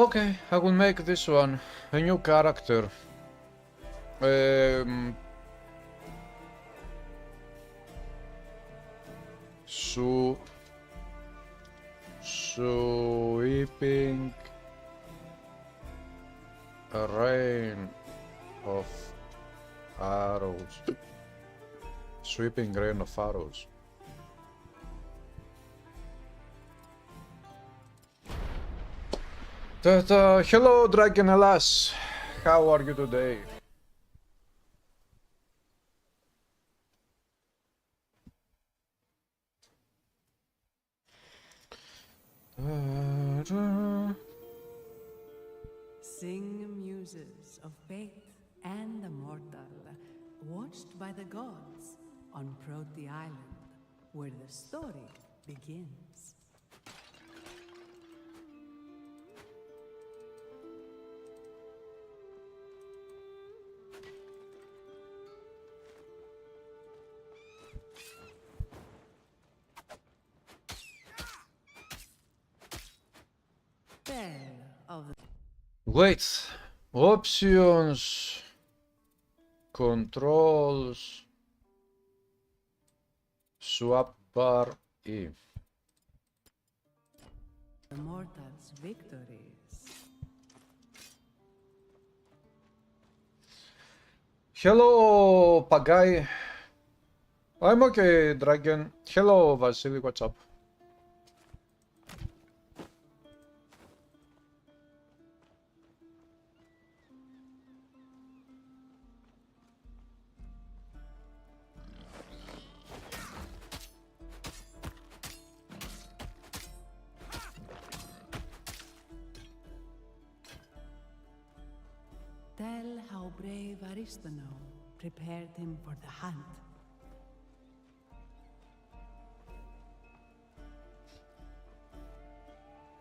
Okay, I will make this one a new character. Sweeping a rain of arrows. Sweeping rain of arrows. Hello, Dragon Alas. How are you today? Sing muses of faith and the mortal, watched by the gods on Proti Island, where the story begins. Wait, options, controls, swap bar E. The mortal's victories. Hello, Pagai. I'm okay, Dragon. Hello, Vasily, what's up? Tell how brave Aristonoe prepared him for the hunt.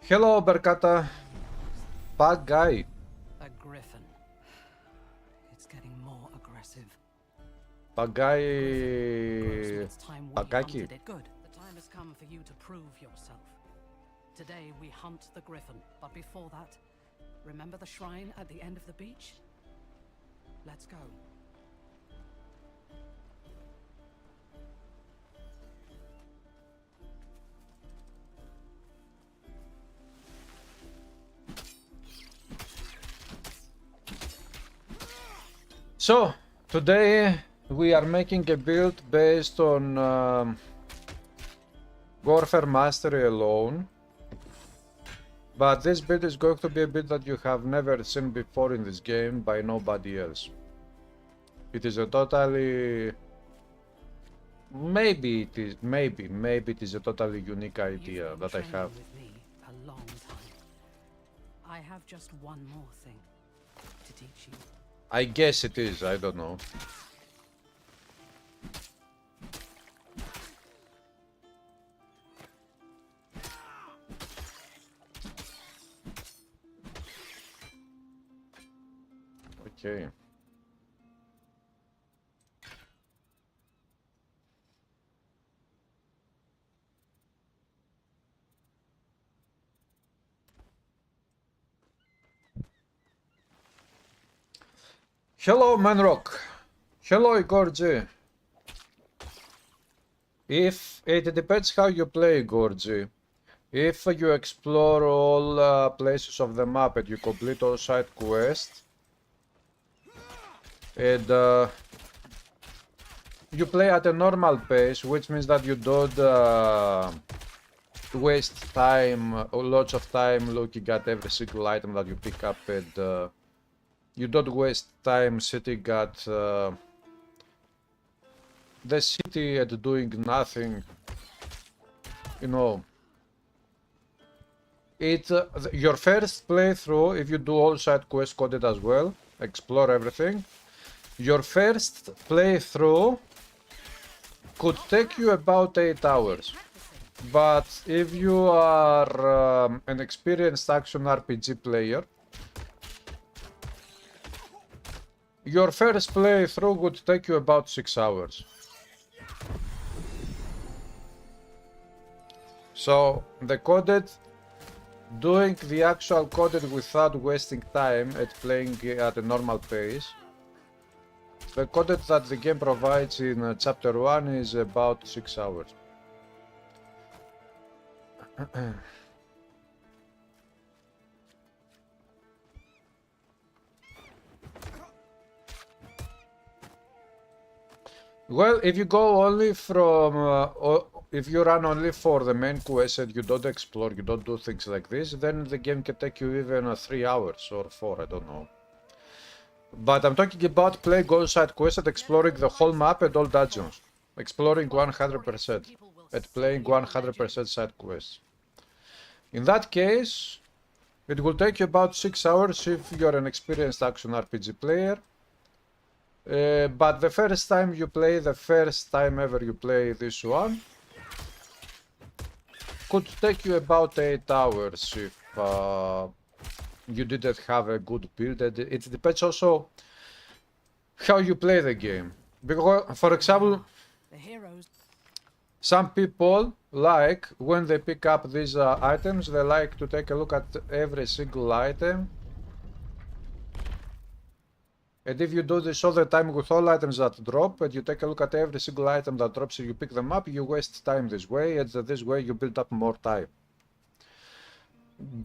Hello, Berkata. Pagai. A Griffin. It's getting more aggressive. Pagai. It's time we Pagaki. hunted it. Good. The time has come for you to prove yourself. Today we hunt the Griffin, but before that, remember the shrine at the end of the beach? Let's go. So, today we are making a build based on Warfare Mastery alone. But this build is going to be a build that you have never seen before in this game by nobody else. It is a totally... Maybe it is a totally unique idea that I have. With me a long time. I have just one more thing to teach you. I guess it is, I don't know. Okay. Hello, Manrock. Hello, Gorgy. If it depends how you play, Gorgy. If you explore all places of the map and you complete all side quests, and you play at a normal pace, which means that you don't waste time, lots of time looking at every single item that you pick up, and you don't waste time sitting at the city and doing nothing, you know. Your first playthrough, if you do all side quests coded as well, explore everything, your first playthrough could take you about 8 hours. But if you are an experienced action RPG player, your first playthrough would take you about 6 hours. So the coded doing the actual coded without wasting time at playing at a normal pace. The coded that the game provides in chapter 1 is about 6 hours. Well, if you go only from, if you run only for the main quest and you don't explore, you don't do things like this, then the game can take you even 3 hours or 4, I don't know. But I'm talking about playing all side quests and exploring the whole map and all dungeons. Exploring 100% and playing 100% side quests. In that case, it will take you about 6 hours if you're an experienced action RPG player. But the first time you play, the first time ever you play this one, could take you about 8 hours if you didn't have a good build. And it depends also how you play the game. Because, for example, The heroes. some people like, when they pick up these items, they like to take a look at every single item. And if you do this all the time with all items that drop, and you take a look at every single item that drops and you pick them up, you waste time this way, and this way you build up more time.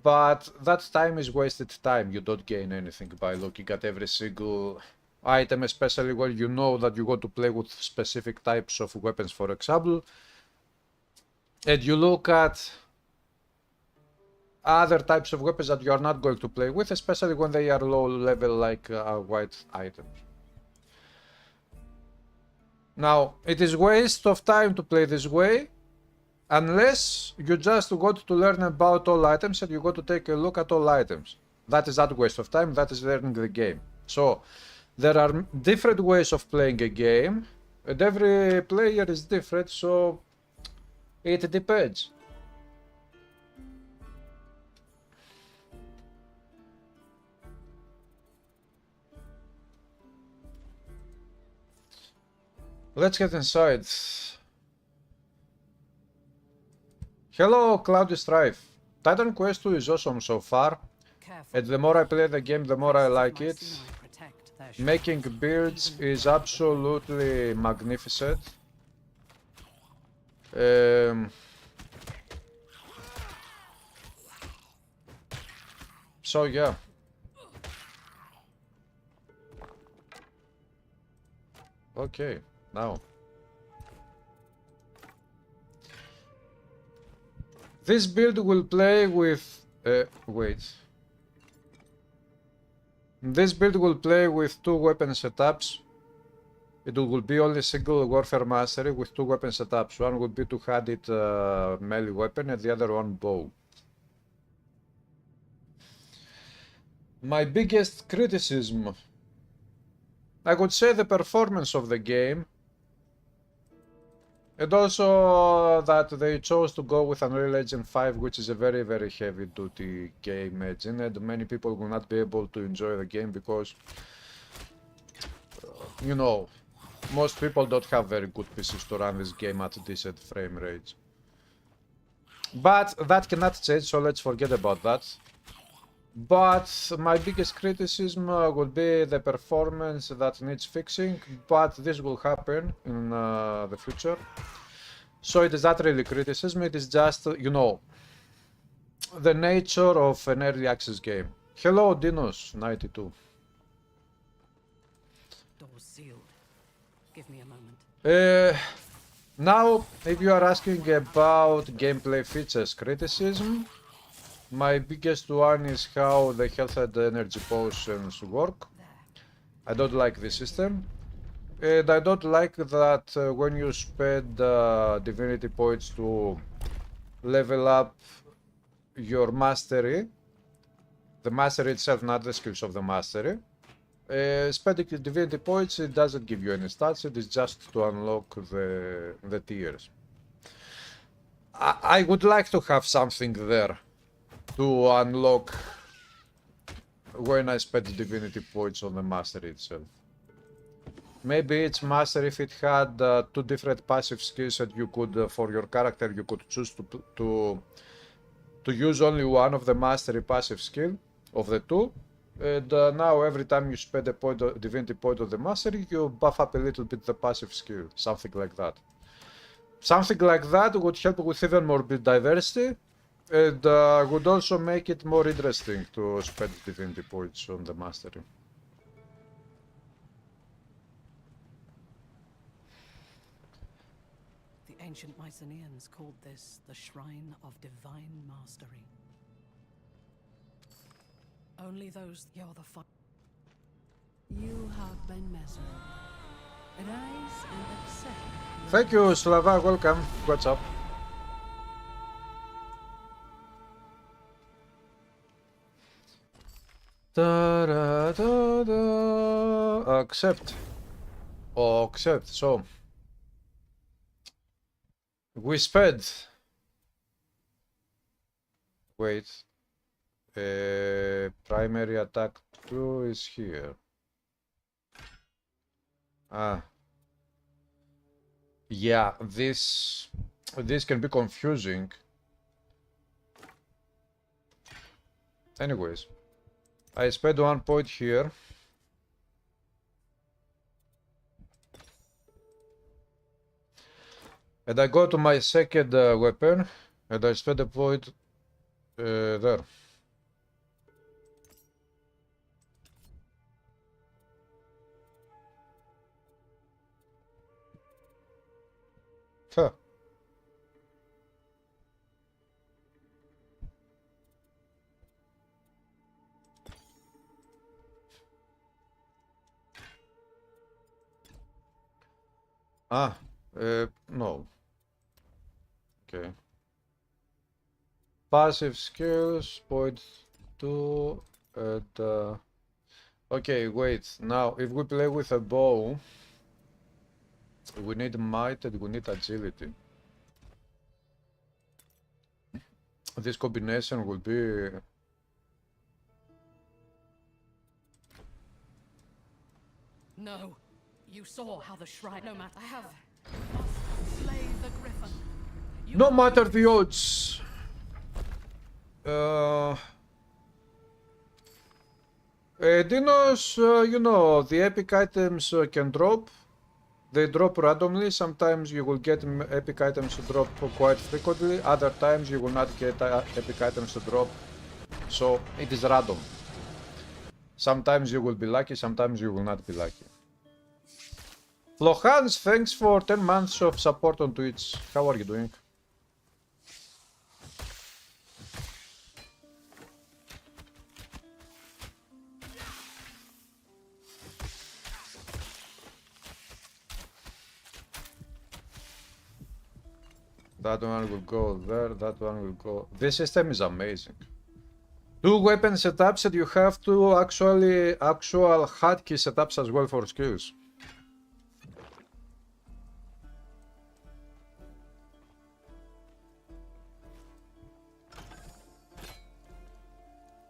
But that time is wasted time, you don't gain anything by looking at every single item, especially when you know that you want to play with specific types of weapons, for example. And you look at other types of weapons that you are not going to play with, especially when they are low level like white items. Now, it is waste of time to play this way, unless you just want to learn about all items and you go to take a look at all items. That is not waste of time, that is learning the game. So, there are different ways of playing a game, and every player is different, so it depends. Let's get inside. Hello, Cloudy Strife. Titan Quest 2 is awesome so far, Careful. and the more I play the game, the more I like it. Protect their shrine. Making builds is absolutely magnificent. So yeah. Okay, now. This build will play with... wait. This build will play with 2 weapon setups. It will be only single warfare mastery with 2 weapon setups. One would be to hand it melee weapon and the other one bow. My biggest criticism, I would say the performance of the game, and also that they chose to go with Unreal Engine 5, which is a very, very heavy duty game engine, and many people will not be able to enjoy the game because, you know, most people don't have very good PCs to run this game at decent frame rates. But that cannot change, so let's forget about that. But my biggest criticism would be the performance that needs fixing, but this will happen in the future. So it is not really criticism, it is just, you know, the nature of an early access game. Hello, Dinos92. Doors sealed. Give me a moment. Now, if you are asking about gameplay features criticism, my biggest one is how the health and energy potions work. I don't like the system. And I don't like that when you spend divinity points to level up your mastery, the mastery itself, not the skills of the mastery. Spending divinity points, it doesn't give you any stats, it is just to unlock the tiers. I would like to have something there to unlock when I spend divinity points on the mastery itself. Maybe it's master if it had 2 different passive skills that you could, for your character, you could choose to to use only one of the mastery passive skill of the two. And now every time you spend a point of divinity point of the mastery, you buff up a little bit the passive skill, something like that. Something like that would help with even more build diversity, and would also make it more interesting to spend divinity points on the mastery. The ancient Mycenaeans called this the Shrine of Divine Mastery. Only those you're the You have been measured. Rise and accept. Thank you, Slava. Welcome. What's up? Da, da, da, da. Accept. Accept. So we sped. Wait. Primary attack 2 is here. Ah. Yeah, this can be confusing. Anyways, I spent 1 point here. And I go to my second weapon, and I spend a point there. Huh. Ah, no. Okay. Passive skills, point 2, and okay, wait. Now, if we play with a bow, we need might and we need agility. This combination will be... No, you saw how the shrine. No matter, I have must slay the Griffin. No matter the odds. Dinos, you know, the epic items can drop. They drop randomly. Sometimes you will get epic items to drop quite frequently. Other times you will not get epic items to drop. So it is random. Sometimes you will be lucky, sometimes you will not be lucky. Lohans, thanks for 10 months of support on Twitch. How are you doing? That one will go there, that one will go... This system is amazing. 2 weapon setups, and you have to actual hotkey setups as well for skills.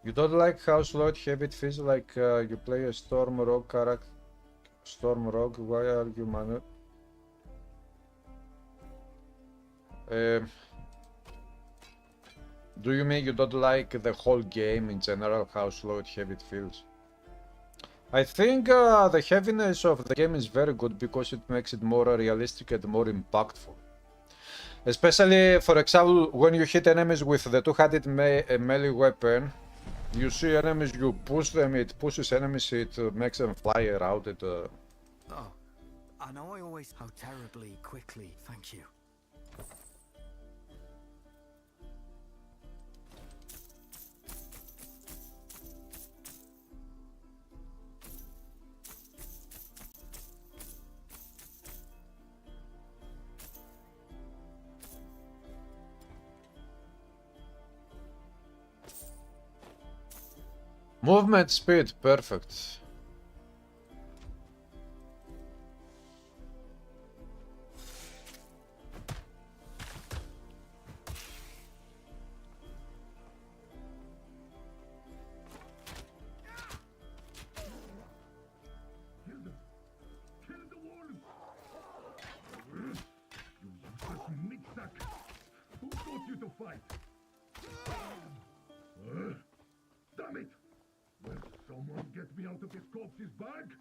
You don't like how slow and heavy it feels like you play a Storm Rogue character. Storm Rogue, why are you man? Do you mean you don't like the whole game in general, how slow and heavy it feels? I think the heaviness of the game is very good because it makes it more realistic and more impactful. Especially, for example, when you hit enemies with the two-handed melee weapon, you see enemies, you push them, it pushes enemies, it makes them fly around it. Oh, I know I always... How terribly quickly, thank you. Movement speed, perfect. Damn it! Will someone get me out of this corpse's bag?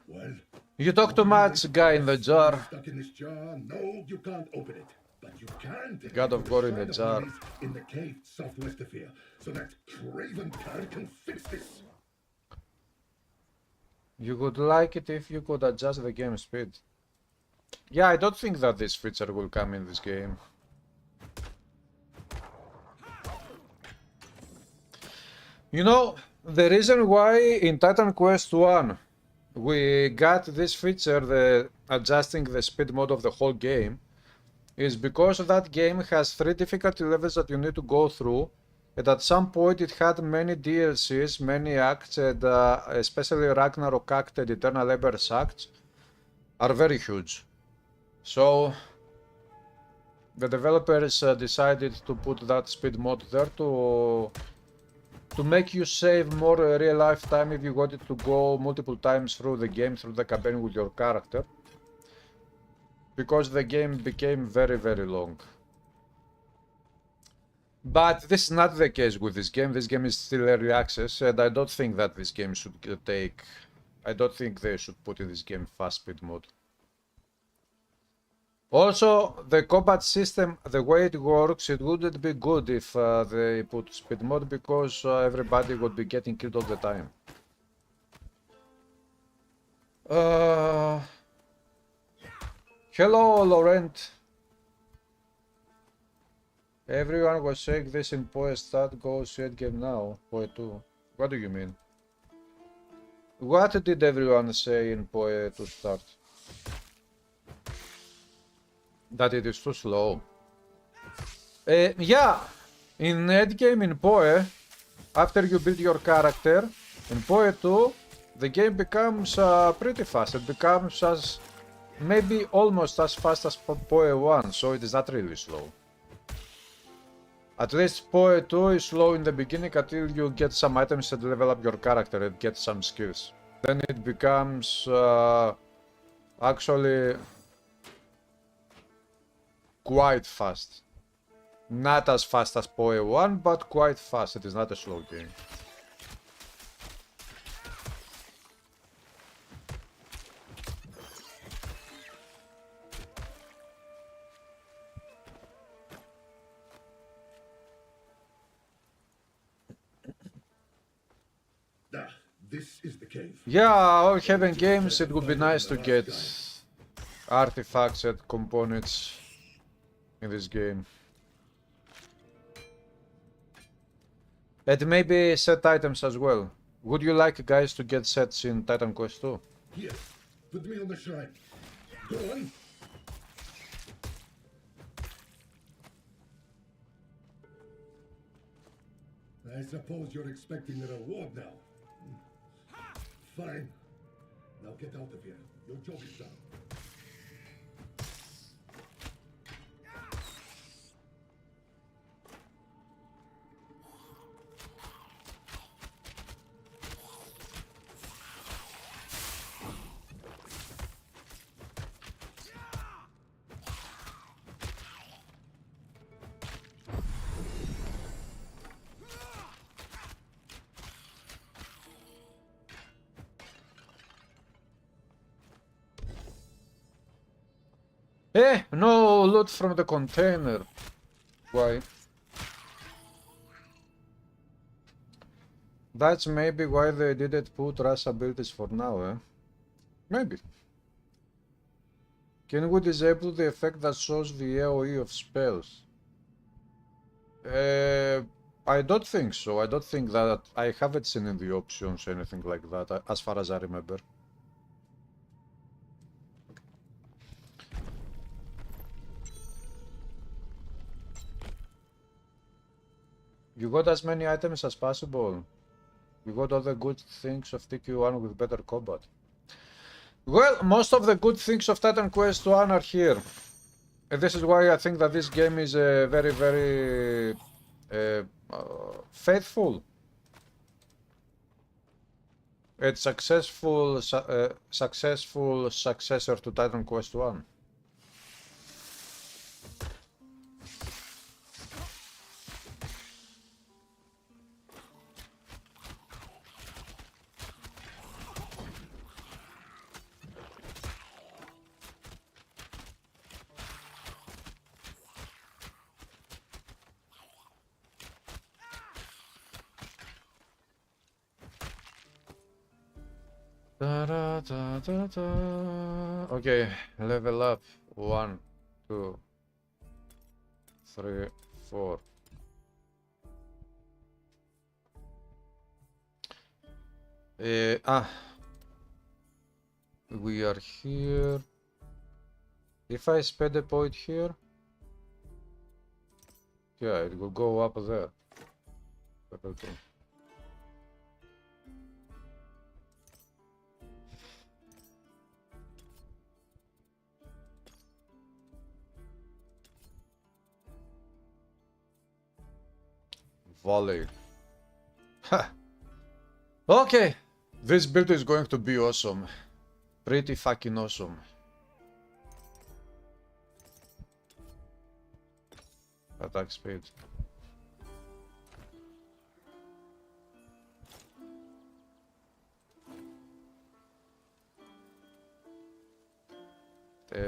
Well, You talk too much, guy in the jar. stuck in this jar. No, you can't open it. But you can take God it of to War the in the shrine of jar. Hermes in the cave southwest of here, so that craven card can fix this. You would like it if you could adjust the game speed. Yeah, I don't think that this feature will come in this game. You know, the reason why in Titan Quest 1 we got this feature, the adjusting the speed mode of the whole game, is because that game has 3 difficulty levels that you need to go through, and at some point it had many DLCs, many acts, and especially Ragnarok Act and Eternal Embers Acts are very huge. So the developers decided to put that speed mode there to make you save more real life time if you wanted to go multiple times through the game, through the campaign with your character, because the game became very, very long. But this is not the case with this game. This game is still early access, and I don't think that this game should take... I don't think they should put in this game fast speed mode. Also, the combat system, the way it works, it wouldn't be good if they put speed mode, because everybody would be getting killed all the time. Hello, Laurent. Everyone was saying this in Poe Stat, go straight game now. Poe 2. What do you mean? What did everyone say in Poe to start? That it is too slow. Yeah, in endgame in Poe, after you build your character, in Poe 2, the game becomes pretty fast. It becomes as maybe almost as fast as Poe 1, so it is not really slow. At least Poe 2 is slow in the beginning until you get some items and level up your character and get some skills. Then it becomes actually quite fast. Not as fast as Poe 1, but quite fast. It is not a slow game. This is the cave. Yeah, all Heaven games, it would be nice to get artifacts and components in this game. And maybe set items as well. Would you like guys to get sets in Titan Quest 2? Here, put me on the shrine. Go on. I suppose you're expecting a reward now. Fine. Now get out of here. Your job is done. No loot from the container. Why? That's maybe why they didn't put rush abilities for now, eh? Maybe. Can we disable the effect that shows the AoE of spells? I don't think so. I don't think that... I haven't seen in the options anything like that, as far as I remember. You got as many items as possible. You got all the good things of TQ1 with better combat. Well, most of the good things of Titan Quest 1 are here. And this is why I think that this game is very, very faithful. It's successful successor to Titan Quest 1. Da, da, da, da, da. Okay, level up. 1, 2, 3, 4. We are here. If I spend a point here, yeah, it will go up there. Level 2. Volley. Ha! Okay, this build is going to be awesome. Pretty fucking awesome. Attack speed.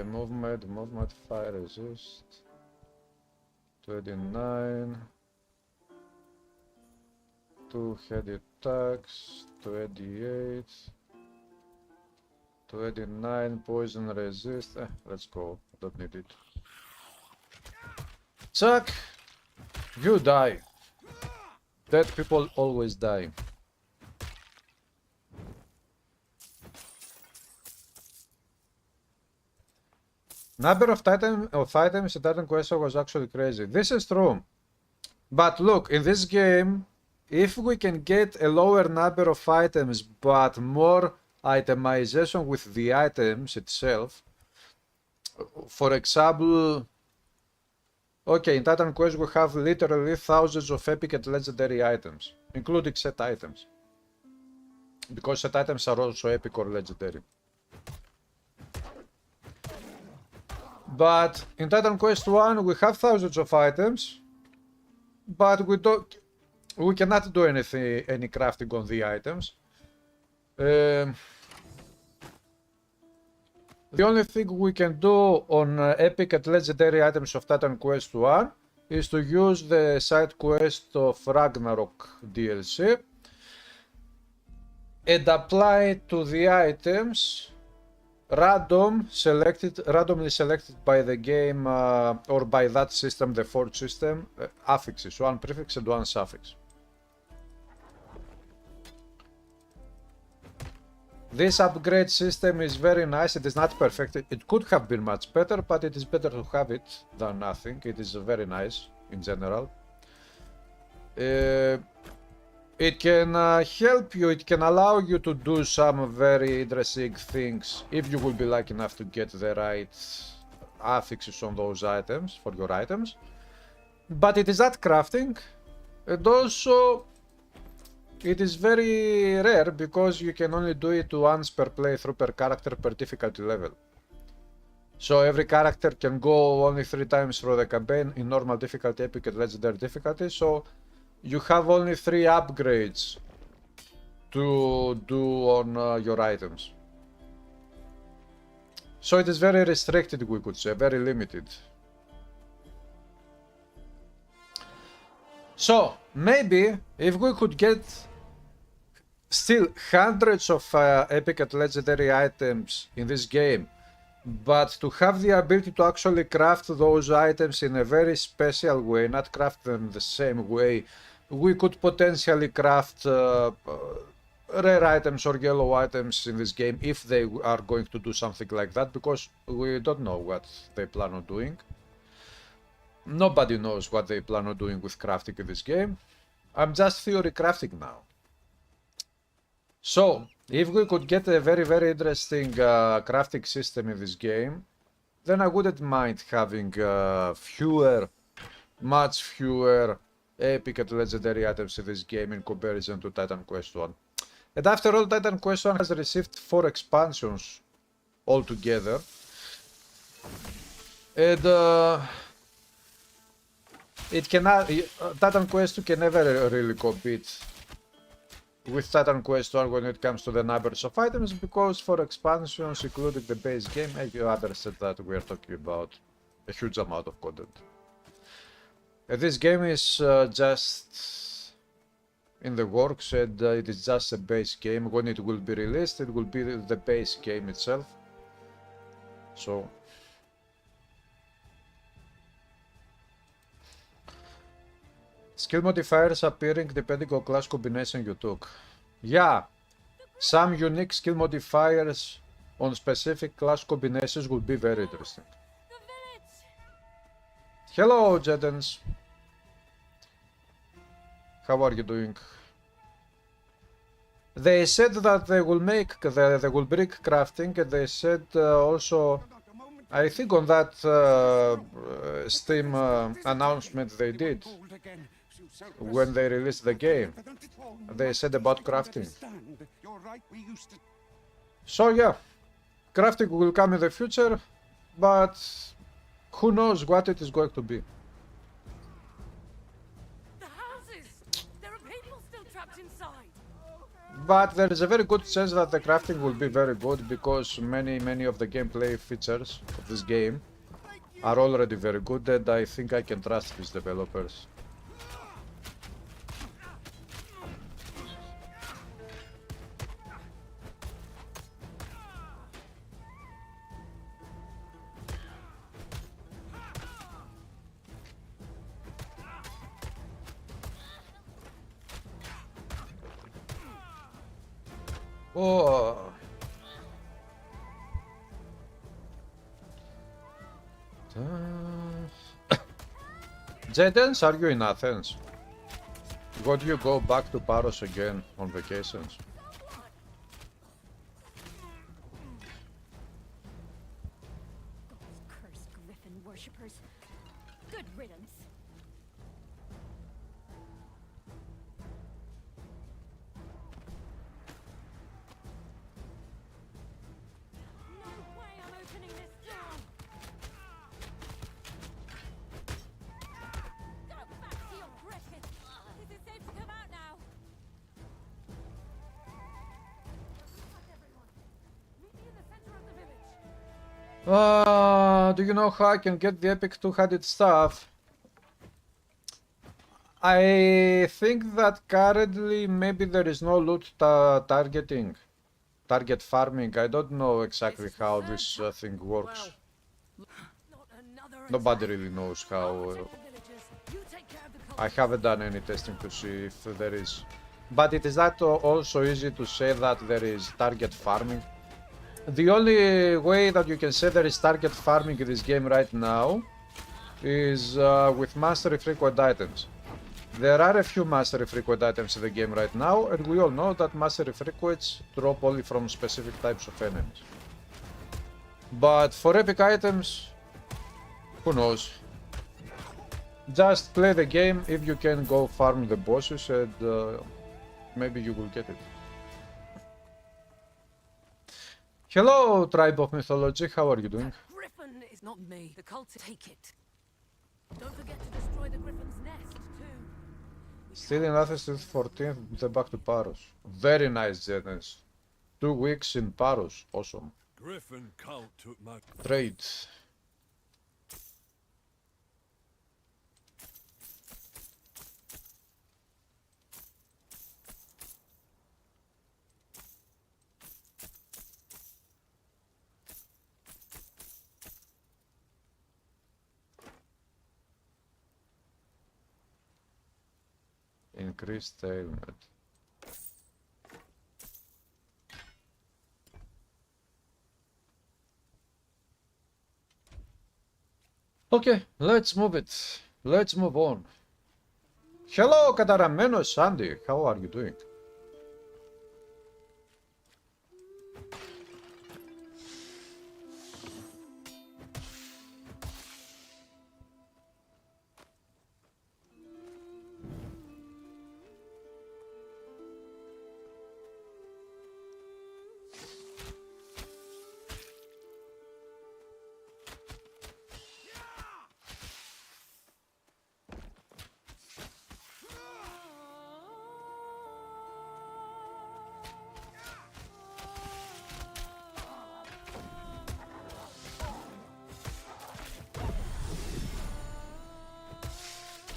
Movement, fire resist. 29. 2 heavy attacks, 28, 29 poison resist. Let's go. Don't need it. Chuck! You die. Dead people always die. Number of items in Titan Quest was actually crazy. This is true. But look, in this game, if we can get a lower number of items but more itemization with the items itself, for example, okay, in Titan Quest we have literally thousands of epic and legendary items, including set items, because set items are also epic or legendary. But in Titan Quest 1 we have thousands of items, but we cannot do any crafting on the items. The only thing we can do on epic and legendary items of Titan Quest 1 is to use the side quest of Ragnarok DLC and apply to the items randomly selected by the game or by that system, the forge system, affixes, one prefix and one suffix. This upgrade system is very nice. It is not perfect. It could have been much better, but it is better to have it than nothing. It is very nice in general. It can help you, it can allow you to do some very interesting things if you will be lucky enough to get the right affixes on those items, for your items. But it is not crafting, and also it is very rare because you can only do it once per playthrough per character per difficulty level. So every character can go only 3 times through the campaign in normal difficulty, epic and legendary difficulty, so you have only 3 upgrades to do on your items. So it is very restricted, we could say, very limited. So maybe if we could get still hundreds of epic and legendary items in this game, but to have the ability to actually craft those items in a very special way, not craft them the same way, we could potentially craft rare items or yellow items in this game if they are going to do something like that, because we don't know what they plan on doing. Nobody knows what they plan on doing with crafting in this game. I'm just theory crafting now. So, if we could get a very, very interesting crafting system in this game, then I wouldn't mind having much fewer epic and legendary items in this game in comparison to Titan Quest 1. And after all, Titan Quest 1 has received 4 expansions altogether. And Titan Quest 2 can never really compete with Titan Quest 1 when it comes to the numbers of items, because for expansions, including the base game, you understand that we are talking about a huge amount of content. And this game is just in the works, and it is just a base game. When it will be released, it will be the base game itself. So skill modifiers appearing depending on class combination you took. Yeah, some unique skill modifiers on specific class combinations would be very interesting. Hello, Jedens. How are you doing? They said that they will make they will brick crafting, and they said also, I think on that Steam announcement they did when they released the game, they said about crafting. So yeah, crafting will come in the future, but who knows what it is going to be. The houses! There are people still trapped inside! But there is a very good chance that the crafting will be very good, because many of the gameplay features of this game are already very good, and I think I can trust these developers. Oh. Jedens, are you in Athens? Would you go back to Paros again on vacations? Those cursed Griffin worshippers. Good riddance. No way I'm opening this door. Go back to your cricket. Is it safe to come out now? Meet me in the center of the village. Do you know how I can get the epic two-handed staff? I think that currently maybe there is no loot target farming. I don't know exactly how this thing works. Not another Nobody really knows how. villagers. You take care of the I haven't done any testing to see if there is. But it is not also easy to say that there is target farming. The only way that you can say there is target farming in this game right now is with mastery frequent items. There are a few mastery frequent items in the game right now, and we all know that mastery frequents drop only from specific types of enemies. But for epic items, who knows? Just play the game. If you can go farm the bosses, and maybe you will get it. Hello, Tribe of Mythology, how are you doing? Griffin is not me. The cult take it. Don't forget to destroy the Griffin's nest, too. Still in Athens till 14th, then back to Paros. Very nice, Jens. 2 weeks in Paros, awesome. Griffin cult took my Trade. Increased stalemate. Okay, let's move it. Let's move on. Hello, Kataramenos Sandy. How are you doing?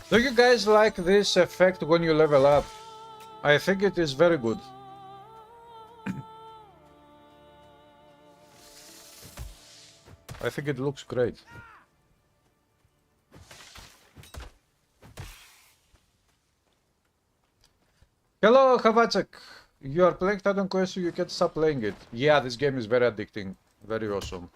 Do you guys like this effect when you level up? I think it is very good. I think it looks great. Hello, Havacek. You are playing Titan Quest, so you can't stop playing it. Yeah, this game is very addicting. Very awesome.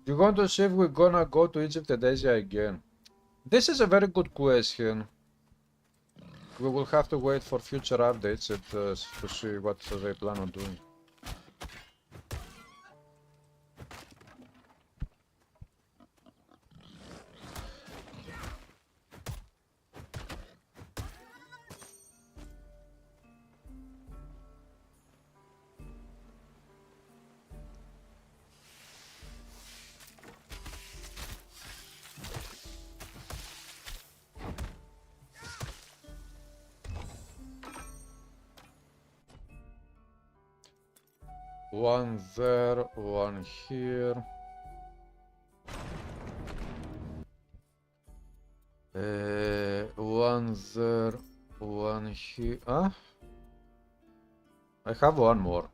You want to see if we're gonna go to Egypt and Asia again? This is a very good question. We will have to wait for future updates and, to see what they plan on doing. One there, one here. One there, one here. Ah? I have one more.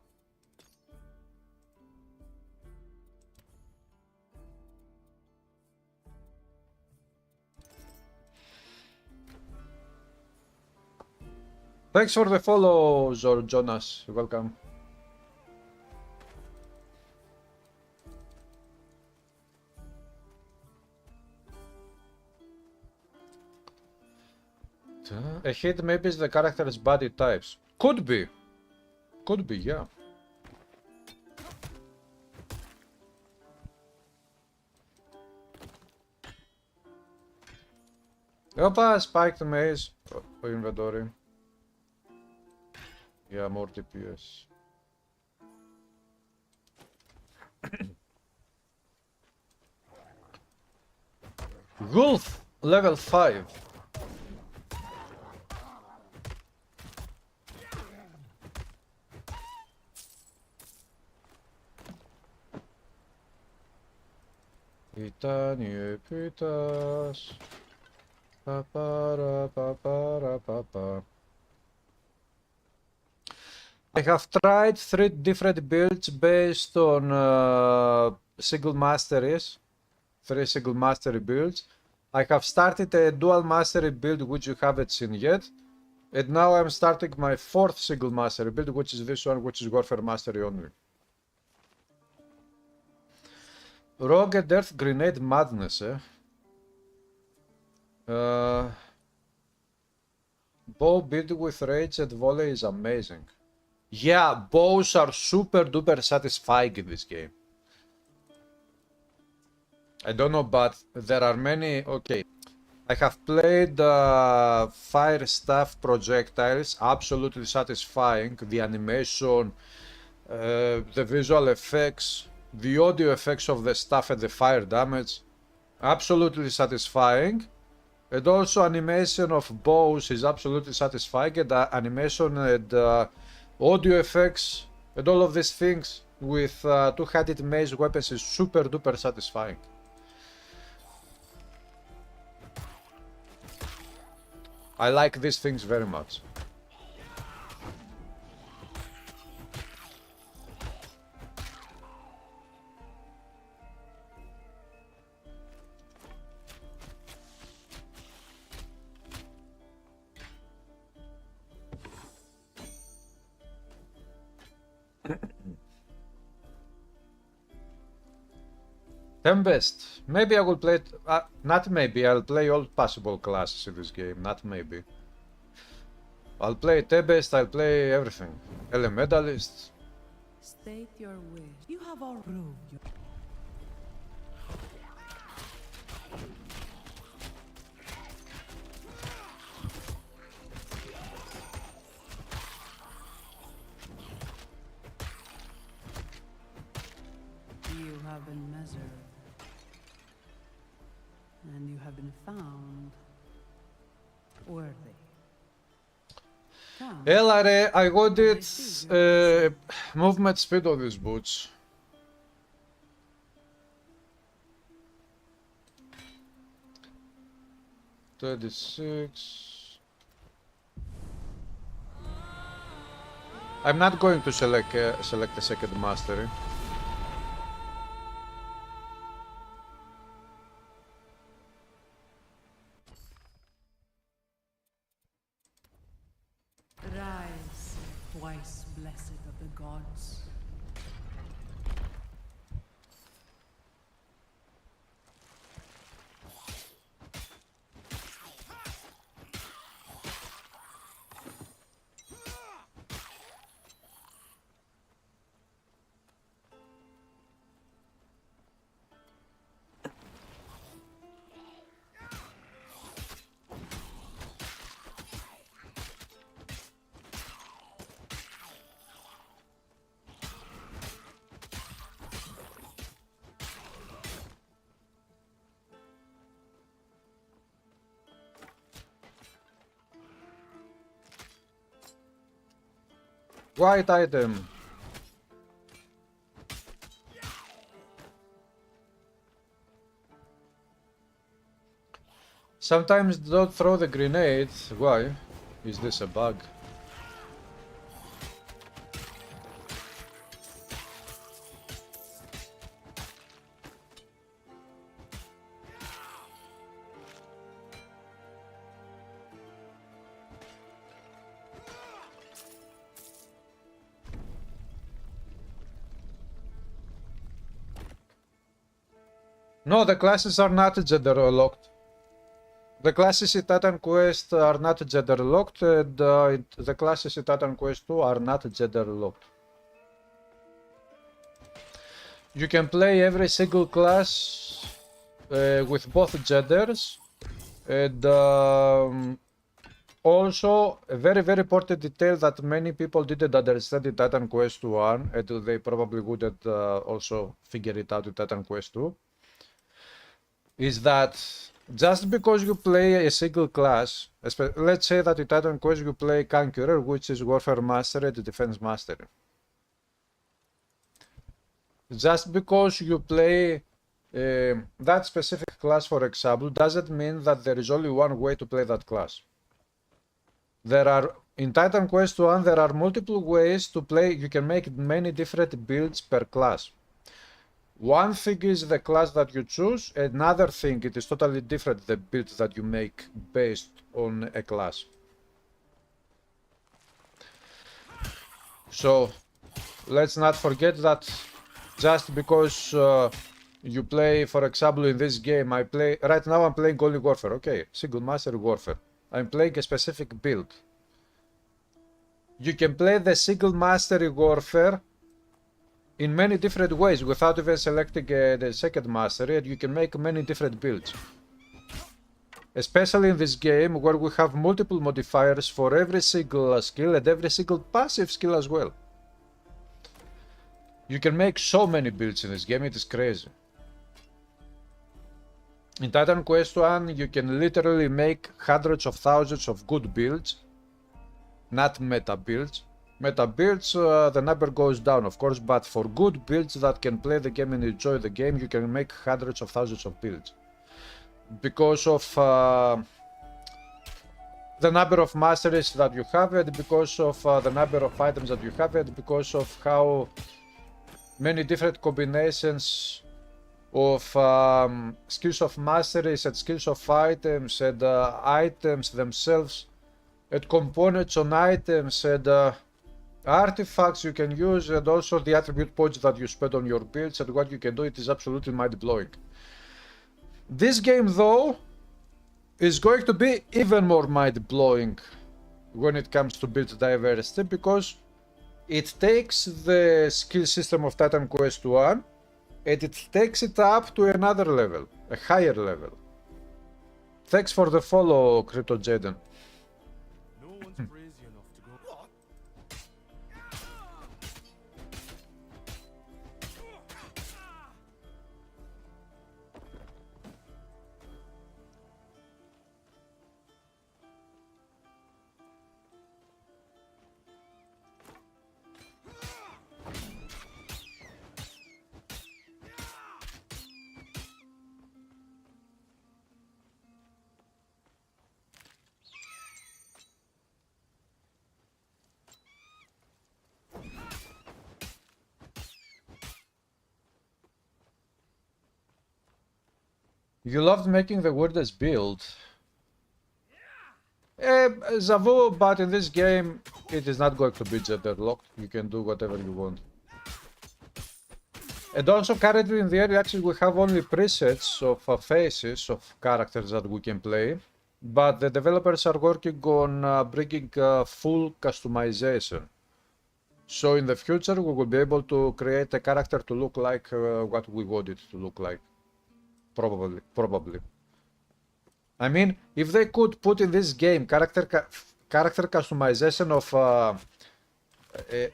Thanks for the follow, Zor Jonas. Welcome. A hit maybe is the character's body types. Could be. Could be, yeah. Opa, spiked maze. Inventory. Yeah, more DPS. Wolf, level 5. Pytanie pytasz. Papara, papara, papa. I have tried 3 different builds based on single masteries. 3 single mastery builds. I have started a dual mastery build which you haven't seen yet. And now I'm starting my 4th single mastery build, which is this one, which is Warfare Mastery only. Rogue and Earth Grenade Madness, eh? Bow build with Rage and Volley is amazing. Yeah, bows are super duper satisfying in this game. I don't know, but there are many... Okay. I have played Fire Staff Projectiles, absolutely satisfying. The animation, the visual effects, the audio effects of the staff and the fire damage, absolutely satisfying. And also animation of bows is absolutely satisfying, and animation and audio effects and all of these things with two-handed mace weapons is super duper satisfying. I like these things very much. Tempest. Maybe I will play it. Not maybe. I'll play all possible classes in this game. Not maybe. I'll play Tempest. I'll play everything. Elementalist. State your wish. You have all proved your... You have been measured. found worthy. Come. Έλα ρε, I wanted movement speed of these boots. $26. I'm not going to select the second mastery. Rise, twice blessed of the gods. White item. Sometimes don't throw the grenade. Why? Is this a bug? No, the classes are not gender locked. The classes in Titan Quest are not gender locked, and the classes in Titan Quest 2 are not gender locked. You can play every single class with both genders, and also a very important detail that many people didn't understand in Titan Quest 1, and they probably wouldn't also figure it out in Titan Quest 2, is that just because you play a single class, let's say that in Titan Quest you play Conqueror, which is Warfare Master and Defense Master. Just because you play that specific class, for example, doesn't mean that there is only one way to play that class. In Titan Quest 1, there are multiple ways to play. You can make many different builds per class. One thing is the class that you choose, another thing, it is totally different, the build that you make based on a class. So, let's not forget that just because you play, for example, in this game, right now I'm playing only Warfare, okay, single master Warfare. I'm playing a specific build. You can play the single mastery Warfare in many different ways without even selecting the second mastery, and you can make many different builds. Especially in this game where we have multiple modifiers for every single skill and every single passive skill as well. You can make so many builds in this game, it is crazy. In Titan Quest 1 you can literally make hundreds of thousands of good builds, not meta builds. Meta builds, the number goes down, of course, but for good builds that can play the game and enjoy the game, you can make hundreds of thousands of builds. Because of the number of masteries that you have, and because of the number of items that you have, and because of how many different combinations of skills of masteries and skills of items and items themselves and components on items and artifacts you can use, and also the attribute points that you spend on your builds and what you can do. It is absolutely mind-blowing. This game, though, is going to be even more mind-blowing when it comes to build diversity, because it takes the skill system of Titan Quest 1 and it takes it up to another level, a higher level. Thanks for the follow, Crypto Jaden. No one's crazy enough to go. What? You loved making the weirdest build. Zavu, but in this game, it is not going to be gender locked. You can do whatever you want. And also, currently in the early access, we have only presets of faces of characters that we can play. But the developers are working on bringing full customization. So in the future, we will be able to create a character to look like what we want it to look like. Probably. I mean, if they could put in this game character customization of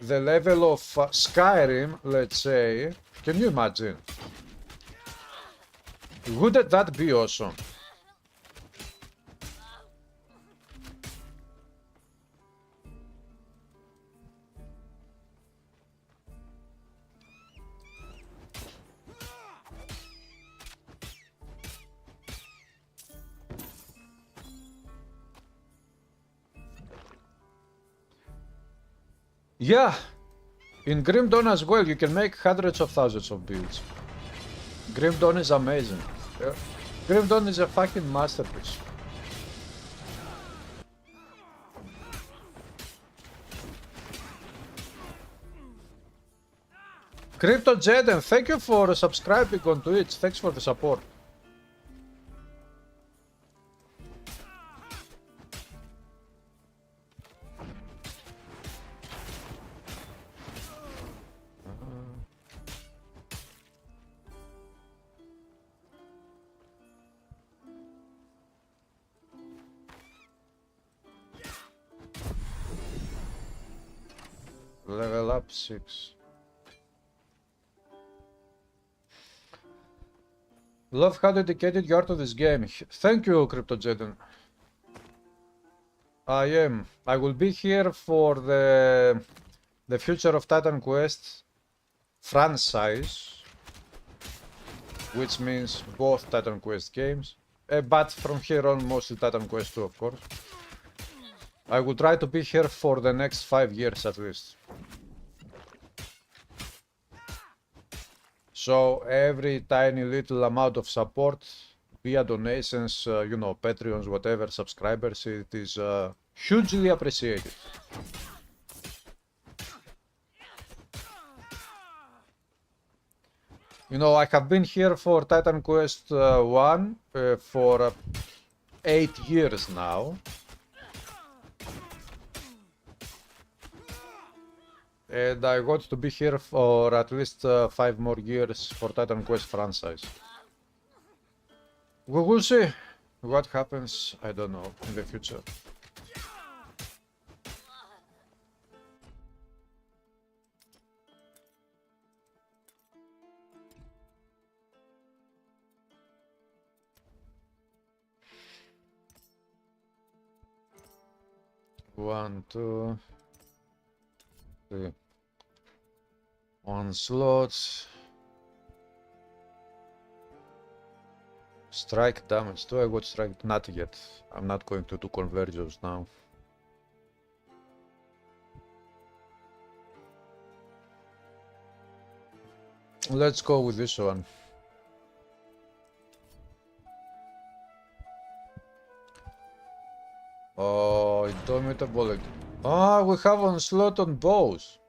the level of Skyrim, let's say, can you imagine? Wouldn't that be awesome? Yeah, in Grim Dawn as well, you can make hundreds of thousands of builds. Grim Dawn is amazing. Yeah. Grim Dawn is a fucking masterpiece. Crypto Jaden, thank you for subscribing on Twitch. Thanks for the support. Level up 6. Love how dedicated you are to this game. Thank you, Crypto Jaden. I am. I will be here for the future of Titan Quest franchise, which means both Titan Quest games, but from here on mostly Titan Quest 2, of course. I will try to be here for the next 5 years at least. So every tiny little amount of support via donations, you know, Patreons, whatever, subscribers, it is hugely appreciated. You know, I have been here for Titan Quest 1 for 8 years now. And I want to be here for at least 5 more years for Titan Quest franchise. We will see what happens, I don't know, in the future. One, two, three. Onslaught. Strike damage. Do I got strike? Not yet. I'm not going to do conversions now. Let's go with this one. Oh, indomitable. Ah, we have onslaught on bows.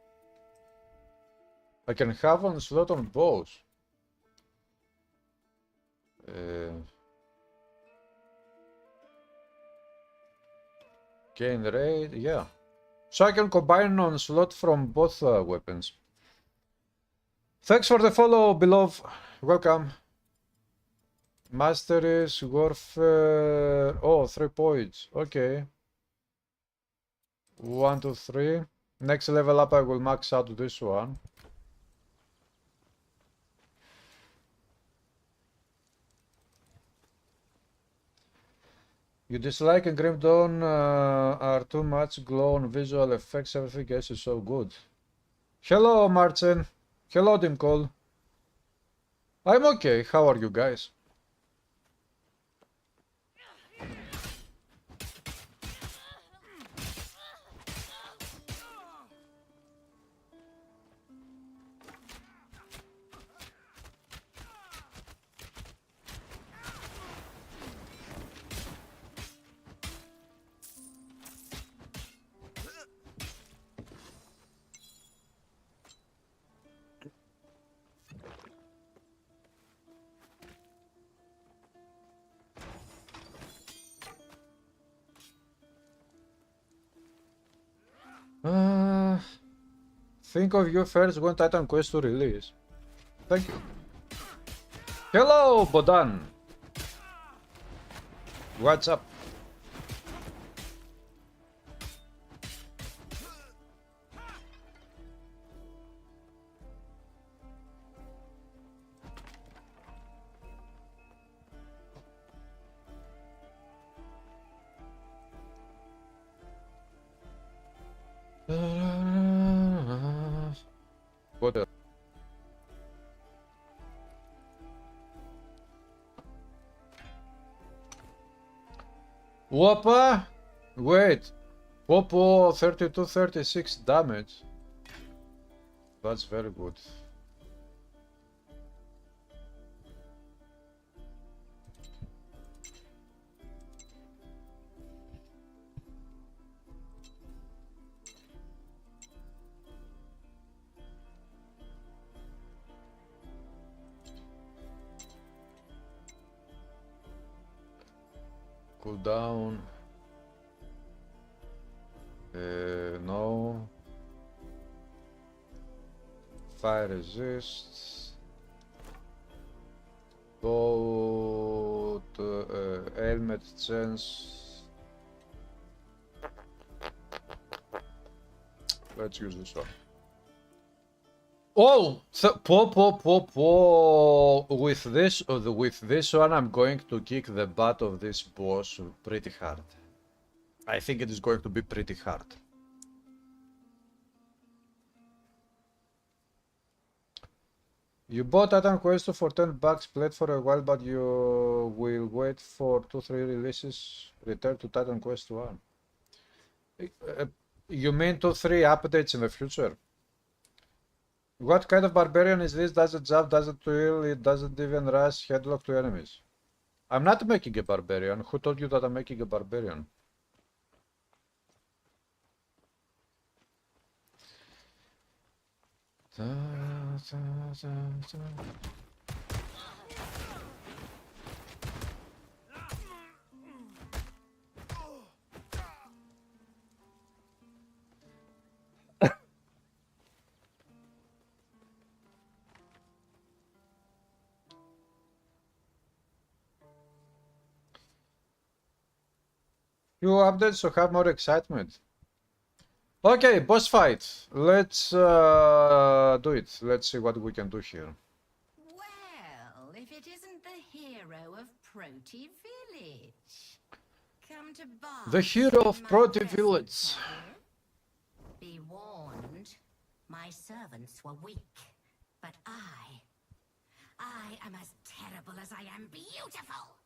I can have onslaught on bows. Gain rate, yeah. So I can combine onslaught from both weapons. Thanks for the follow, beloved. Welcome. Masteries, warfare. Oh, 3 points. Okay. 1, 2, 3. Next level up, I will max out this one. You dislike and Grim Dawn are too much glow on visual effects, everything else is so good. Hello, Martin. Hello, Dimcol. I'm okay. How are you guys? Think of you first when Titan Quest to release. Thank you. Hello, Bodan. What's up? What else? Whopper? Wait. Popo 32-36 damage. That's very good. Cooldown. No. Fire resist. Both helmet chance. Let's use this one. Oh, so, with this one, I'm going to kick the butt of this boss pretty hard. I think it is going to be pretty hard. You bought Titan Quest for $10, played for a while, but you will wait for 2-3 releases. Return to Titan Quest 1. You mean 2-3 updates in the future? What kind of barbarian is this? Does it jump? Does it heal? It doesn't even rush headlock to enemies. I'm not making a barbarian. Who told you that I'm making a barbarian? Few updates to have more excitement. Okay, boss fight. Let's do it. Let's see what we can do here. Well, if it isn't the hero of Proti Village. Come to bar. The hero of Proti Village. Be warned, my servants were weak, but I am as terrible as I am beautiful.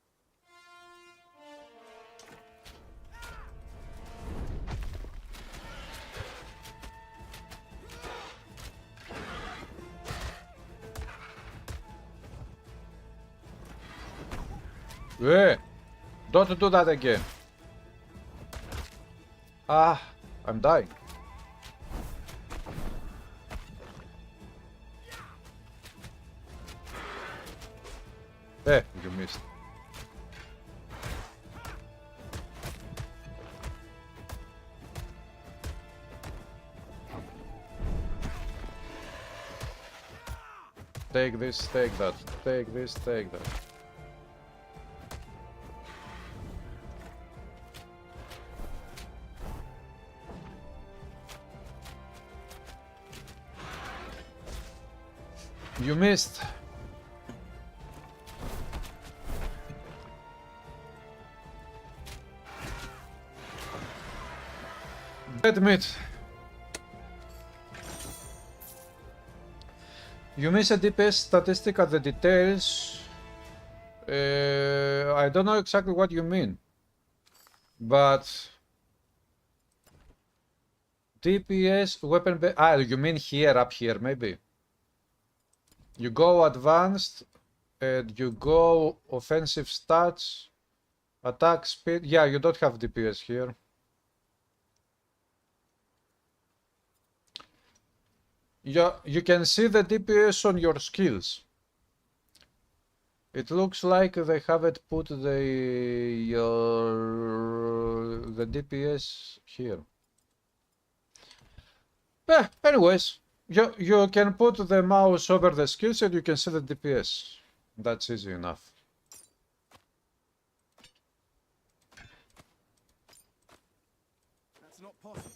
Hey, don't do that again. Ah, I'm dying. Hey, you missed. Take this, take that. Take this, take that. You missed. Dead meat. You miss a DPS statistic at the details. I don't know exactly what you mean, but DPS weapon. You mean here, up here, maybe. You go advanced and you go offensive stats, attack speed. Yeah, you don't have DPS here. Yeah, you can see the DPS on your skills. It looks like they haven't put the DPS here. Anyways. You can put the mouse over the skills and you can set the DPS. That's easy enough. That's not possible.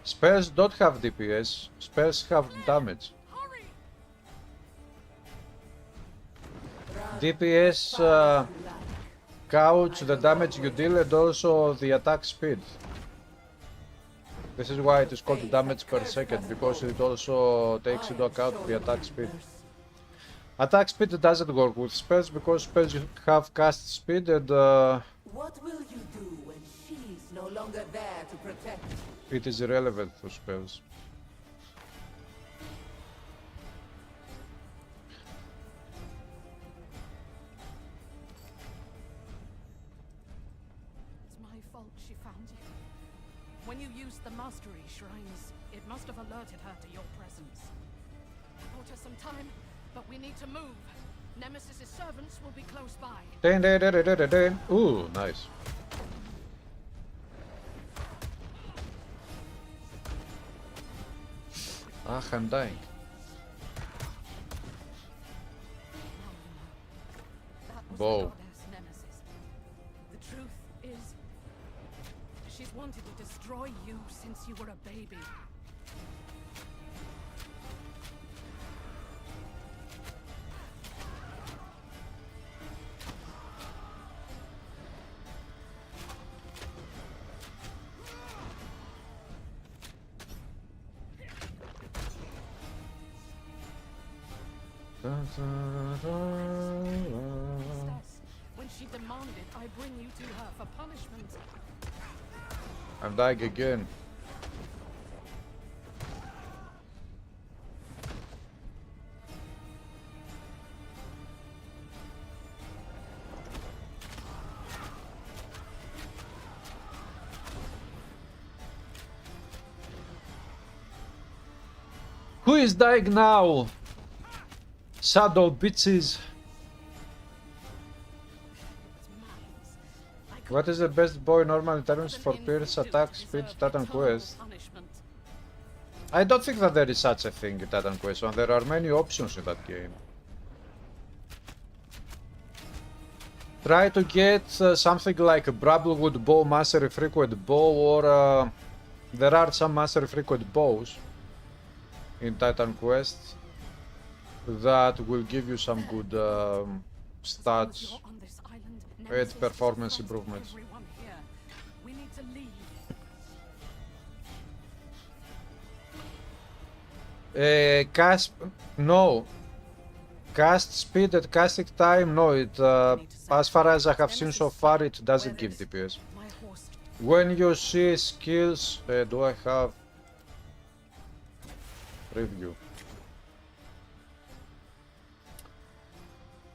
Spells don't have DPS, spells have damage. DPS counts the damage you deal and also the attack speed. This is why it is called damage per second, because it also takes into account the attack speed. Attack speed doesn't work with spells because spells have cast speed and What will you do when she's no longer there to protect you? it is irrelevant to spells. It's my fault she found you. When you used the mastery shrines, it must have alerted her to your presence. I bought her some time, but we need to move. Nemesis's servants will be close by. Dun, dun, dun, dun, dun, dun. Ooh, nice. Ah, I'm dying. That was Bow. the goddess Nemesis. The truth is, she's wanted to destroy you since you were a baby. When she demanded I bring you to her for punishment. I'm dying again. Who is dying now? Shadow bitches. What is the best boy normal terms for Pierce attack speed Titan Quest? I don't think that there is such a thing in Titan Quest 1. There are many options in that game. Try to get something like a Brablewood bow, mastery frequent bow, or there are some mastery frequent bows in Titan Quest that will give you some good stats and performance improvements. We need to leave. Cast no. Cast speed and casting time, no. It as far as I have seen so far, it doesn't give DPS. My horse. When you see skills, do I have review?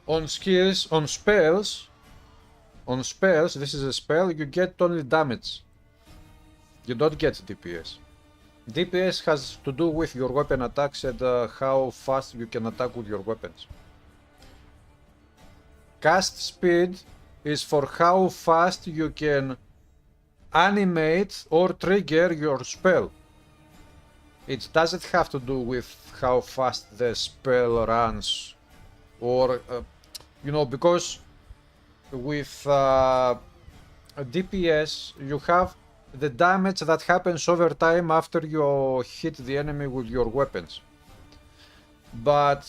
On skills, on spells, this is a spell, you get only damage. You don't get DPS. DPS has to do with your weapon attacks and how fast you can attack with your weapons. Cast speed is for how fast you can animate or trigger your spell. It doesn't have to do with how fast the spell runs, or you know, because with DPS you have the damage that happens over time after you hit the enemy with your weapons. But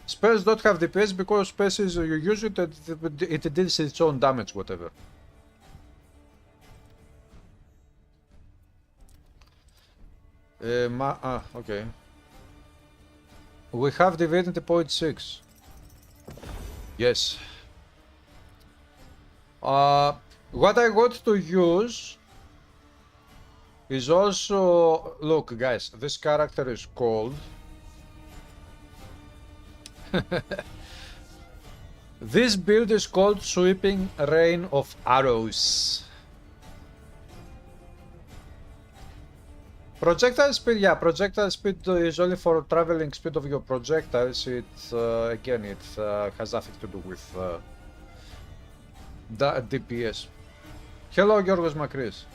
spells don't have DPS because spells is you use it and it deals its own damage, whatever. Okay. We have Divinity Point 6. Yes. What I want to use is also... Look, guys, this character is called... This build is called Sweeping Rain of Arrows. Projectile speed, yeah, projectile speed is only for traveling speed of your projectiles. It again, it has nothing to do with the DPS. Hello, Giorgos Makris.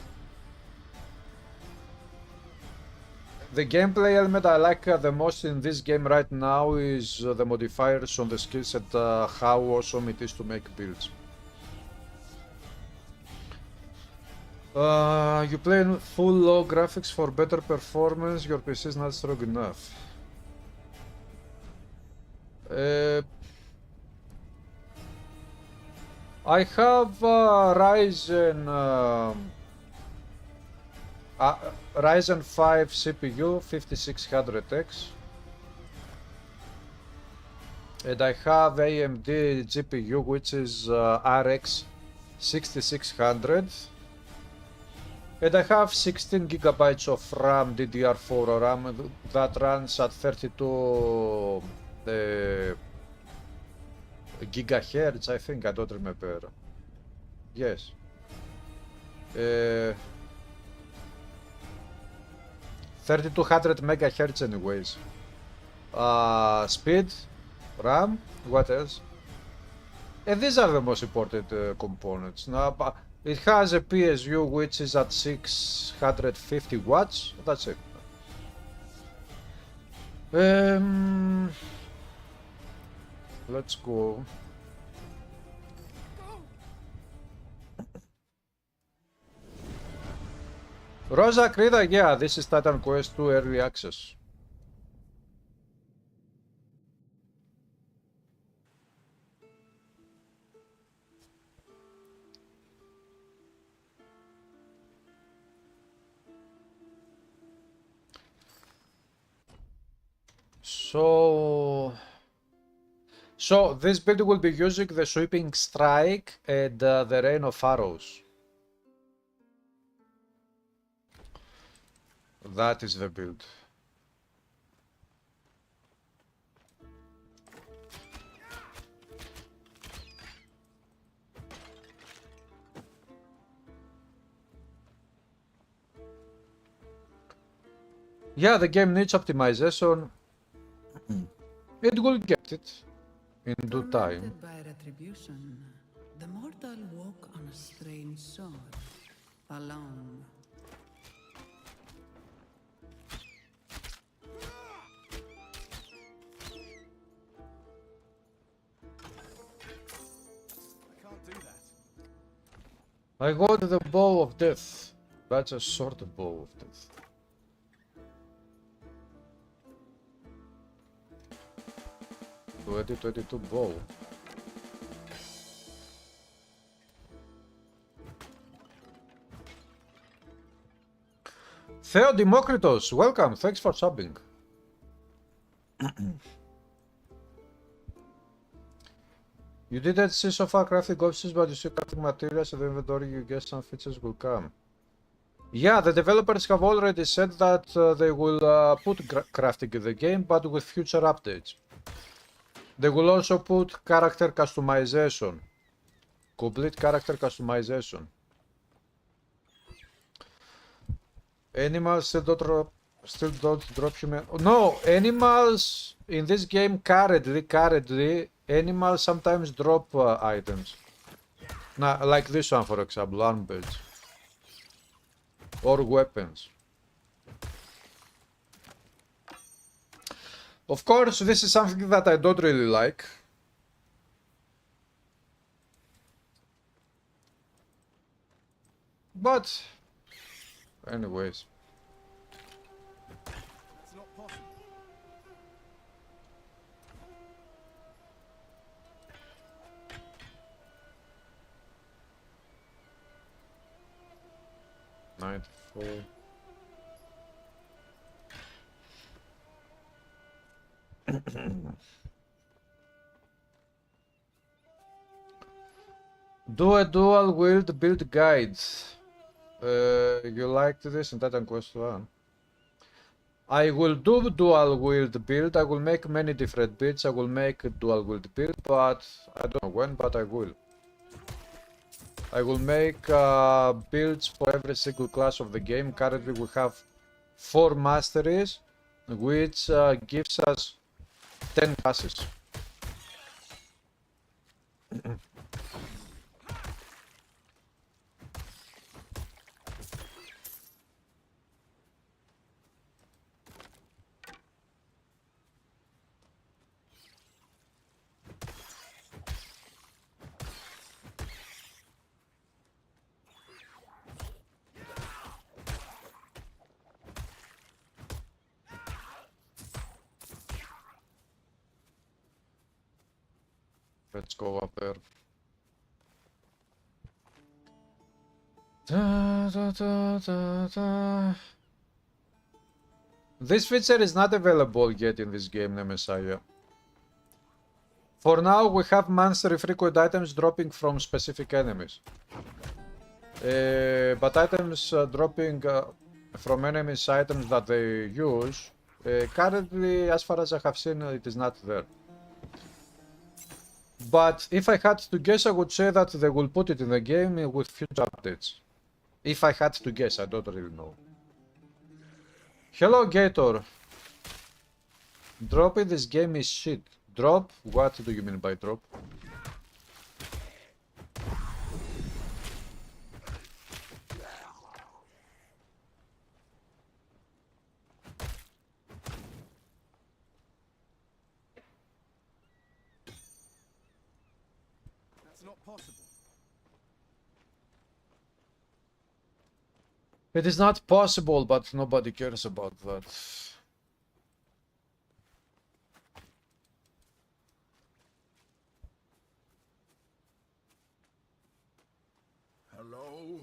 The gameplay element I like the most in this game right now is the modifiers on the skills and how awesome it is to make builds. You play in full low graphics for better performance, your PC is not strong enough. I have Ryzen 5 CPU 5600X, and I have AMD GPU which is RX 6600, and I have 16 gigabytes of RAM, DDR4 RAM that runs at 32 gigahertz, I think, I don't remember. Yes. 3200 megahertz anyways. Speed, RAM, what else? And these are the most important components. Now, it has a PSU which is at 650 watts, that's it. Let's go. Rosa Krida, yeah, this is Titan Quest 2 Early Access. So this build will be using the Sweeping Strike and the Rain of Arrows. That is the build. Yeah, the game needs optimization. It will get it in due time. Tormented by retribution, the mortal walk on a strange sword, alone. I got the Bow of Death. That's a sort of Bow of Death. $2022 bow. Theo Demokritos, welcome. Thanks for subbing. You didn't see so far crafting options, but you see crafting materials in the inventory. You guess some features will come. Yeah, the developers have already said that they will put crafting in the game, but with future updates. They will also put character customization. Complete character customization. Animals still don't drop human. No, animals in this game currently animals sometimes drop items. Now, like this one, for example, armbands or weapons. Of course, this is something that I don't really like. But, anyways. It's not possible. $94. Do a dual wield build guide. You liked this in Titan Quest 1. I will do dual wield build. I will make many different builds. I will make a dual wield build, but I don't know when, but I will. I will make builds for every single class of the game. Currently we have 4 masteries, which gives us 10 classes. Let's go up there. This feature is not available yet in this game, Messiah. For now, we have monthly frequent items dropping from specific enemies. But items dropping from enemies, items that they use, currently, as far as I have seen, it is not there. But if I had to guess, I would say that they will put it in the game with future updates. If I had to guess, I don't really know. Hello, Gator. Drop in this game is shit. Drop? What do you mean by drop? That's not possible. It is not possible, but nobody cares about that. Hello?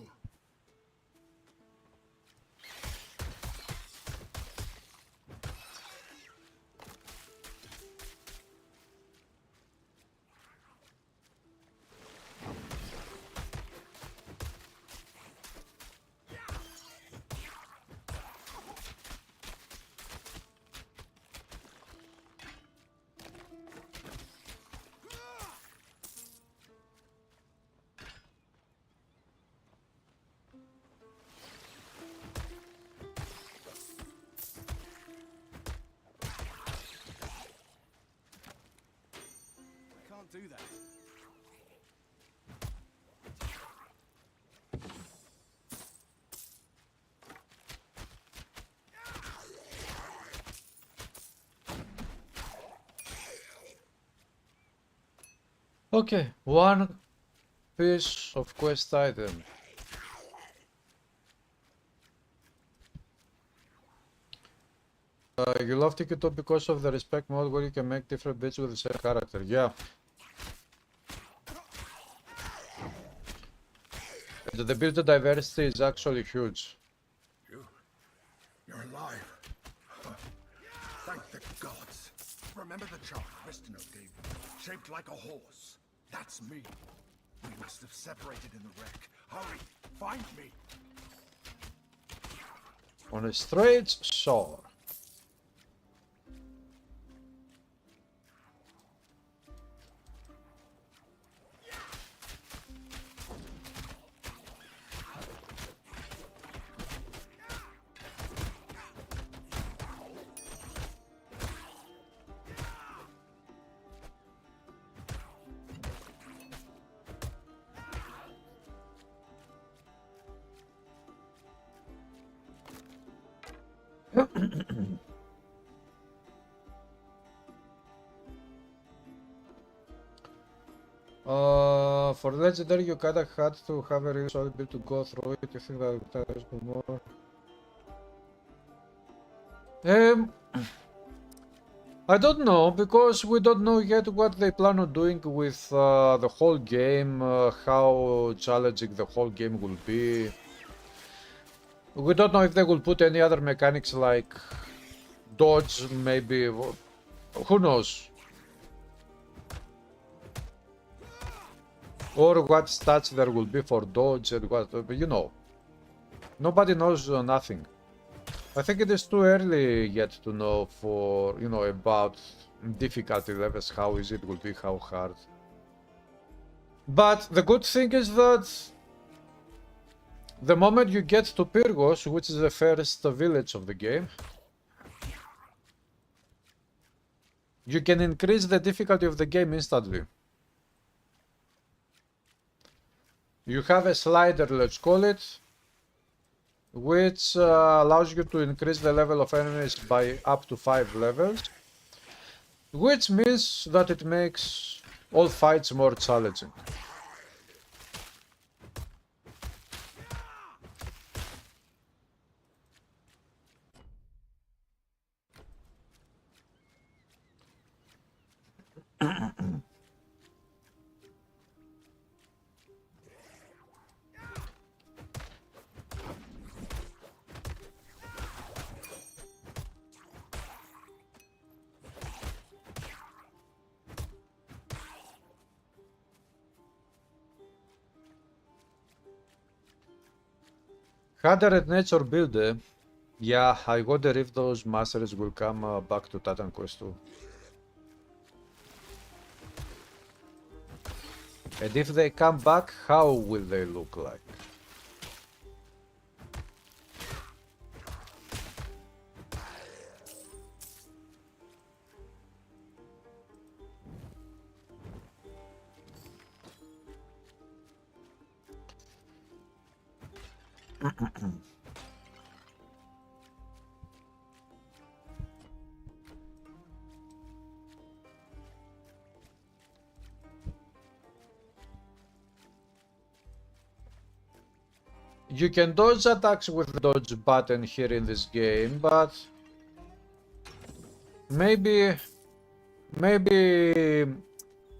I can't do that. Okay, one piece of quest item. You love TikTok because of the respect mode where you can make different bits with the same character. Yeah. The build diversity is actually huge. You're alive. Thank the gods. Remember the chart Aristonoe gave you? Shaped like a horse. That's me. We must have separated in the wreck. Hurry, find me. On a straight sword. For legendary, you kinda had to have a really solid build to go through it. You think that that is more? I don't know, because we don't know yet what they plan on doing with the whole game, how challenging the whole game will be. We don't know if they will put any other mechanics like dodge, maybe. Who knows? Or what stats there will be for dodge and what, you know. Nobody knows nothing. I think it is too early yet to know for, you know, about difficulty levels, how easy it will be, how hard. But the good thing is that The moment you get to Pyrgos, which is the first village of the game, you can increase the difficulty of the game instantly. You have a slider, let's call it, which allows you to increase the level of enemies by up to 5 levels, which means that it makes all fights more challenging. Hunter and Nature Builder. Yeah, I wonder if those masters will come back to Titan Quest 2. And if they come back, how will they look like? You can dodge attacks with the dodge button here in this game, but maybe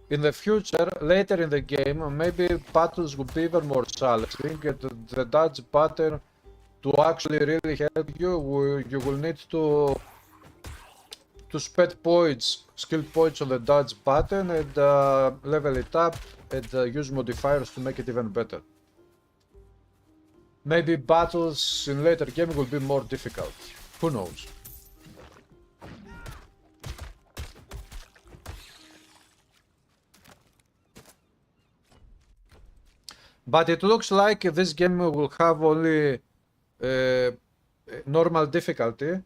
in the future, later in the game, maybe battles will be even more challenging, and the dodge button to actually really help you, you will need to spend points, skill points on the dodge button and level it up and use modifiers to make it even better. Maybe battles in later game will be more difficult. Who knows? But it looks like this game will have only normal difficulty.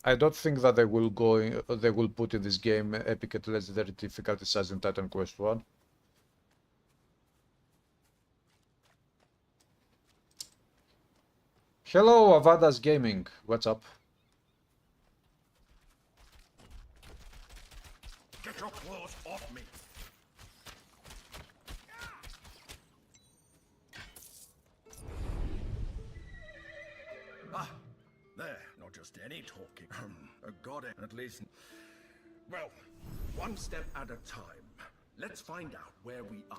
I don't think that they will put in this game epic and legendary difficulties as in Titan Quest 1. Hello, Avadas Gaming. What's up? Get your claws off me! Ah, there. Not just any talking. A god, at least. Well, one step at a time. Let's find out where we are.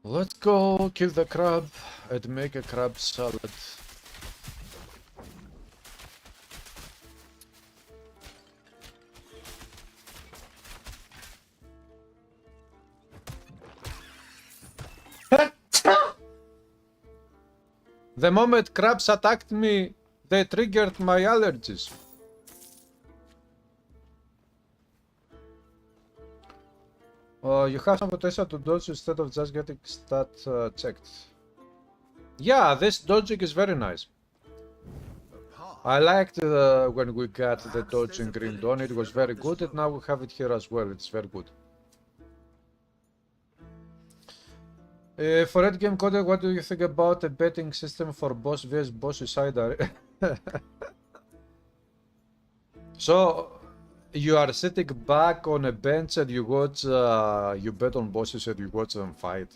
Let's go kill the crab and make a crab salad. The moment crabs attacked me, they triggered my allergies. You have some potential to dodge instead of just getting stat checked. Yeah, this dodging is very nice. I liked when we got the dodging Green Dawn, it was very good, and now we have it here as well, it's very good. For Red Game Code, what do you think about a betting system for boss vs boss side? So, you are sitting back on a bench and you watch, you bet on bosses and you watch them fight.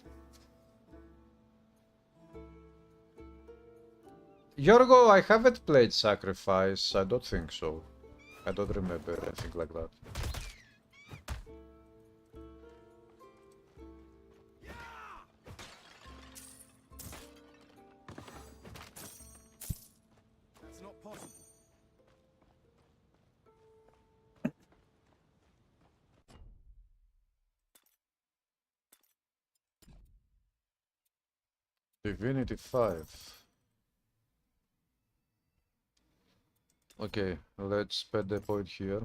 Yorgo, I haven't played Sacrifice, I don't think so. I don't remember anything like that. That's not possible. Divinity 5. Okay, let's spend the point here.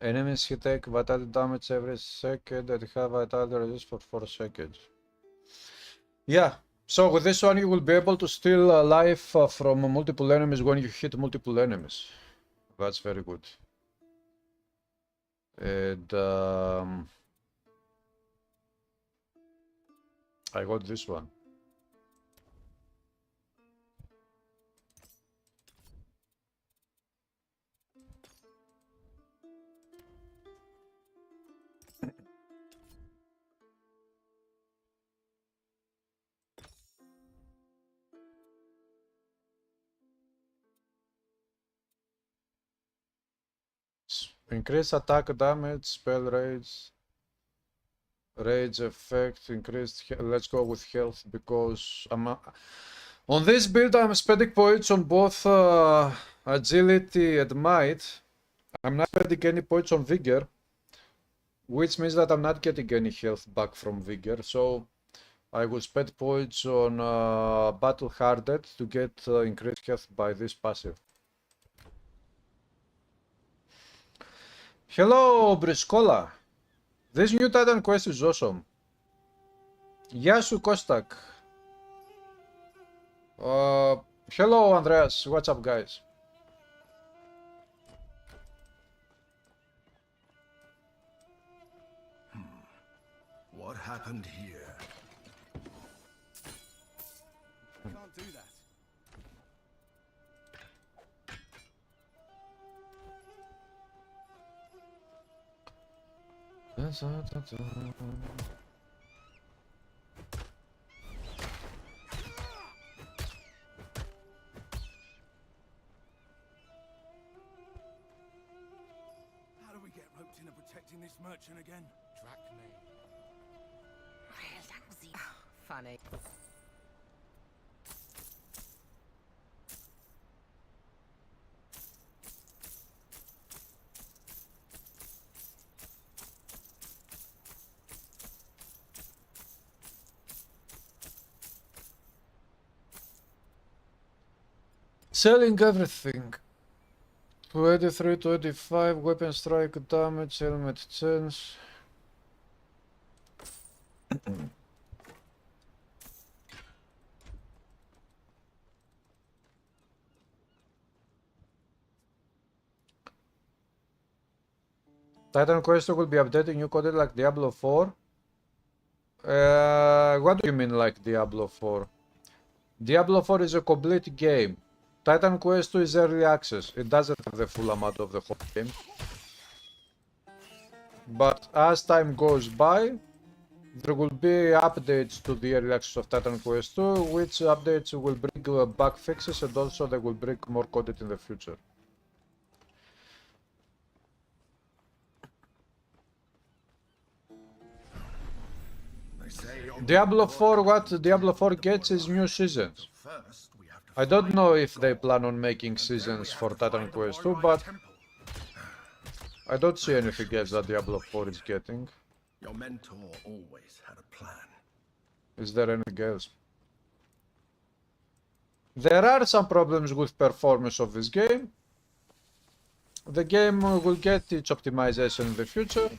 Enemies hit take vitality damage every second and have vitality resist for 4 seconds. Yeah, so with this one you will be able to steal life from multiple enemies when you hit multiple enemies. That's very good. And I got this one. Increase attack damage, spell rage effect, increased. Let's go with health because on this build I'm spending points on both agility and might. I'm not spending any points on vigor, which means that I'm not getting any health back from vigor. So I will spend points on battle hardened to get increased health by this passive. Hello, Briscola. This new Titan quest is awesome. Yasu Kostak. Hello, Andreas. What's up, guys? What happened here? Can't do that. How do we get roped into protecting this merchant again? Track me. Funny. Selling everything. 23, 25, weapon strike damage, helmet chance. Titan Quest will be updating new content like Diablo 4. What do you mean like Diablo 4? Diablo 4 is a complete game. Titan Quest 2 is early access. It doesn't have the full amount of the whole game. But as time goes by, there will be updates to the early access of Titan Quest 2, which updates will bring bug fixes and also they will bring more content in the future. Diablo 4, what Diablo 4 gets is new seasons. I don't know if they plan on making seasons for Titan Quest 2, but I don't see anything else that Diablo 4 is getting. Your mentor always had a plan. Is there anything else? There are some problems with performance of this game. The game will get its optimization in the future.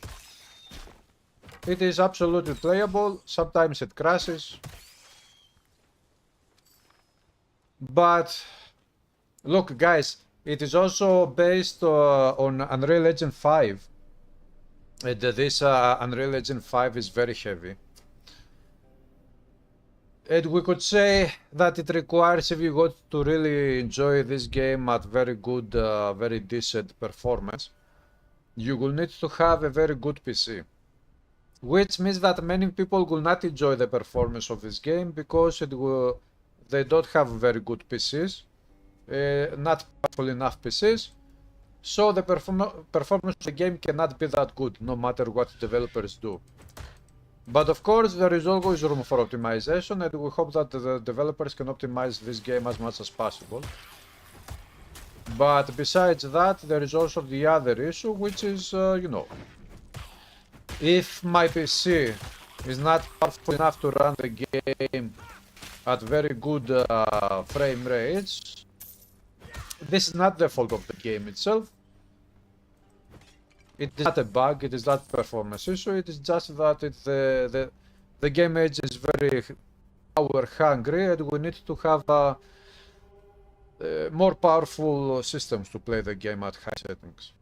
It is absolutely playable. Sometimes it crashes. But look, guys, it is also based on Unreal Engine 5. And this Unreal Engine 5 is very heavy. And we could say that it requires, if you want to really enjoy this game at very good, very decent performance, you will need to have a very good PC. Which means that many people will not enjoy the performance of this game because they don't have very good PCs, not powerful enough PCs, so the performance of the game cannot be that good, no matter what developers do. But of course, there is always room for optimization, and we hope that the developers can optimize this game as much as possible. But besides that, there is also the other issue, which is, you know, if my PC is not powerful enough to run the game at very good frame rates, this is not the fault of the game itself. It is not a bug, it is not performance issue, it is just that the game age is very power hungry and we need to have more powerful systems to play the game at high settings.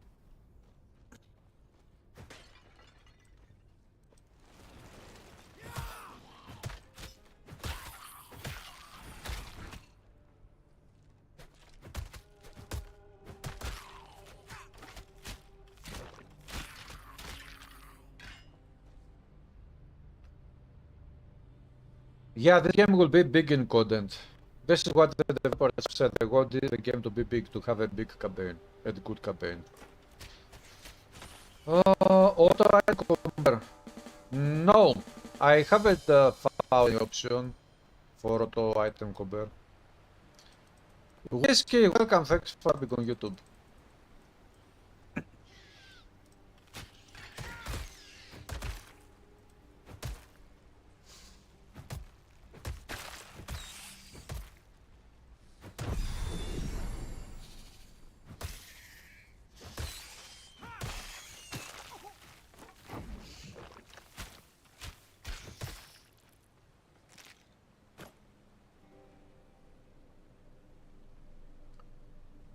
Yeah, this game will be big in content. This is what the developers said. They wanted the game to be big, to have a big campaign, a good campaign. Auto icon. No, I haven't found the option for auto item cover. Whiskey, welcome, thanks for being on YouTube.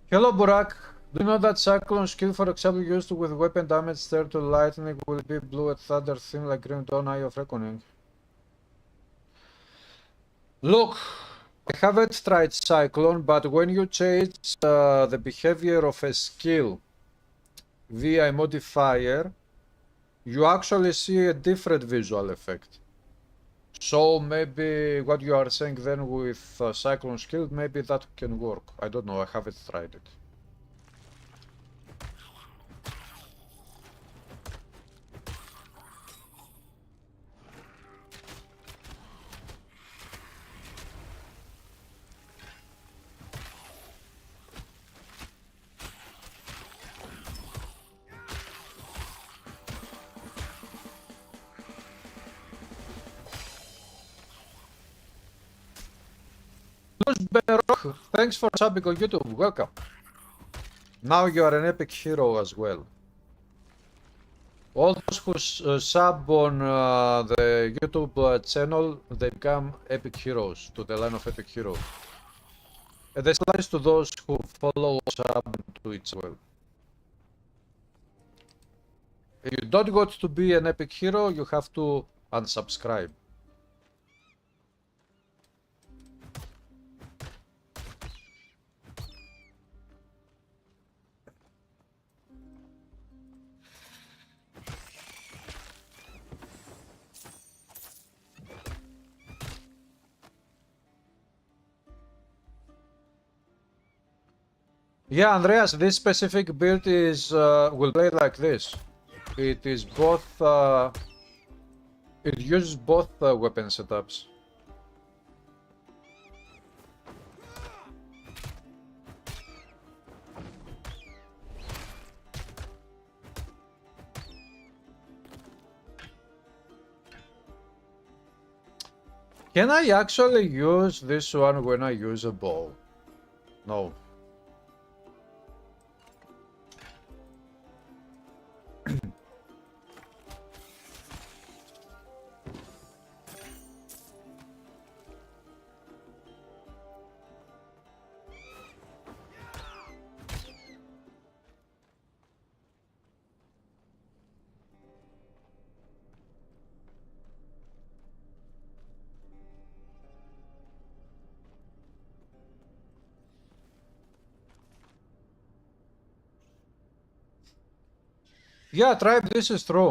Hello Burak, do you know that cyclone skill, for example, used with weapon damage turn to lightning will be blue at thunder theme like Green Dawn Eye of Reckoning? Look, I haven't tried cyclone, but when you change the behavior of a skill via a modifier, you actually see a different visual effect. So maybe what you are saying then with cyclone skill, maybe that can work. I don't know, I haven't tried it. Thanks for subbing on YouTube, welcome. Now you are an epic hero as well. All those who sub on the YouTube channel, they become epic heroes, to the line of epic heroes. And this applies to those who follow or sub on Twitch as well. If you don't want to be an epic hero, you have to unsubscribe. Yeah, Andreas, this specific build is will play like this. It is both. It uses both weapon setups. Can I actually use this one when I use a bow? No. Yeah, Tribe, this is true.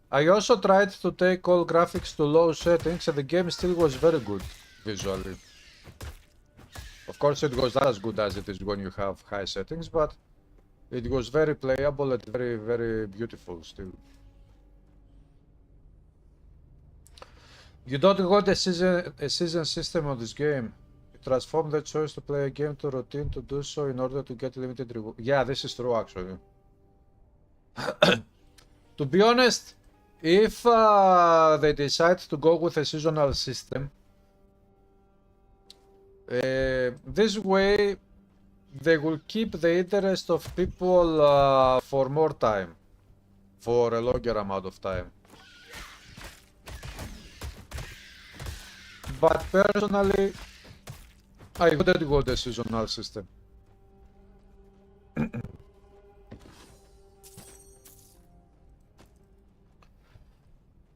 I also tried to take all graphics to low settings and the game still was very good visually. Of course it was not as good as it is when you have high settings, but it was very playable and very, very beautiful still. You don't want a season system on this game. You transform the choice to play a game to routine to do so in order to get limited reward. Yeah, this is true actually. To be honest, if they decide to go with a seasonal system, this way they will keep the interest of people for more time. for a longer amount of time. But personally, I wouldn't go the seasonal system.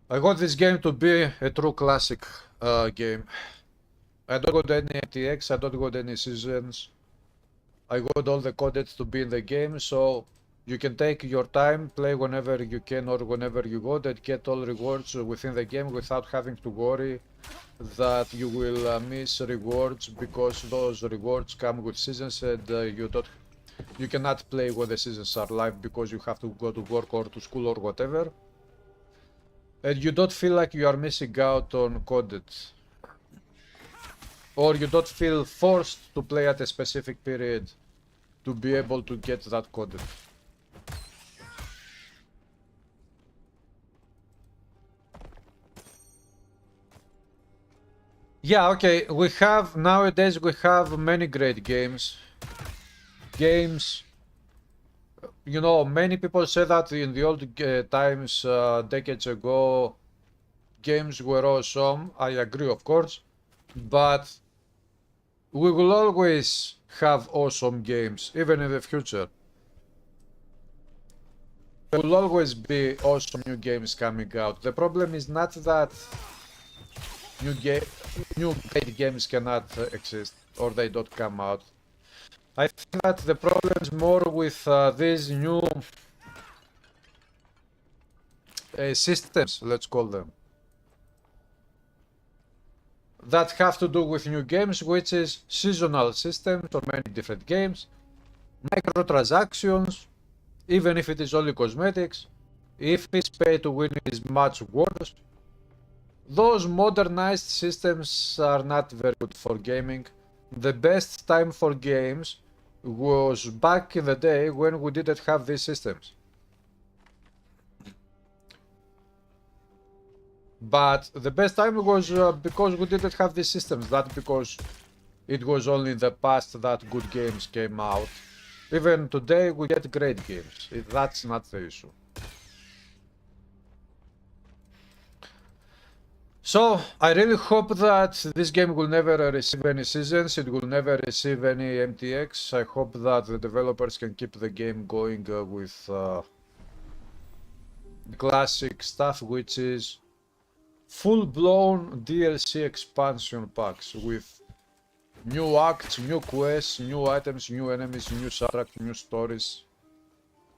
I want this game to be a true classic game. I don't got any ATX, I don't got any seasons. I got all the content to be in the game, so you can take your time, play whenever you can or whenever you want, and get all rewards within the game without having to worry that you will miss rewards, because those rewards come with seasons and you cannot play when the seasons are live because you have to go to work or to school or whatever, and you don't feel like you are missing out on content, or you don't feel forced to play at a specific period to be able to get that content. Yeah, okay, nowadays we have many great games. You know, many people say that in the old times, decades ago, games were awesome. I agree, of course, but we will always have awesome games, even in the future. There will always be awesome new games coming out. The problem is not that new great games cannot exist or they don't come out. I think that the problem is more with these new systems, let's call them, that have to do with new games, which is seasonal systems or many different games, microtransactions, even if it is only cosmetics. If it's pay to win, it is much worse. Those modernized systems are not very good for gaming. The best time for games was back in the day when we didn't have these systems. But the best time was because we didn't have these systems, not because it was only in the past that good games came out. Even today we get great games. That's not the issue. So, I really hope that this game will never receive any seasons, it will never receive any MTX. I hope that the developers can keep the game going with classic stuff, which is full-blown DLC expansion packs with new acts, new quests, new items, new enemies, new soundtrack, new stories.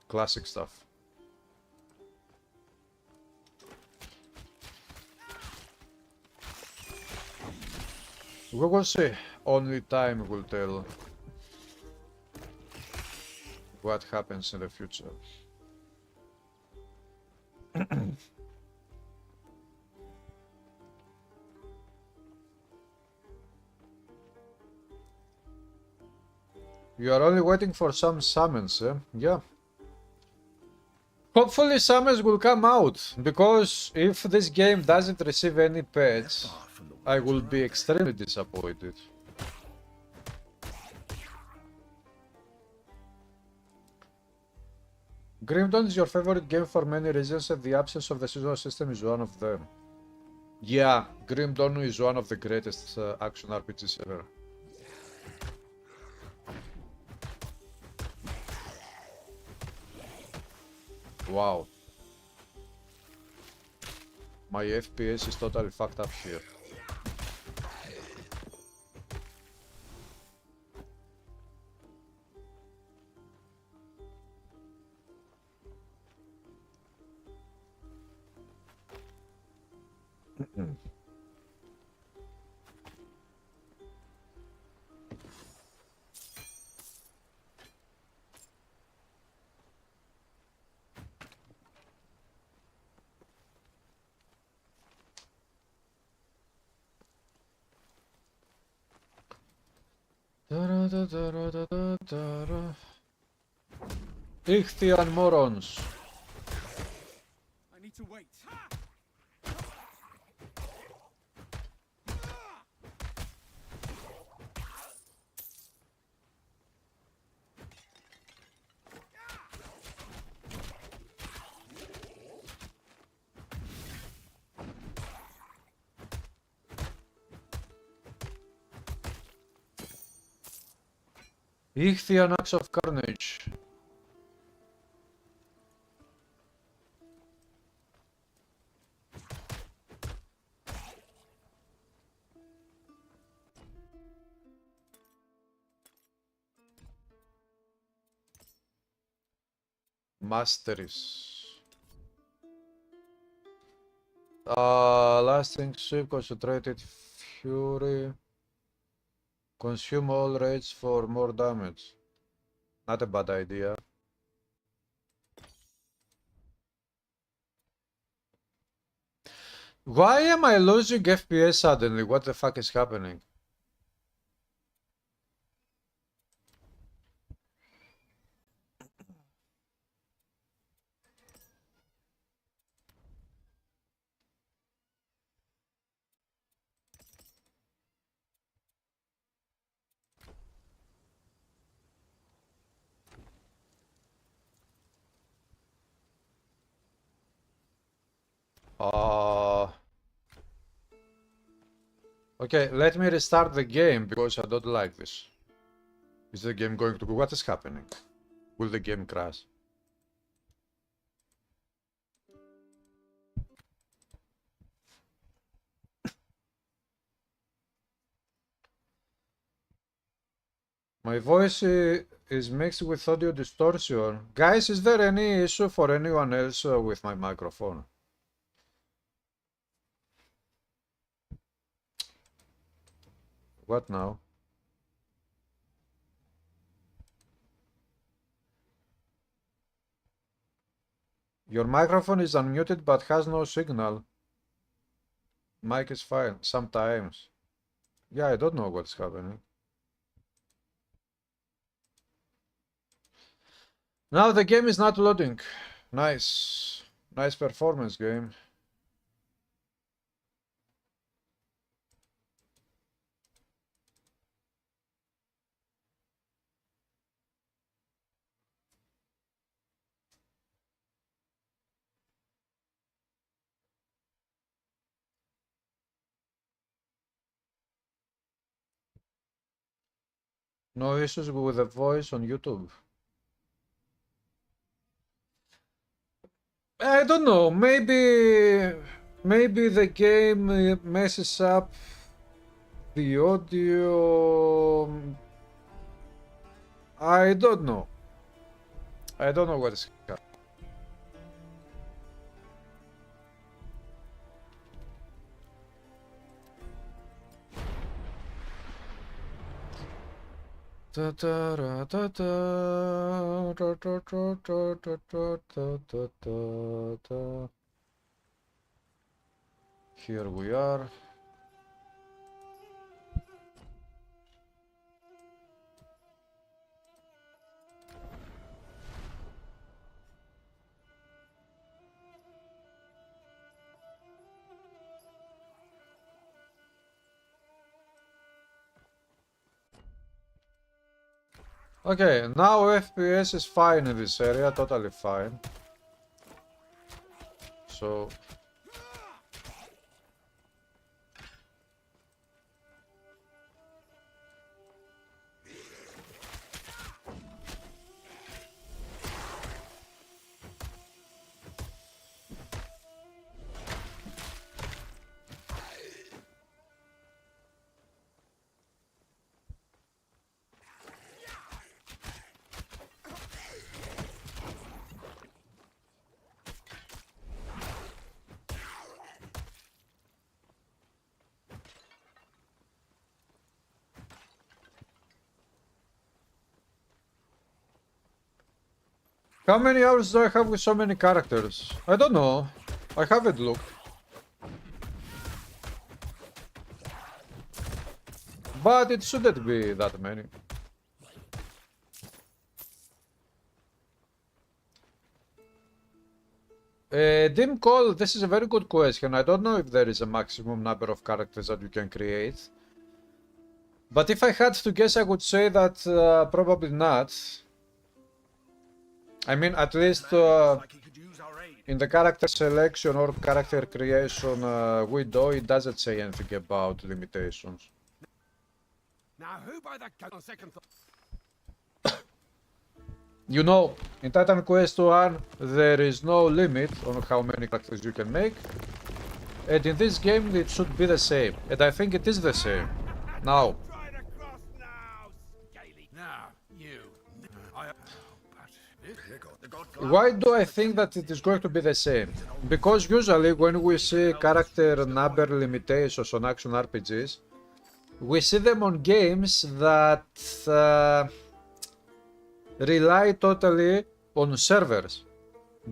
Classic stuff. We will see. Only time will tell what happens in the future. You are only waiting for some summons, eh? Yeah. Hopefully summons will come out, because if this game doesn't receive any patch, I will be extremely disappointed. Gryphon is your favorite game for many reasons, and the absence of the seasonal system is one of them. Yeah, Gryphon is one of the greatest action RPGs ever. Wow. My FPS is totally fucked up here. Ichthyan morons. I need to wait. Ichthian Axe of Carnage. Masteries. Lasting Sweep, Concentrated Fury. Consume all rage for more damage. Not a bad idea. Why am I losing FPS suddenly? What the fuck is happening? Okay, let me restart the game because I don't like this. Is the game going to... What is happening? Will the game crash? My voice is mixed with audio distortion. Guys, is there any issue for anyone else with my microphone? What now? Your microphone is unmuted but has no signal. Mic is fine, sometimes. Yeah, I don't know what's happening. Now the game is not loading. Nice. Nice performance game. No issues with the voice on YouTube. I don't know, maybe the game messes up the audio. I don't know. I don't know what is happening. Here we are. Okay, now FPS is fine in this area, totally fine. So... How many hours do I have with so many characters? I don't know. I haven't looked. But it shouldn't be that many. Dim Call, this is a very good question. I don't know if there is a maximum number of characters that you can create. But if I had to guess, I would say that probably not. I mean, at least in the character selection or character creation window, it doesn't say anything about limitations. Now, who by the second thought? You know, in Titan Quest 1, there is no limit on how many characters you can make. And in this game, it should be the same. And I think it is the same. Now, Now, you. why do I think that it is going to be the same? Because usually when we see character number limitations on action RPGs, we see them on games that rely totally on servers.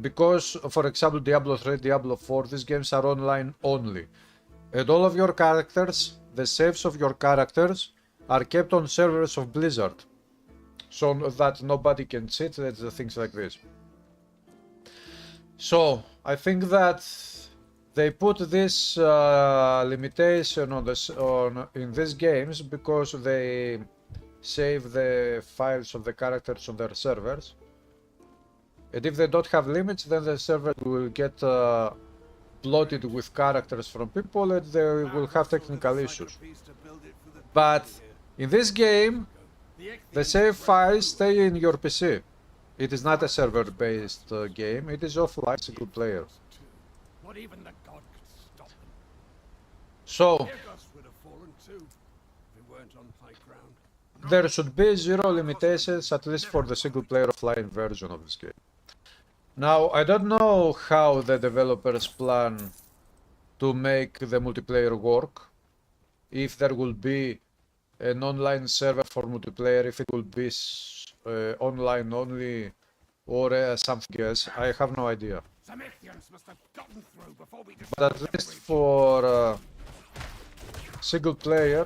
Because, for example, Diablo 3, Diablo 4, these games are online only. And all of your characters, the saves of your characters, are kept on servers of Blizzard. So that nobody can cheat, things like this. So, I think that they put this limitation in these games because they save the files of the characters on their servers. And if they don't have limits, then the server will get bloated with characters from people and they will have technical issues. But in this game, the save files stay in your PC. It is not a server-based game, it is offline single player. What even the god could stop them. So, Argos would have fallen too, if it weren't on high ground. there should be zero limitations, at least for the single player offline version of this game. Now, I don't know how the developers plan to make the multiplayer work. If there will be an online server for multiplayer, if it will be online only, or something else, I have no idea. Must have gotten through before we But at least for single player,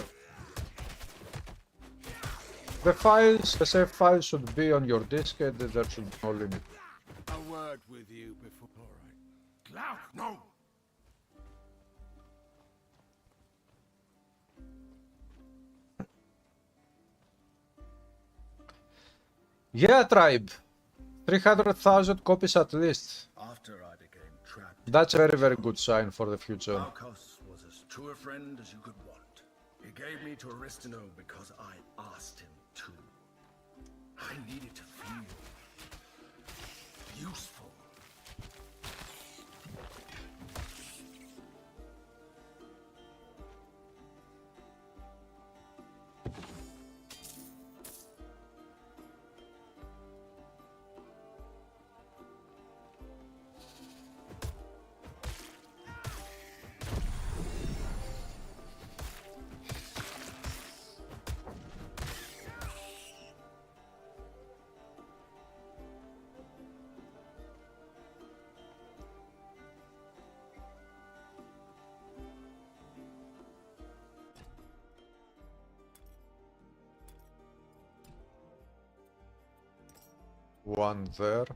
the save files should be on your disk and there should be no limit. a word with you before. All right. Glauc, no. Yeah, tribe. 300,000 copies at least. After I became trapped, That's a very, very good sign for the future. Marcos was as true a friend as you could want. He gave me to Aristonoe because I asked him to. I needed to feel useful. One there.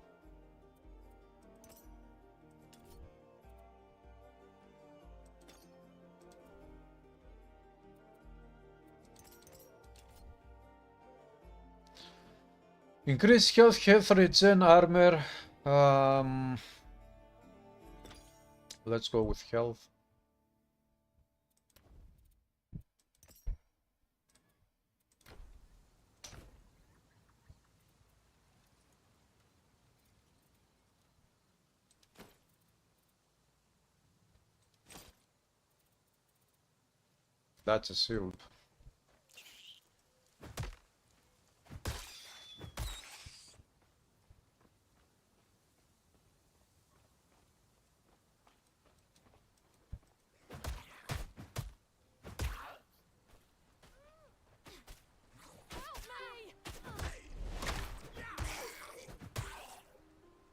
Increase health regen, armor. Let's go with health. That's a shield.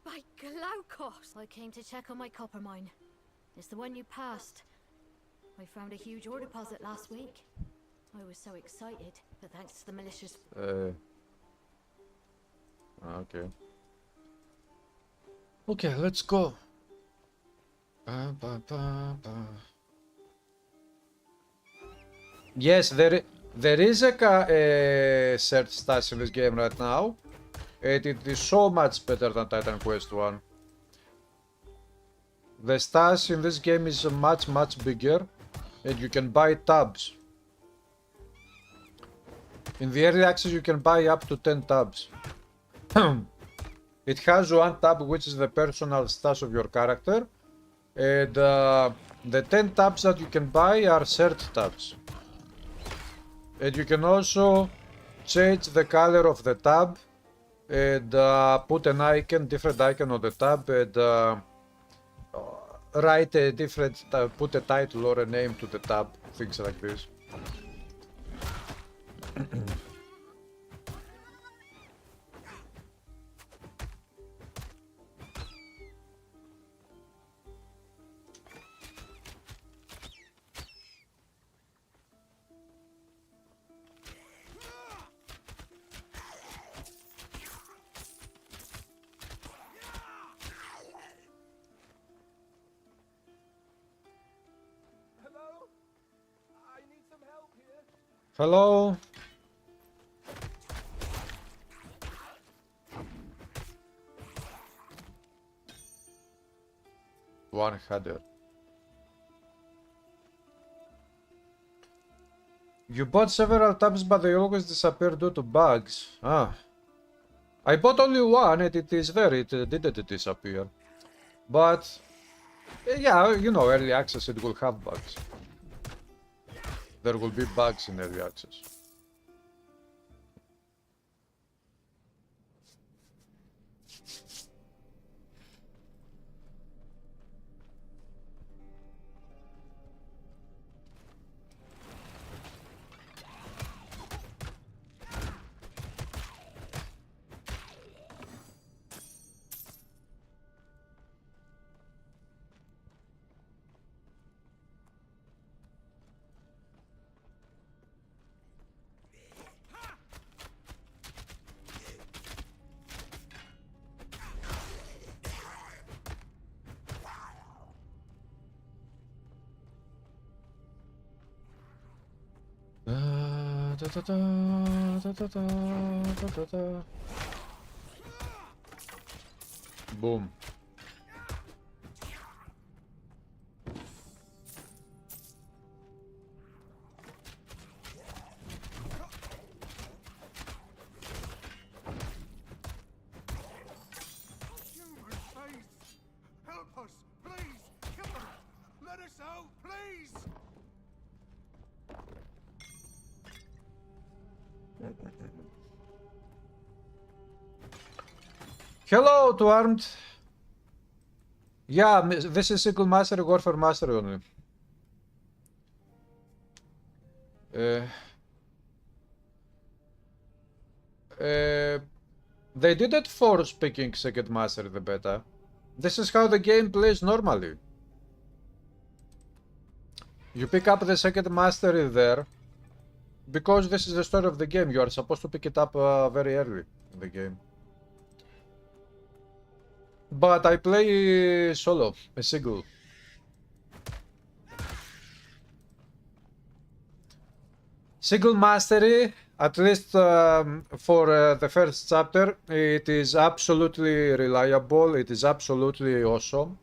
By Glaucos! I came to check on my copper mine. It's the one you passed. I found a huge ore deposit last week. I was so excited, but thanks to the malicious... Okay. Okay, let's go. Yes, there is a search stats in this game right now, and it is so much better than Titan Quest 1. The stats in this game is much bigger, and you can buy tabs. In the early access you can buy up to 10 tabs. It has one tab which is the personal stats of your character, and the 10 tabs that you can buy are shared tabs. And you can also change the color of the tab and put an icon, different icon on the tab, and write a different, put a title or a name to the tab, things like this. Hello? One header. You bought several tabs but they always disappear due to bugs. Ah. I bought only one and it is there, it didn't disappear. But, yeah, you know, early access it will have bugs. There will be bugs in early access. Boom. Help us, please! Come on! Let us out, please! Hello to Armed. Yeah, this is single mastery, warfare mastery only. They didn't force picking second mastery the beta. This is how the game plays normally. You pick up the second mastery there because this is the story of the game. You are supposed to pick it up very early in the game. But I play solo, a single. Single mastery, at least for the first chapter, it is absolutely reliable, it is absolutely awesome.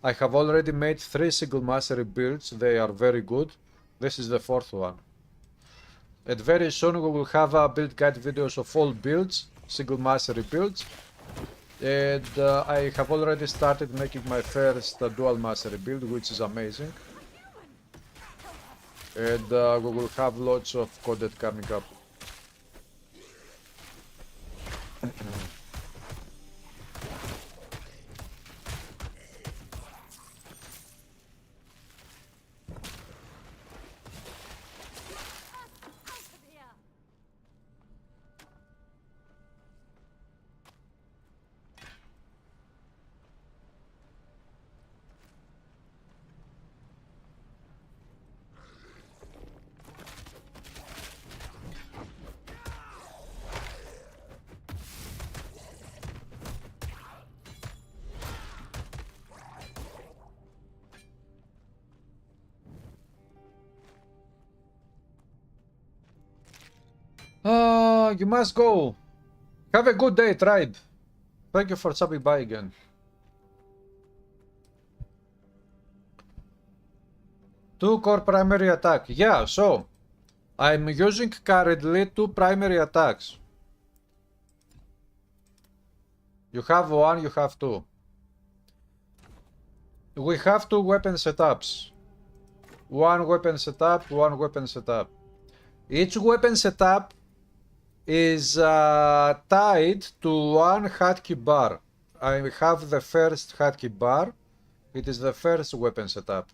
I have already made 3 single mastery builds, they are very good. This is the 4th one. And very soon we will have build guide videos of all builds, single mastery builds. And I have already started making my first dual mastery build, which is amazing. And we will have lots of content coming up. You must go. Have a good day, tribe. Thank you for stopping by again. Two core primary attack. Yeah, so I'm using currently 2 primary attacks. You have one, you have two. We have two weapon setups. One weapon setup, one weapon setup. Each weapon setup is tied to one hotkey bar. I have the first hotkey bar. It is the first weapon setup.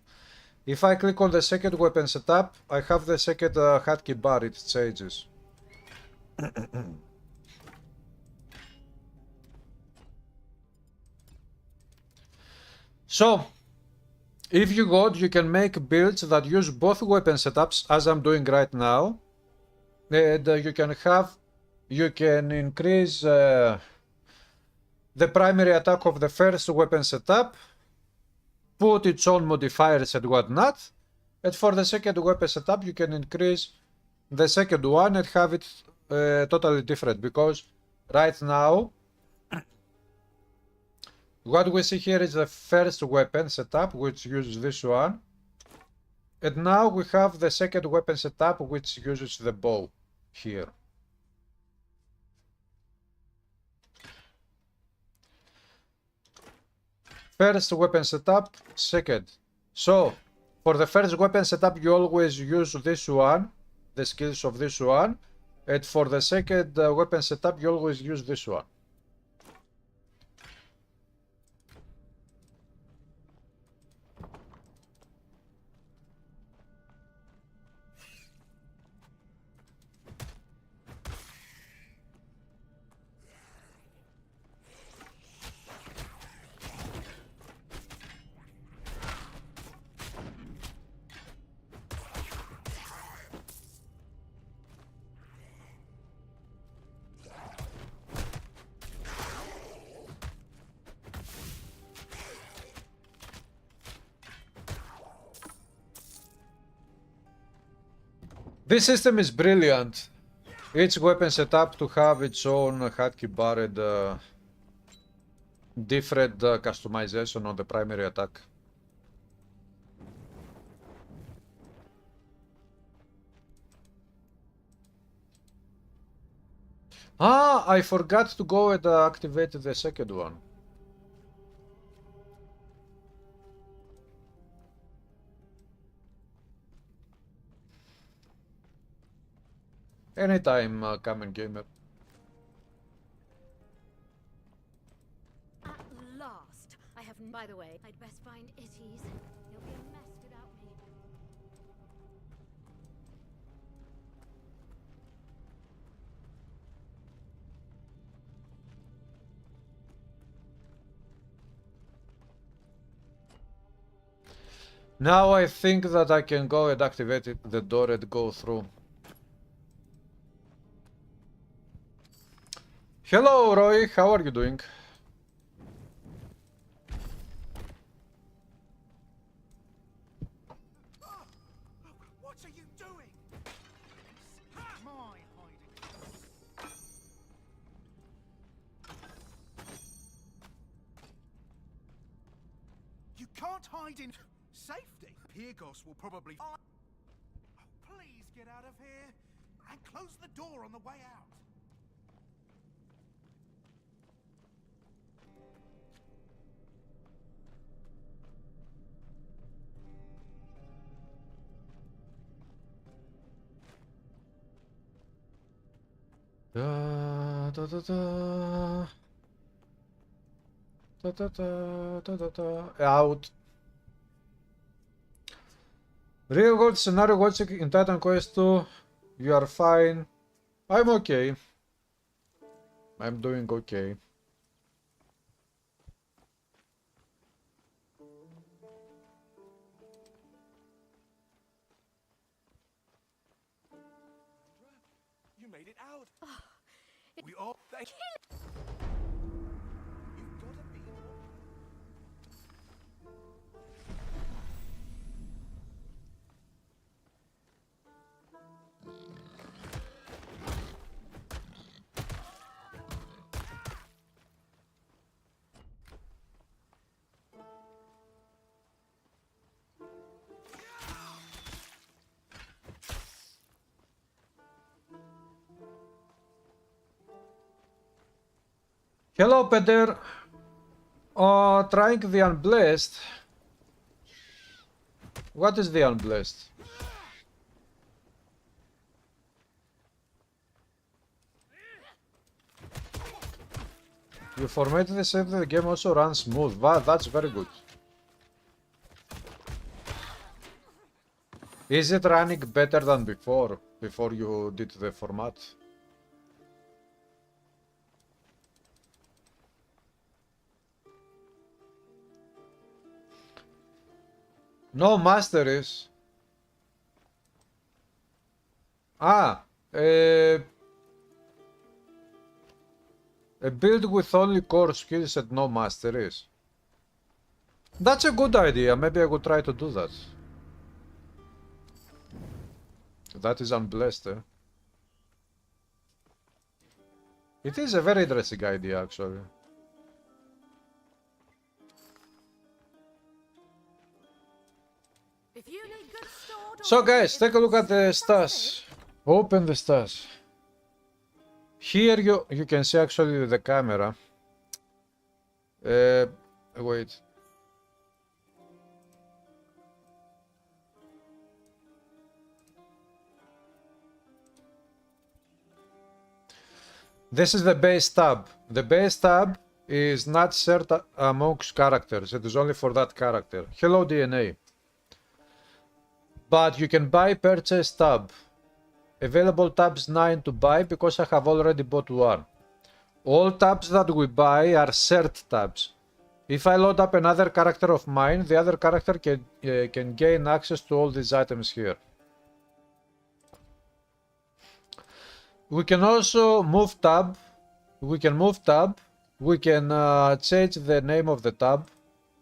If I click on the second weapon setup, I have the second hotkey bar. It changes. So, if you want, you can make builds that use both weapon setups, as I'm doing right now. And you can increase the primary attack of the first weapon setup, put its own modifiers and whatnot, and for the second weapon setup you can increase the second one and have it totally different, because right now what we see here is the first weapon setup, which uses this one, and now we have the second weapon setup, which uses the bow here. First weapon setup, second. So, for the first weapon setup, you always use this one, the skills of this one, and for the second weapon setup, you always use this one. This system is brilliant. Each weapon setup to have its own hotkey bar and different customization on the primary attack. Ah, I forgot to go and activate the second one. Anytime, Kamen Gamer. At last, I have. By the way, I'd best find Itties. He'll be a mess without me. Now I think that I can go and activate the door and go through. Hello, Roy. How are you doing? What are you doing? My hiding. You can't hide in safety. Pirgos will probably. Oh, please get out of here and close the door on the way out. Da, da, da, da. Da, da, da, da, da, da. Out. Real world scenario watching in Titan Quest 2. You are fine. I'm okay. I'm doing okay. You made it out. We all thank you. You've got to be more. Hello, Peter. Trying the Unblessed. What is the Unblessed? You formatted the save, the game also runs smooth. Wow, that's very good. Is it running better than before you did the format? No masteries. Ah, a build with only core skills and no masteries. That's a good idea. Maybe I could try to do that. That is unblessed, eh? It is a very interesting idea, actually. If you need good stored or So guys, take a look at the stats. Open the stats. Here you can see actually the camera. Wait. This is the base tab. The base tab is not shared amongst characters. It is only for that character. Hello DNA. But you can buy purchase tab. Available tabs 9 to buy because I have already bought one. All tabs that we buy are shared tabs. If I load up another character of mine, the other character can gain access to all these items here. We can also move tab. We can move tab. We can change the name of the tab.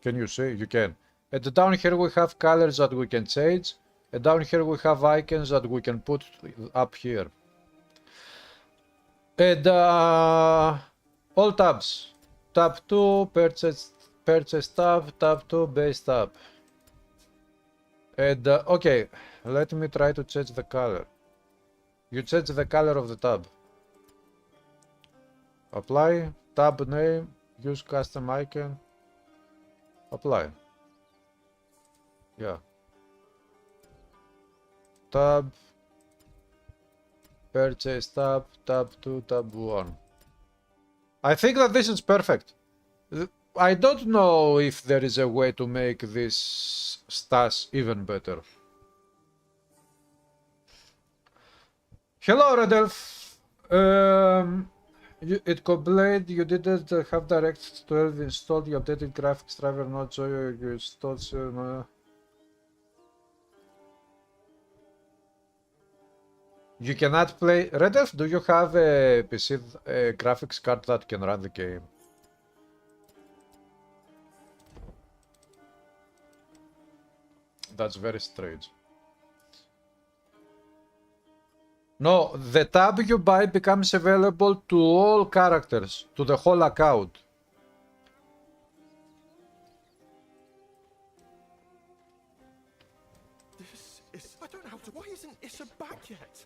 Can you see? You can. And down here we have colors that we can change. And down here we have icons that we can put up here. And all tabs. Tab 2, purchase tab, tab 2, base tab. And okay, let me try to change the color. You change the color of the tab. Apply, tab name, use custom icon. Apply. Yeah. Tab, purchase tab, tab 2, tab 1. I think that this is perfect. I don't know if there is a way to make this stats even better. Hello, Red Elf. It complained you didn't have DirectX 12 installed. You updated graphics driver, not so you installed. You cannot play. Red Elf, do you have a PC graphics card that can run the game? That's very strange. No, the tab you buy becomes available to all characters, to the whole account. This is... I don't know how to... Why isn't Issa back yet?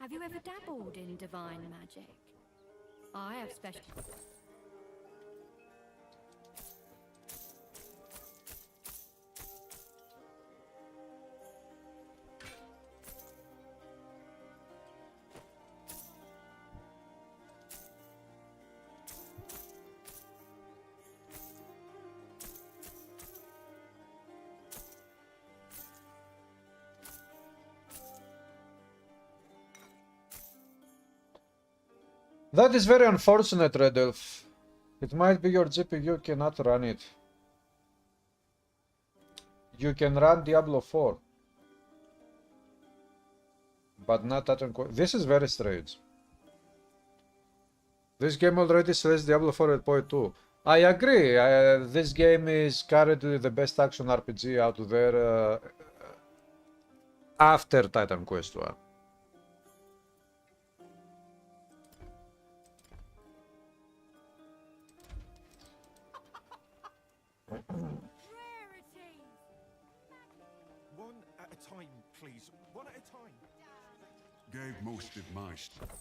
Have you ever dabbled in divine magic? I have special... That is very unfortunate, Red Elf. It might be your GPU cannot run it. You can run Diablo 4. But not that. This is very strange. This game already sells Diablo 4 at point 2. I agree. This game is currently the best action RPG out there after Titan Quest 1. One at a time, please. One at a time. gave most of my stuff.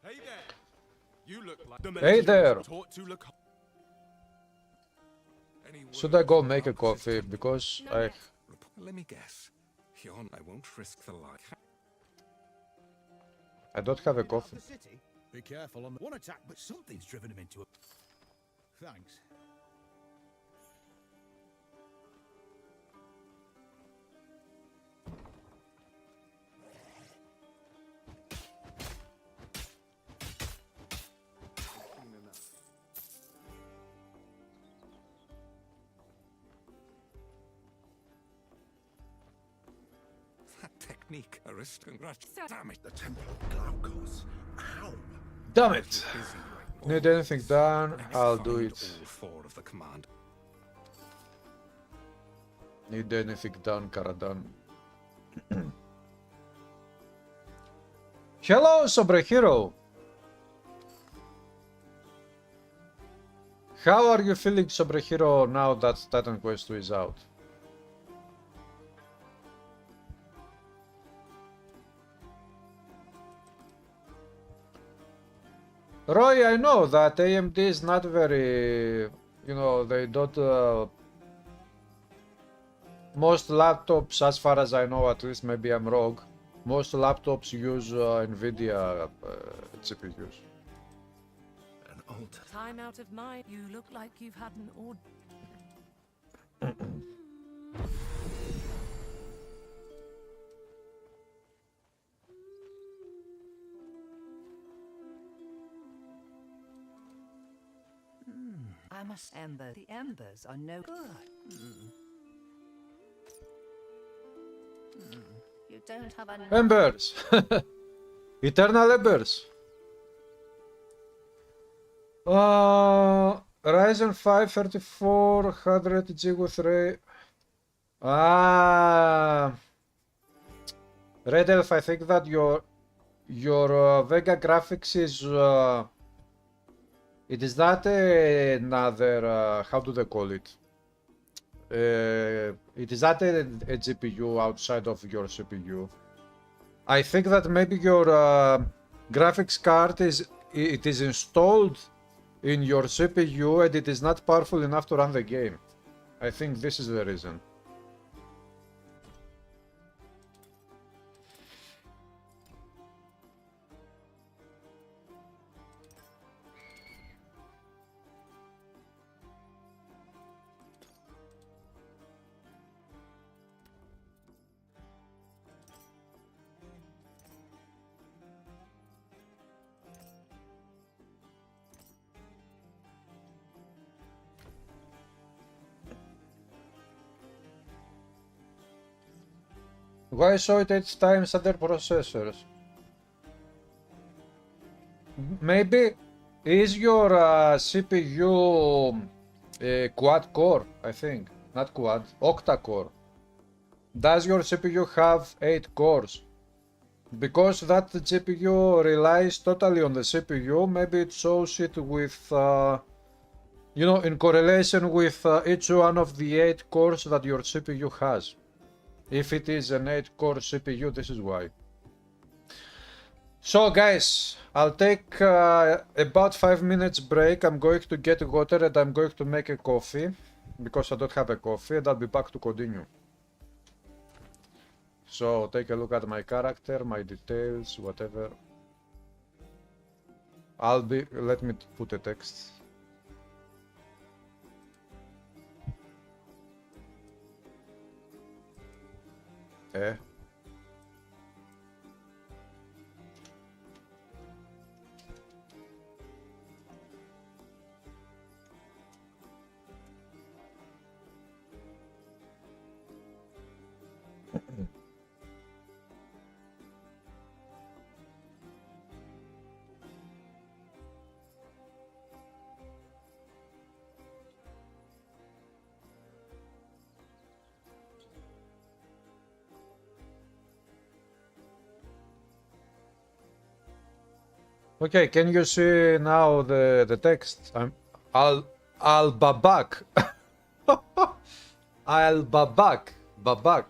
Hey there. You look like the Hey there. taught to look. Should I go make a coffee? Because I... Let me guess. I won't risk the life. I don't have a coffee. Be careful on one attack, but something's driven him into it. Thanks. That technique, Aristonoe. Damn it, the Temple of Glaukos. How? Damn it! Need anything done? I'll do it. All four of the command. Need anything done, Karadan? Hello, Sobrehero! How are you feeling, Sobrehero, now that Titan Quest 2 is out? Roy, I know that AMD is not very, you know, they don't, most laptops, as far as I know, at least, maybe I'm wrong, most laptops use NVIDIA GPUs. An altar. Time out of mind. You look like you've had an order. I must ember. The embers are no good. You don't have enough. Embers! Eternal Embers! Ryzen 5 3400G with Ray. Red Elf, I think that your Vega graphics is it is not another how do they call it? It is not a GPU outside of your CPU. I think that maybe your graphics card is installed in your CPU and it is not powerful enough to run the game. I think this is the reason. Why show it 8 times other processors? Maybe is your CPU quad core, I think, not quad, octa core. Does your CPU have 8 cores? Because that GPU relies totally on the CPU, maybe it shows it with, you know, in correlation with each one of the 8 cores that your CPU has. If it is an 8-core CPU, this is why. So guys, I'll take about 5 minutes break. I'm going to get water and I'm going to make a coffee because I don't have a coffee, and I'll be back to continue. So take a look at my character, my details, whatever. Let me put a text. Okay, can you see now the text? Al Babak. Al Babak. Babak.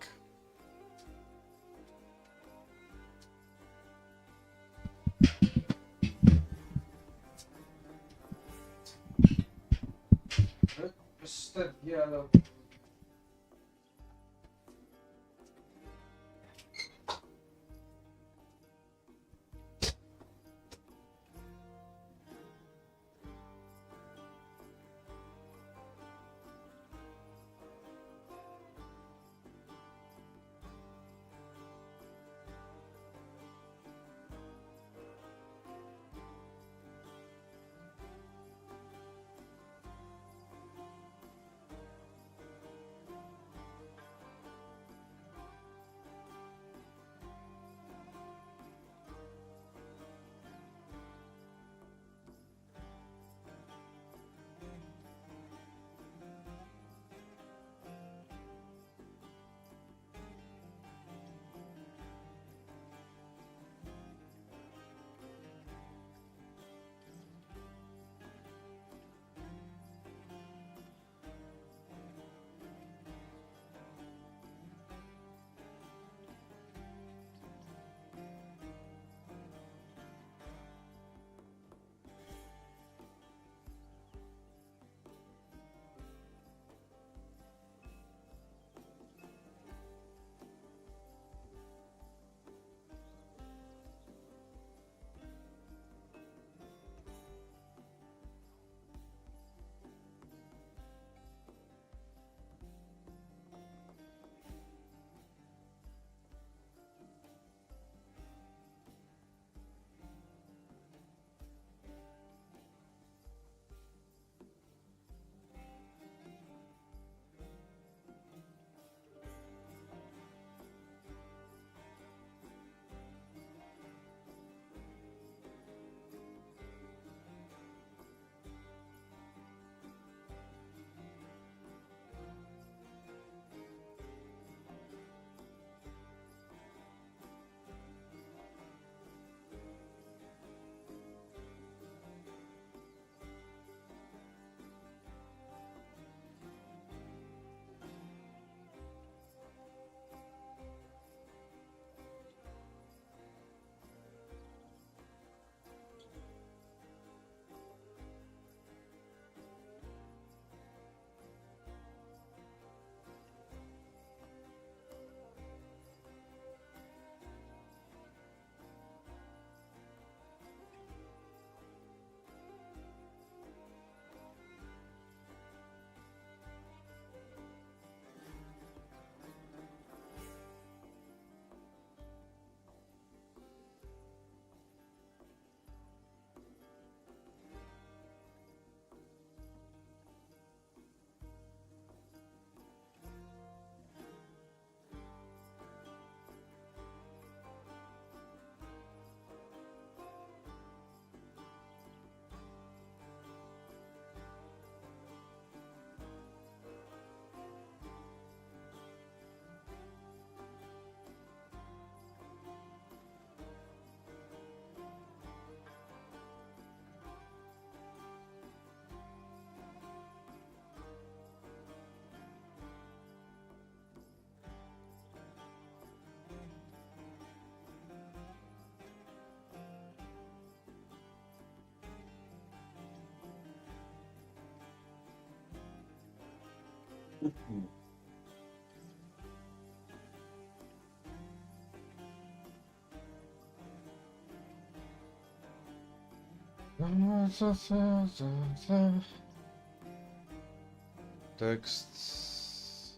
Texts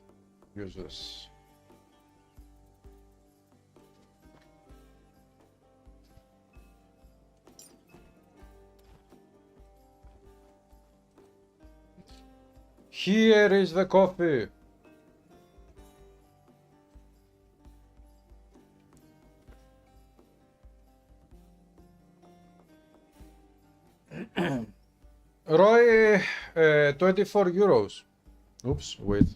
users. Here is the coffee. Roy, 24 euros. Oops, wait.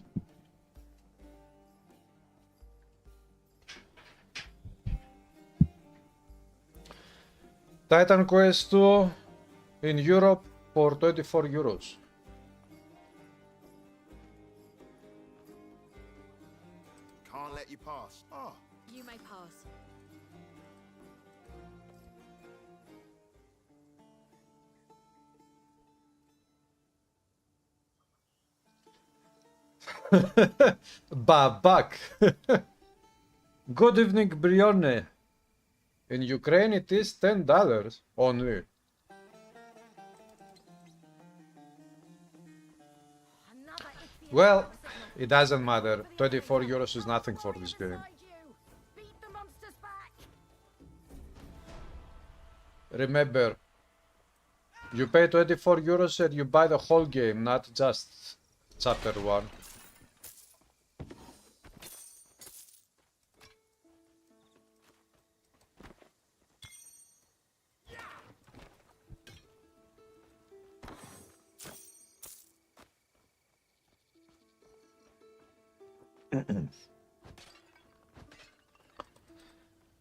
Titan Quest 2 in Europe for 24 euros. Can't let you pass. Oh. You may pass. Babak. Good evening, Brione. In Ukraine it is $10 only. Well, it doesn't matter. 24 euros is nothing for this game. Remember, you pay 24 euros and you buy the whole game, not just chapter 1.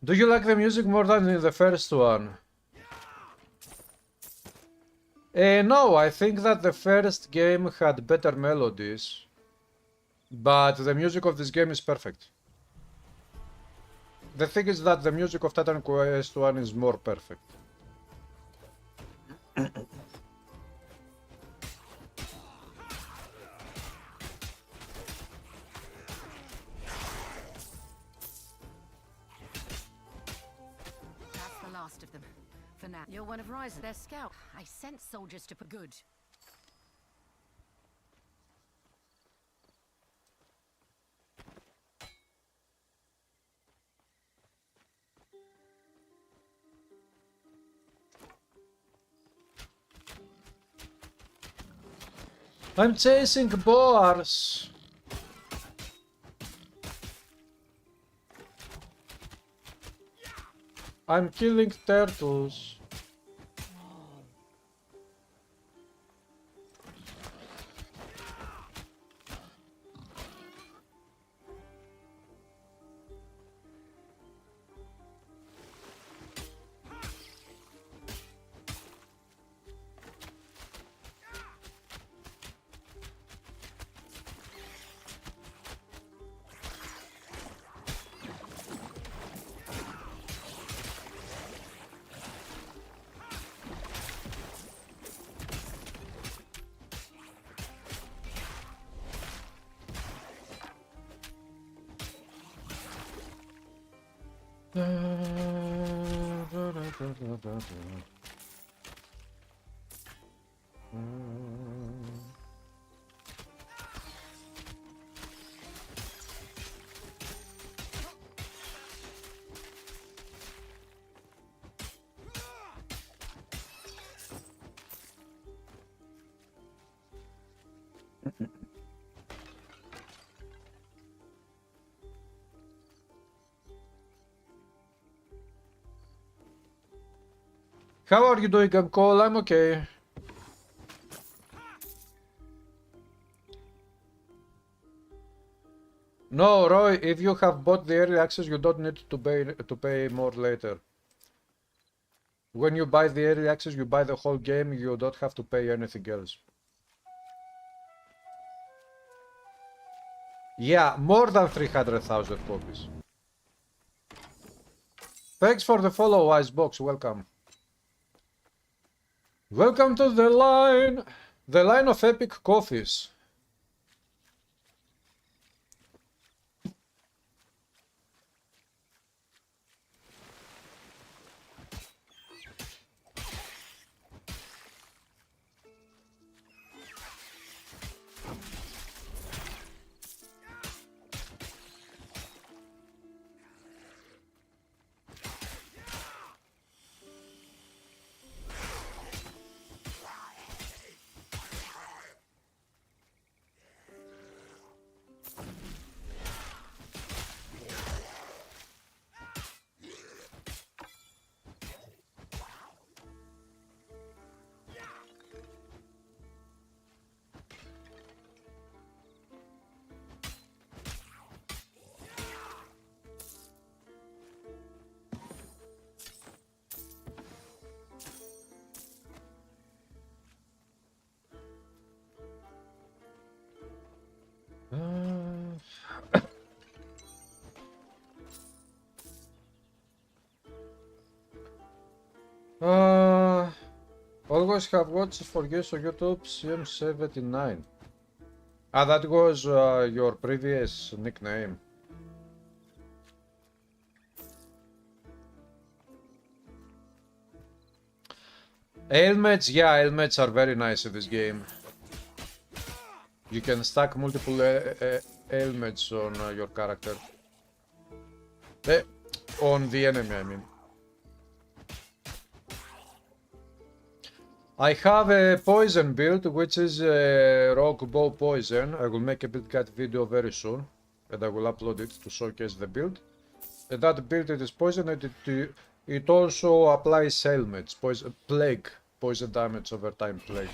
Do you like the music more than in the first one? No, I think that the first game had better melodies, but the music of this game is perfect. The thing is that the music of Titan Quest 1 is more perfect. That's the last of them. For now. You're one of Ryzen, their scout. I sent soldiers to put good. I'm chasing boars. I'm killing turtles. How are you doing, Cole? I'm okay. No, Roy, if you have bought the early access, you don't need to pay more later. When you buy the early access, you buy the whole game, you don't have to pay anything else. Yeah, more than 300,000 copies. Thanks for the follow, Icebox. Welcome. Welcome to the line of epic coffees. always have watched for years on YouTube CM79. Ah, that was your previous nickname. Helmets, yeah, helmets are very nice in this game. You can stack multiple helmets on your character. On the enemy, I mean. I have a poison build, which is a rock bow poison. I will make a build guide video very soon, and I will upload it to showcase the build. And that build, it is poison, and it also applies helmets, poison, plague, poison damage over time, plague.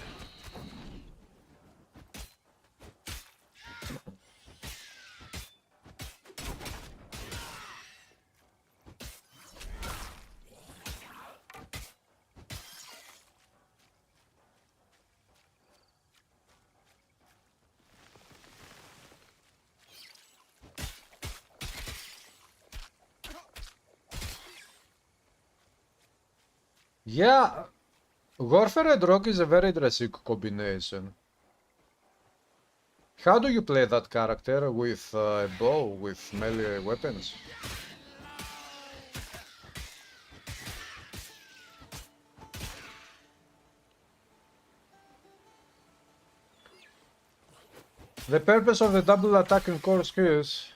Yeah, Warfare and Rock is a very interesting combination. How do you play that character? With a bow, with melee weapons? The purpose of the double attack and core skills,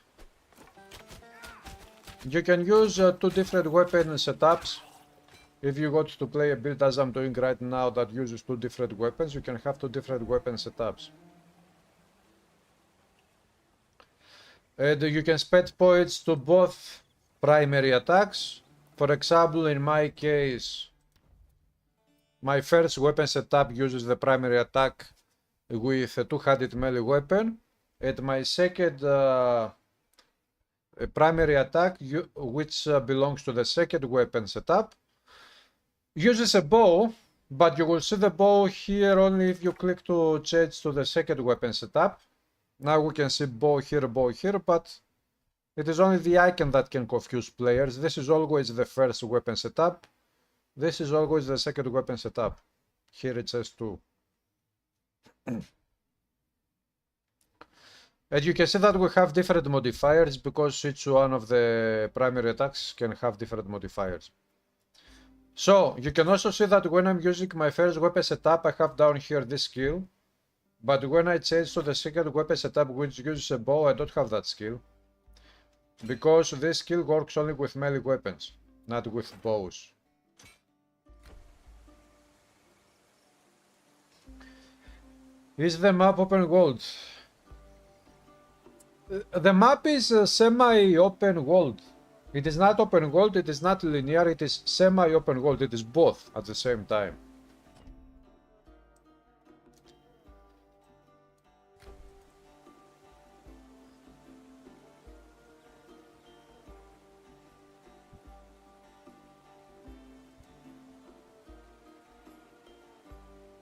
you can use 2 different weapon setups. If you want to play a build as I'm doing right now that uses 2 different weapons, you can have 2 different weapon setups. And you can spend points to both primary attacks. For example, in my case, my first weapon setup uses the primary attack with a 2-handed melee weapon, and my second primary attack, which belongs to the second weapon setup, uses a bow, but you will see the bow here only if you click to change to the second weapon setup. Now we can see bow here, but it is only the icon that can confuse players. This is always the first weapon setup. This is always the second weapon setup. Here it says 2. And you can see that we have different modifiers because each one of the primary attacks can have different modifiers. So, you can also see that when I'm using my first weapon setup, I have down here this skill. But when I change to the second weapon setup, which uses a bow, I don't have that skill. Because this skill works only with melee weapons, not with bows. Is the map open world? The map is semi-open world. It is not open world, it is not linear, it is semi-open world, it is both at the same time.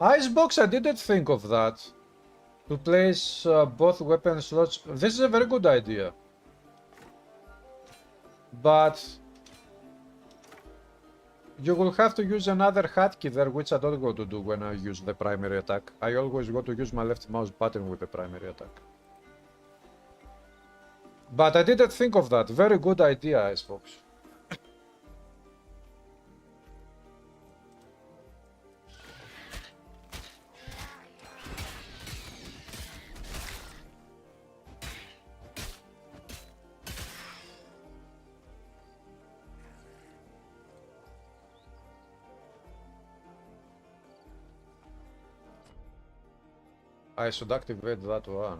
Icebox, I didn't think of that. To place both weapon slots. This is a very good idea. But you will have to use another hotkey there, which I don't go to do when I use the primary attack. I always go to use my left mouse button with the primary attack. But I didn't think of that. Very good idea, Icebox. I should activate that one.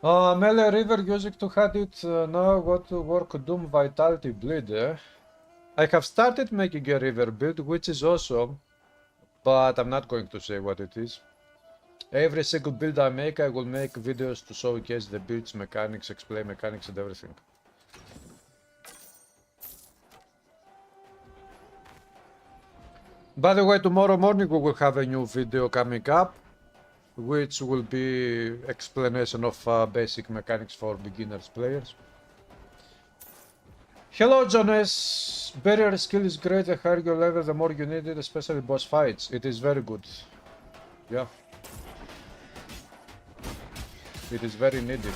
Melee River using to had it now got to work Doom Vitality Bleed. I have started making a river build, which is awesome, but I'm not going to say what it is. Every single build I make, I will make videos to showcase the build's mechanics, explain mechanics and everything. By the way, tomorrow morning we will have a new video coming up, which will be explanation of basic mechanics for beginners players. Hello Jonas! Barrier skill is great, the higher your level the more you need it, especially boss fights. It is very good. Yeah. It is very needed.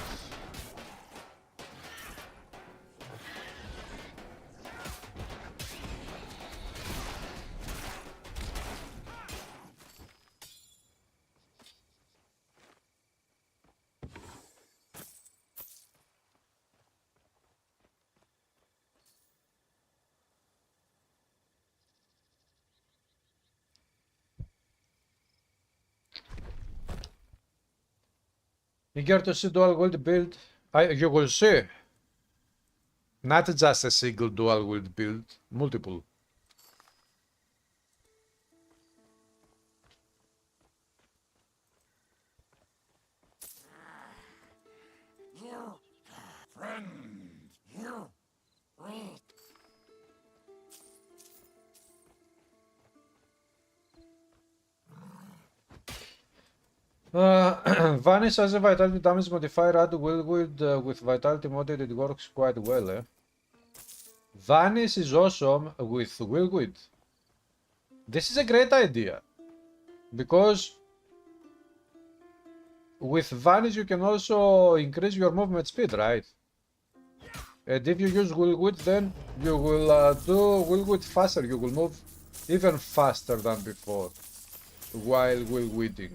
Eager to see dual wield build? You will see. Not just a single dual wield build, multiple. Vanish has a vitality damage modifier, add Willwood with vitality modded, it works quite well. Vanish is awesome with Willwood. This is a great idea, because with Vanish you can also increase your movement speed, right? And if you use Willwood, then you will do Willwood faster, you will move even faster than before while Willwooding.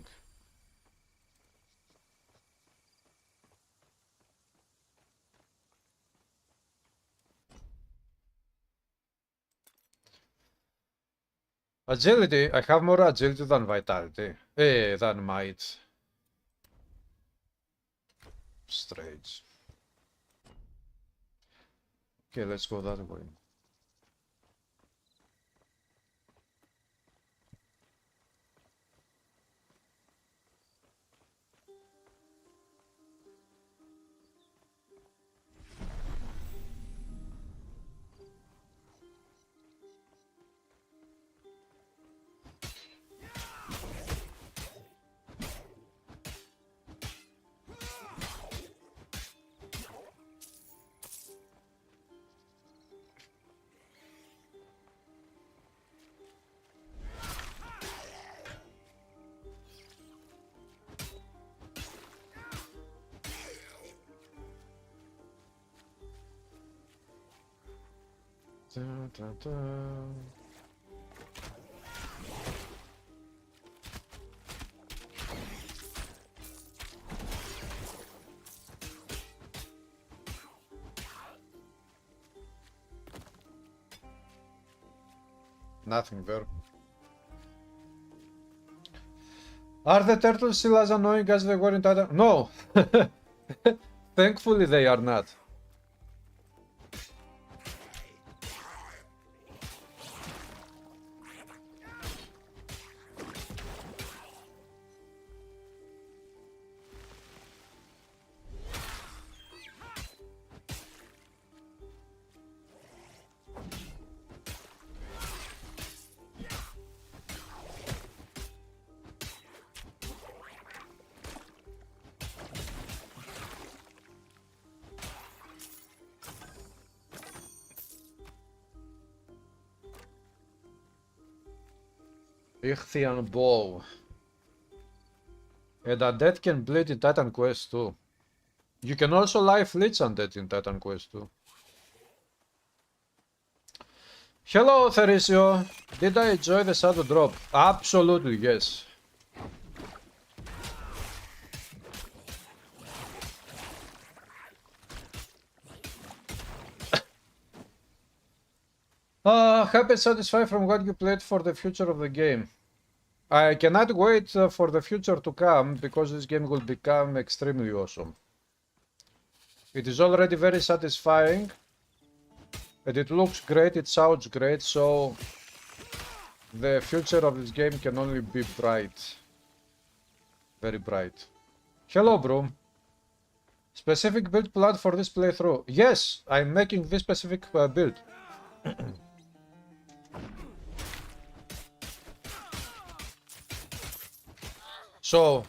Agility, I have more agility than vitality. Than might. Strange. Okay, let's go that way. Dun, dun, dun. Nothing there. Are the turtles still as annoying as they were in Titan? No! Thankfully they are not. Ichthian Bow. And undead can bleed in Titan Quest 2. You can also life leech undead in Titan Quest 2. Hello, Therisio. Did I enjoy the shadow drop? Absolutely, yes. Happy and satisfied from what you played for the future of the game. I cannot wait for the future to come, because this game will become extremely awesome. It is already very satisfying. And it looks great, it sounds great, so the future of this game can only be bright. Very bright. Hello, Broom. Specific build plan for this playthrough. Yes, I'm making this specific build. So,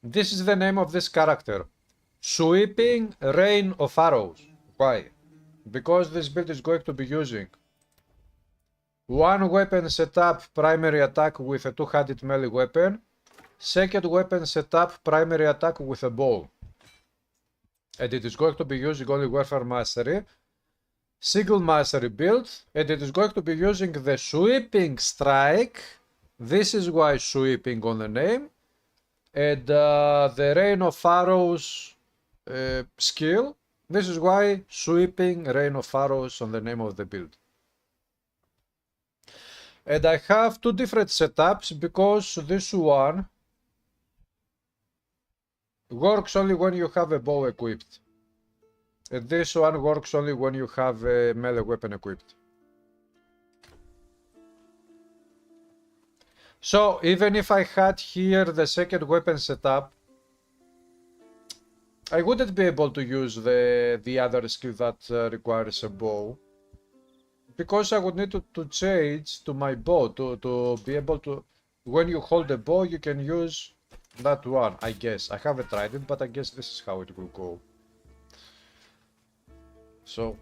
this is the name of this character. Sweeping Rain of Arrows. Why? Because this build is going to be using one weapon setup primary attack with a two-handed melee weapon, second weapon setup primary attack with a bow. And it is going to be using only Warfare Mastery, single mastery build, and it is going to be using the Sweeping Strike. This is why Sweeping on the name. And the Rain of Arrows skill. This is why Sweeping Rain of Arrows on the name of the build. And I have two different setups because this one works only when you have a bow equipped. And this one works only when you have a melee weapon equipped. So even if I had here the second weapon setup, I wouldn't be able to use the other skill that requires a bow. Because I would need to change to my bow to be able to... When you hold the bow, you can use that one, I guess. I haven't tried it, but I guess this is how it will go. So...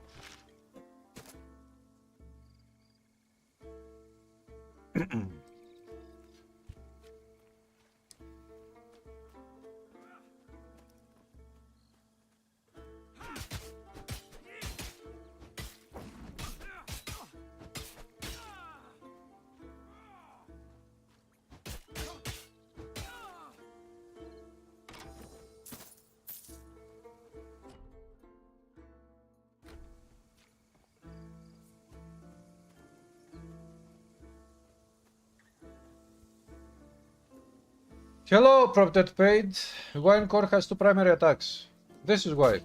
Hello, Prompted Paid. Wine Core has two primary attacks. This is why.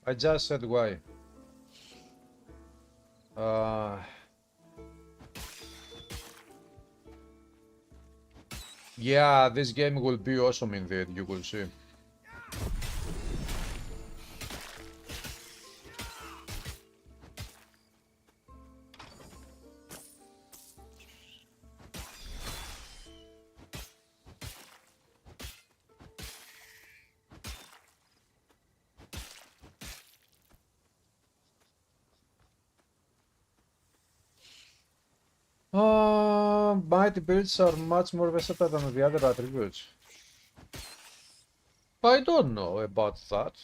I just said why. Yeah, this game will be awesome indeed, you will see. Mighty builds are much more versatile than the other attributes. I don't know about that.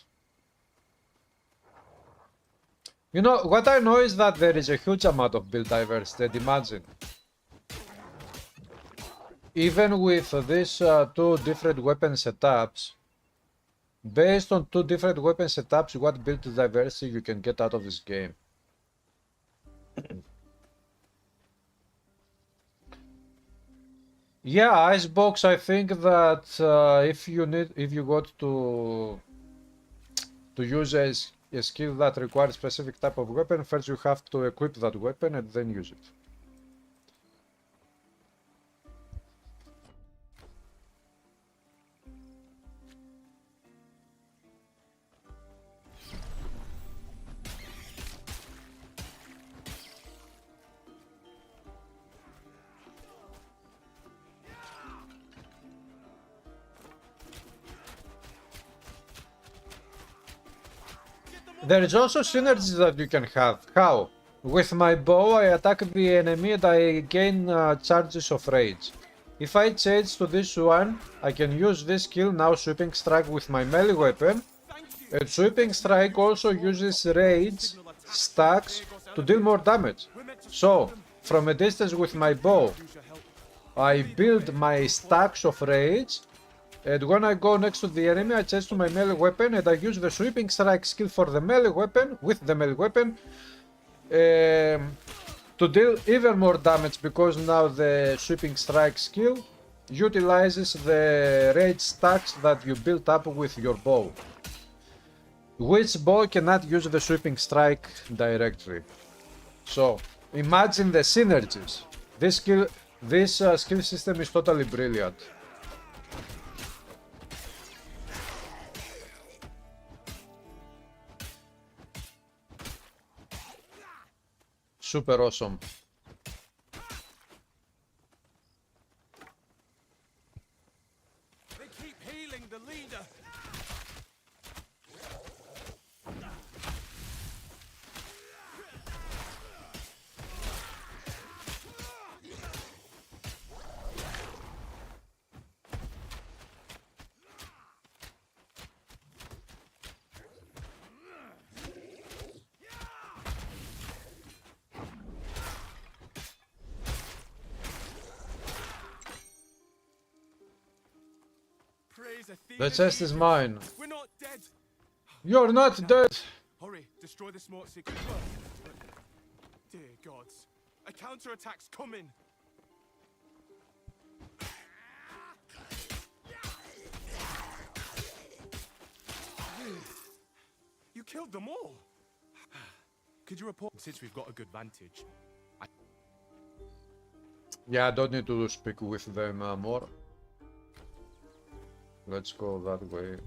You know, what I know is that there is a huge amount of build diversity, and imagine. Even with these two different weapon setups, based on two different weapon setups, what build diversity you can get out of this game. Yeah, Icebox, I think that if you got to use a skill that requires specific type of weapon, first you have to equip that weapon and then use it. There is also synergies that you can have. How? With my bow, I attack the enemy and I gain charges of rage. If I change to this one, I can use this skill, now Sweeping Strike, with my melee weapon. And Sweeping Strike also uses rage stacks to deal more damage. So, from a distance with my bow, I build my stacks of rage. And when I go next to the enemy, I change to my melee weapon and I use the Sweeping Strike skill for the melee weapon, with the melee weapon, to deal even more damage, because now the Sweeping Strike skill utilizes the rage stacks that you built up with your bow. Which bow cannot use the sweeping strike directly. So, imagine the synergies. This skill system is totally brilliant. Super awesome. They keep healing the leader. The chest is mine. We're not dead. You're not dead. Hurry, destroy the smart secret. Dear gods, a counterattack's coming. You killed them all. Could you report since we've got a good vantage? Yeah, I don't need to speak with them more. Let's go that way.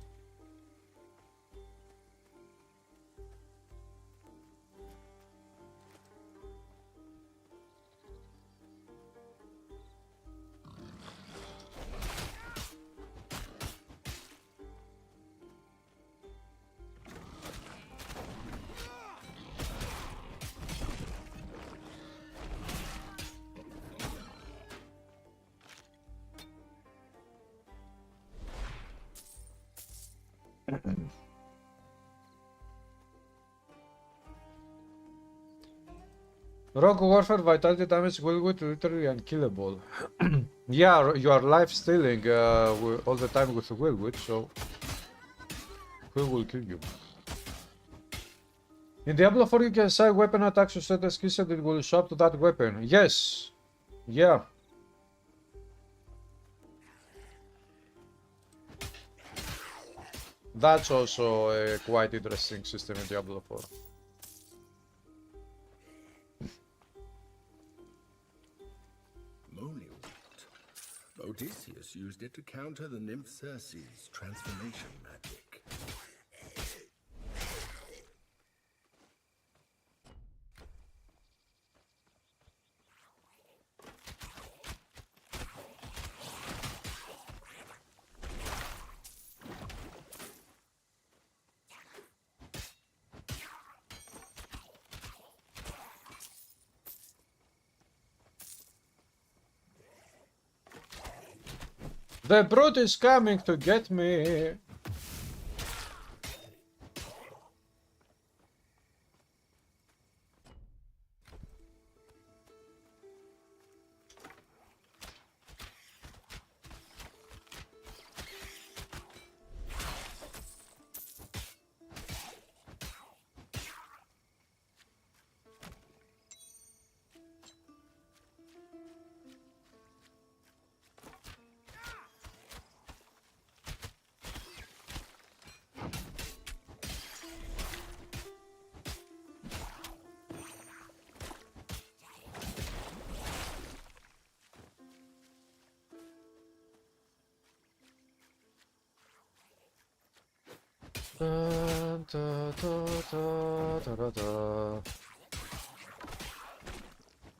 Rogue Warfare vitality damage will be literally unkillable. Yeah, you are life stealing all the time with the Willwood, so who will kill you? In Diablo 4 you can assign weapon attacks to set a skill set, it will swap to that weapon. Yes! Yeah. That's also a quite interesting system in Diablo 4. Odysseus used it to counter the nymph Circe's transformation magic. The brute is coming to get me.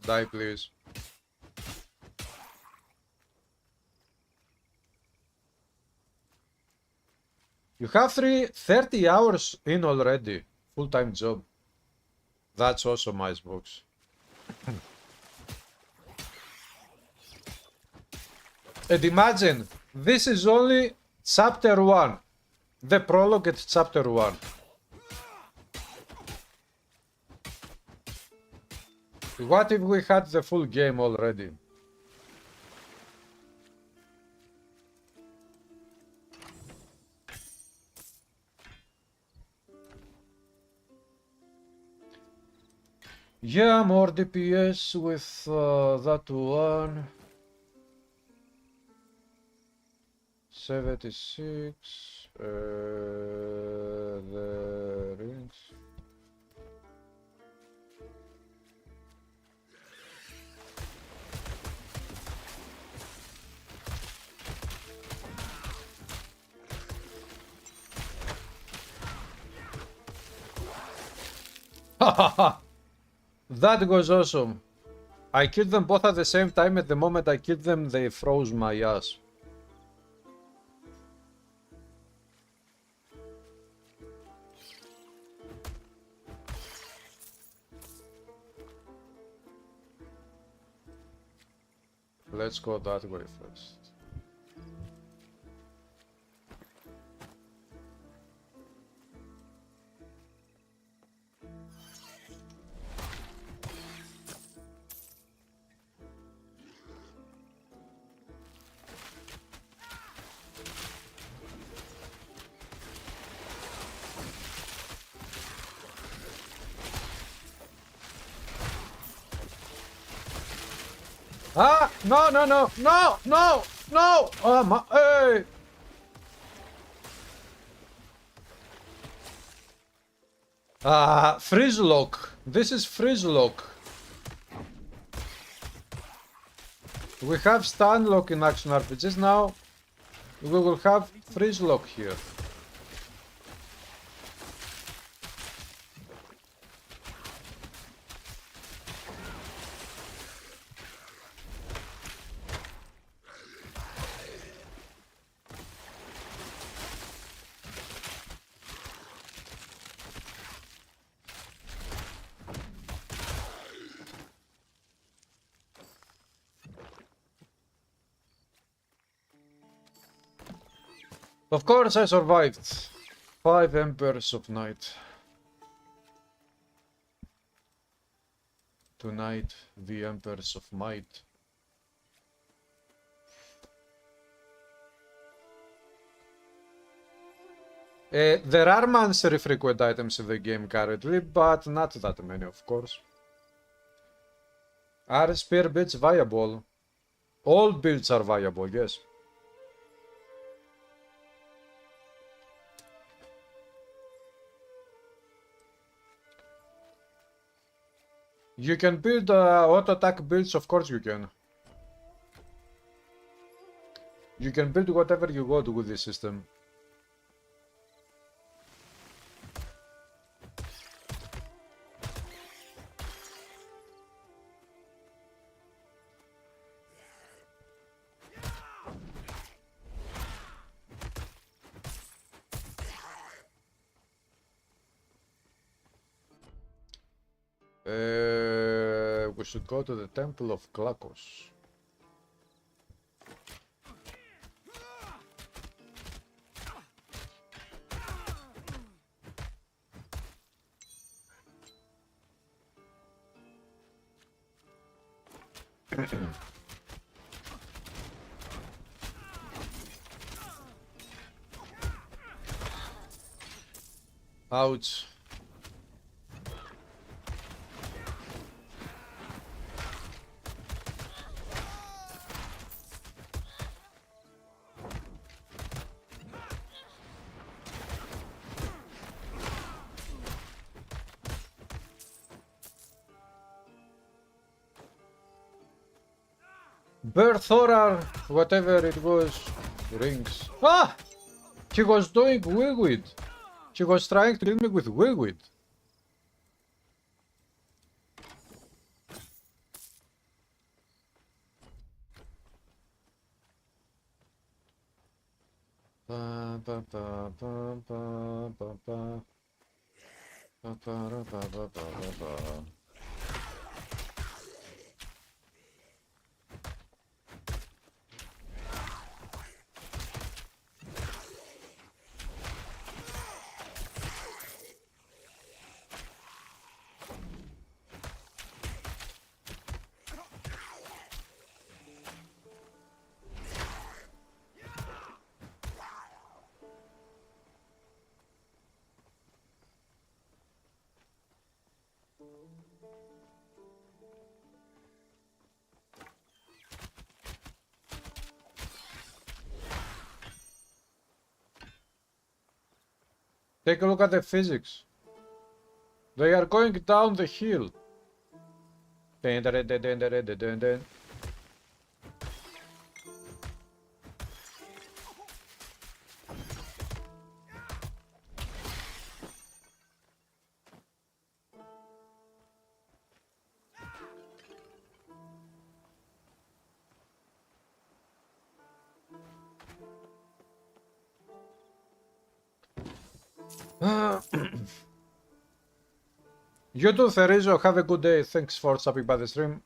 Die, please. You have 30 hours in already. Full-time job. That's awesome, Icebox. And imagine, this is only chapter 1. The prologue at chapter 1. What if we had the full game already? Yeah, more DPS with that one. 76. The rings. That was awesome. I killed them both at the same time. At the moment I killed them, they froze my ass. Let's go that way first. Ah! No, no, no, no, no, no! Oh my, hey! Freeze lock. This is freeze lock. We have stun lock in action RPGs now. We will have freeze lock here. Of course I survived. 5 Emperors of Night. Tonight, the Emperors of Might. There are monthly frequent items in the game currently, but not that many, of course. Are spear builds viable? All builds are viable, yes. You can build auto attack builds, of course you can. You can build whatever you want with this system. We should go to the Temple of Klakos. Ouch. Berthorar, whatever it was, rings. Ah! He was doing Wigwid. He was trying to kill me with Wigwid. Ba ba ba ba ba ba ba. Ba ba ba ba ba ba. Take a look at the physics. They are going down the hill. Dun, dun, dun, dun, dun, dun, dun, dun. You too, Therizo. Have a good day. Thanks for stopping by the stream.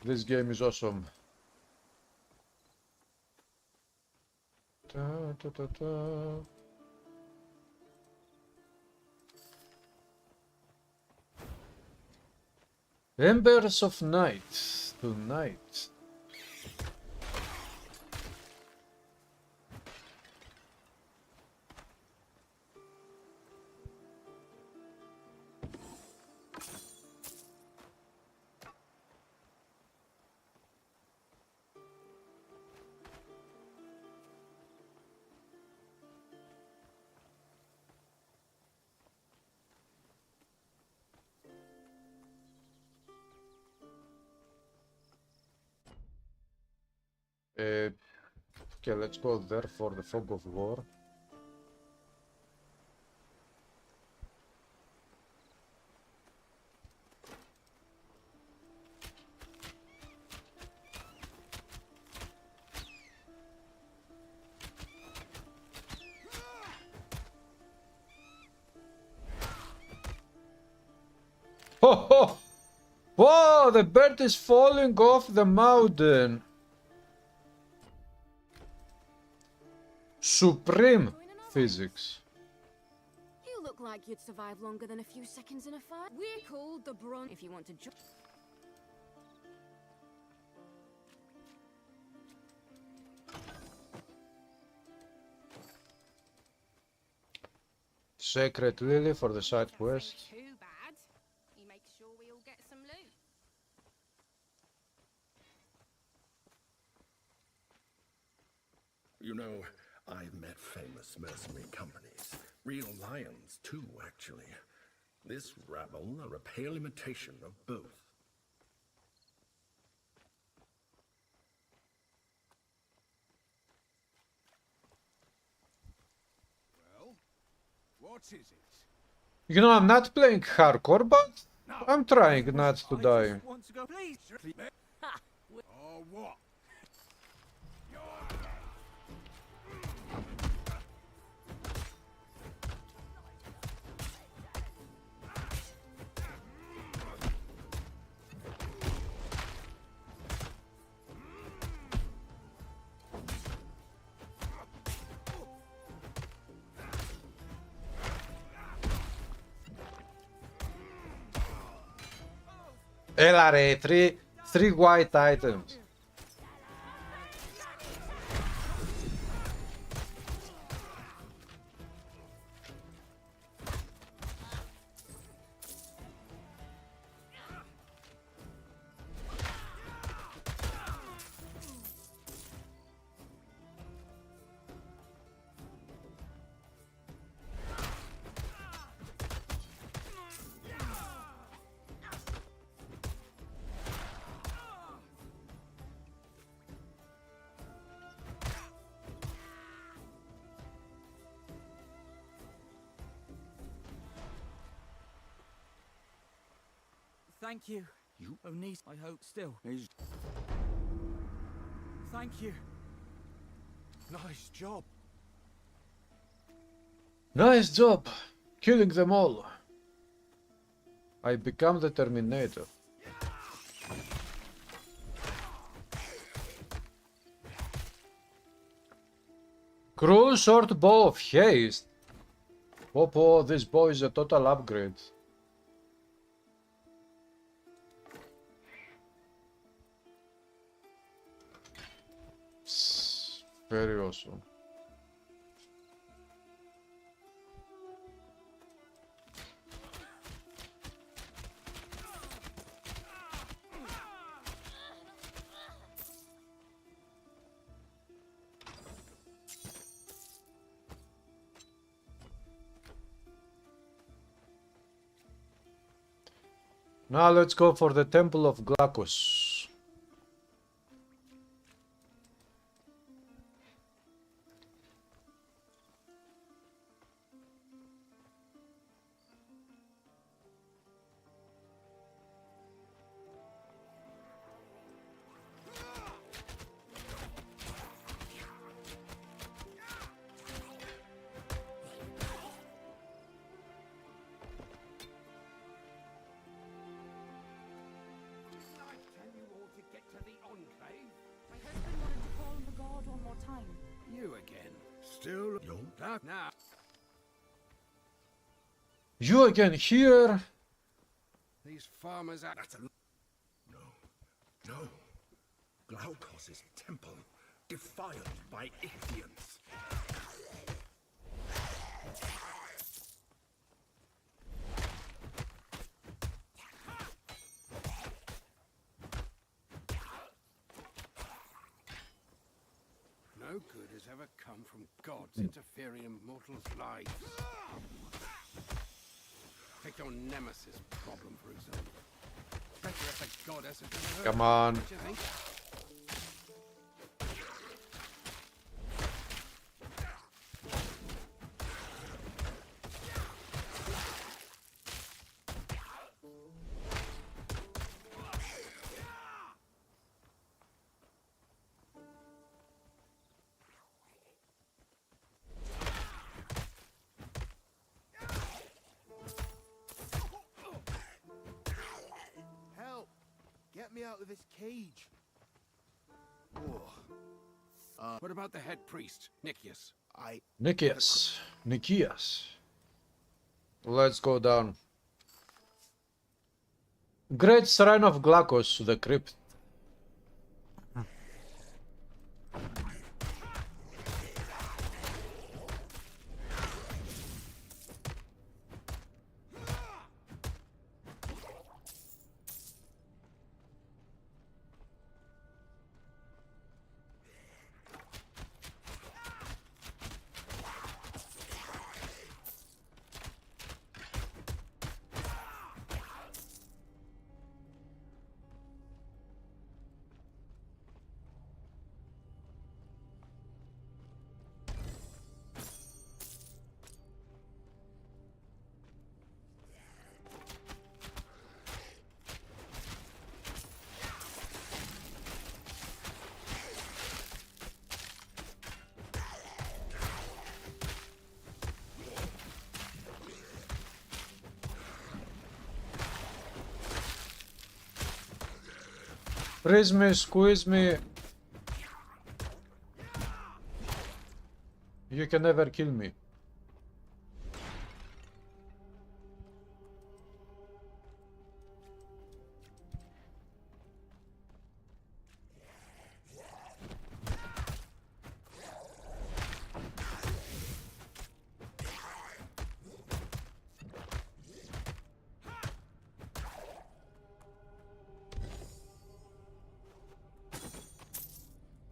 This game is awesome. Da, da, da, da. Embers of Night tonight. Okay, let's go there for the fog of war. Ho ho! Whoa, the bird is falling off the mountain. Supreme physics. You look like you'd survive longer than a few seconds in a fight. We're called the Bron. If you want to join. Sacred Lily for the side quest. Too bad. He makes sure we all get some loot. You know, I've met famous mercenary companies. Real lions, too, actually. This rabble are a pale imitation of both. Well, what is it? You know, I'm not playing hardcore, but I'm trying not to die. Want to go, please? Or what? Έλα ρε, three white items. Thank you. You? Oh, niece, I hope still. Thank you. Nice job. Nice job, killing them all. I become the Terminator. Cruel short bow of haste. Oh, this bow is a total upgrade. Very awesome. Now let's go for the Temple of Glacos. My husband wanted to call on the god one more time. You again. Still young. Now. You again here? These farmers are. That's a... No. Glaukos' temple, defiled by Ichthians. No good has ever come from gods interfering in mortals' lives. Take your nemesis problem, for example. Better if the goddess had been hurt. Come on. Don't you think? Help! Get me out of this cage. What about the head priest, Nicias? Nikias. Let's go down. Great Shrine of Glacos, the crypt. Freeze me, squeeze me. You can never kill me.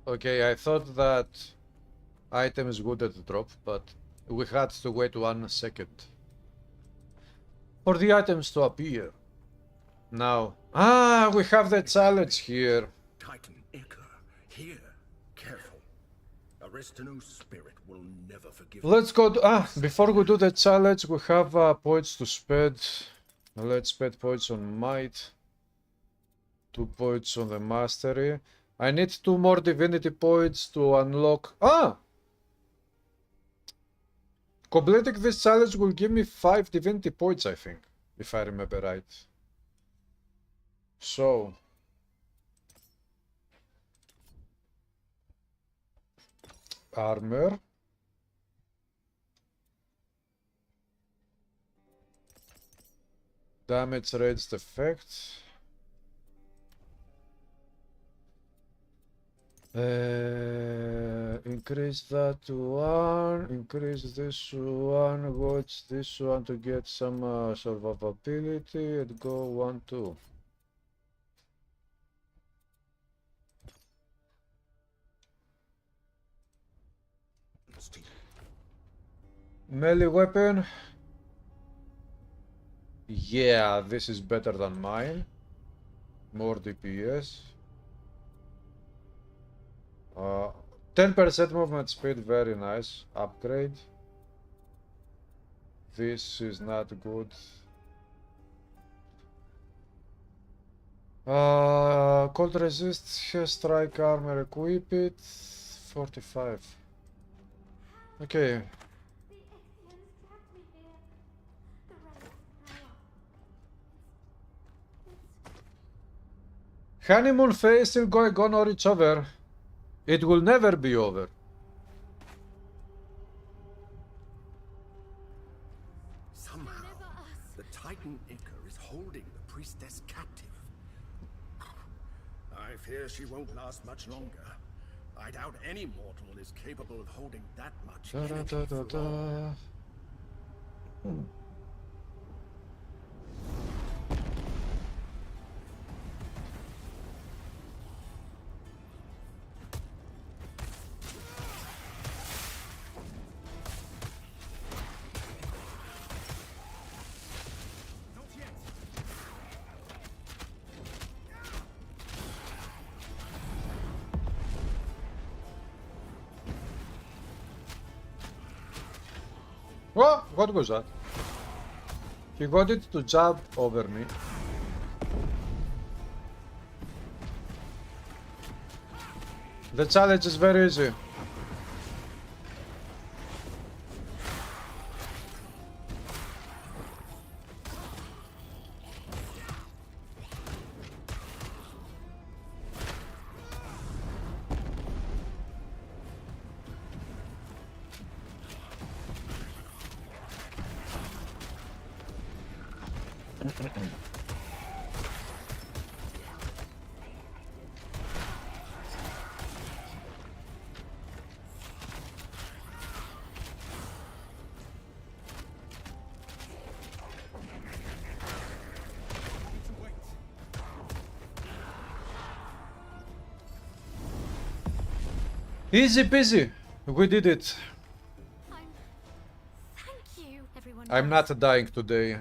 Okay, I thought that items wouldn't drop, but we had to wait 1 second for the items to appear. Now, we have the challenge here. Titan Iker, here. Careful. Aristonoe's spirit will never forgive you. Let's go. Before we do the challenge, we have points to spend. Let's spend points on might. 2 points on the mastery. I need 2 more divinity points to unlock. Completing this challenge will give me 5 divinity points, I think, if I remember right. So, armor. Damage ranged effect. Increase that to 1, increase this one, watch this one to get some survivability, and go 1, 2. Melee weapon. Yeah, this is better than mine. More DPS. 10% movement speed, very nice. Upgrade. This is not good. Cold resist, strike armor, equip it. 45. Okay. Honeymoon phase still going on or it's over? It will never be over. Somehow, the Titan Icar is holding the priestess captive. I fear she won't last much longer. I doubt any mortal is capable of holding that much energy for long. Oh, what was that? He got it to jump over me. The challenge is very easy. Easy peasy. We did it. Thank you, everyone. I'm not dying today.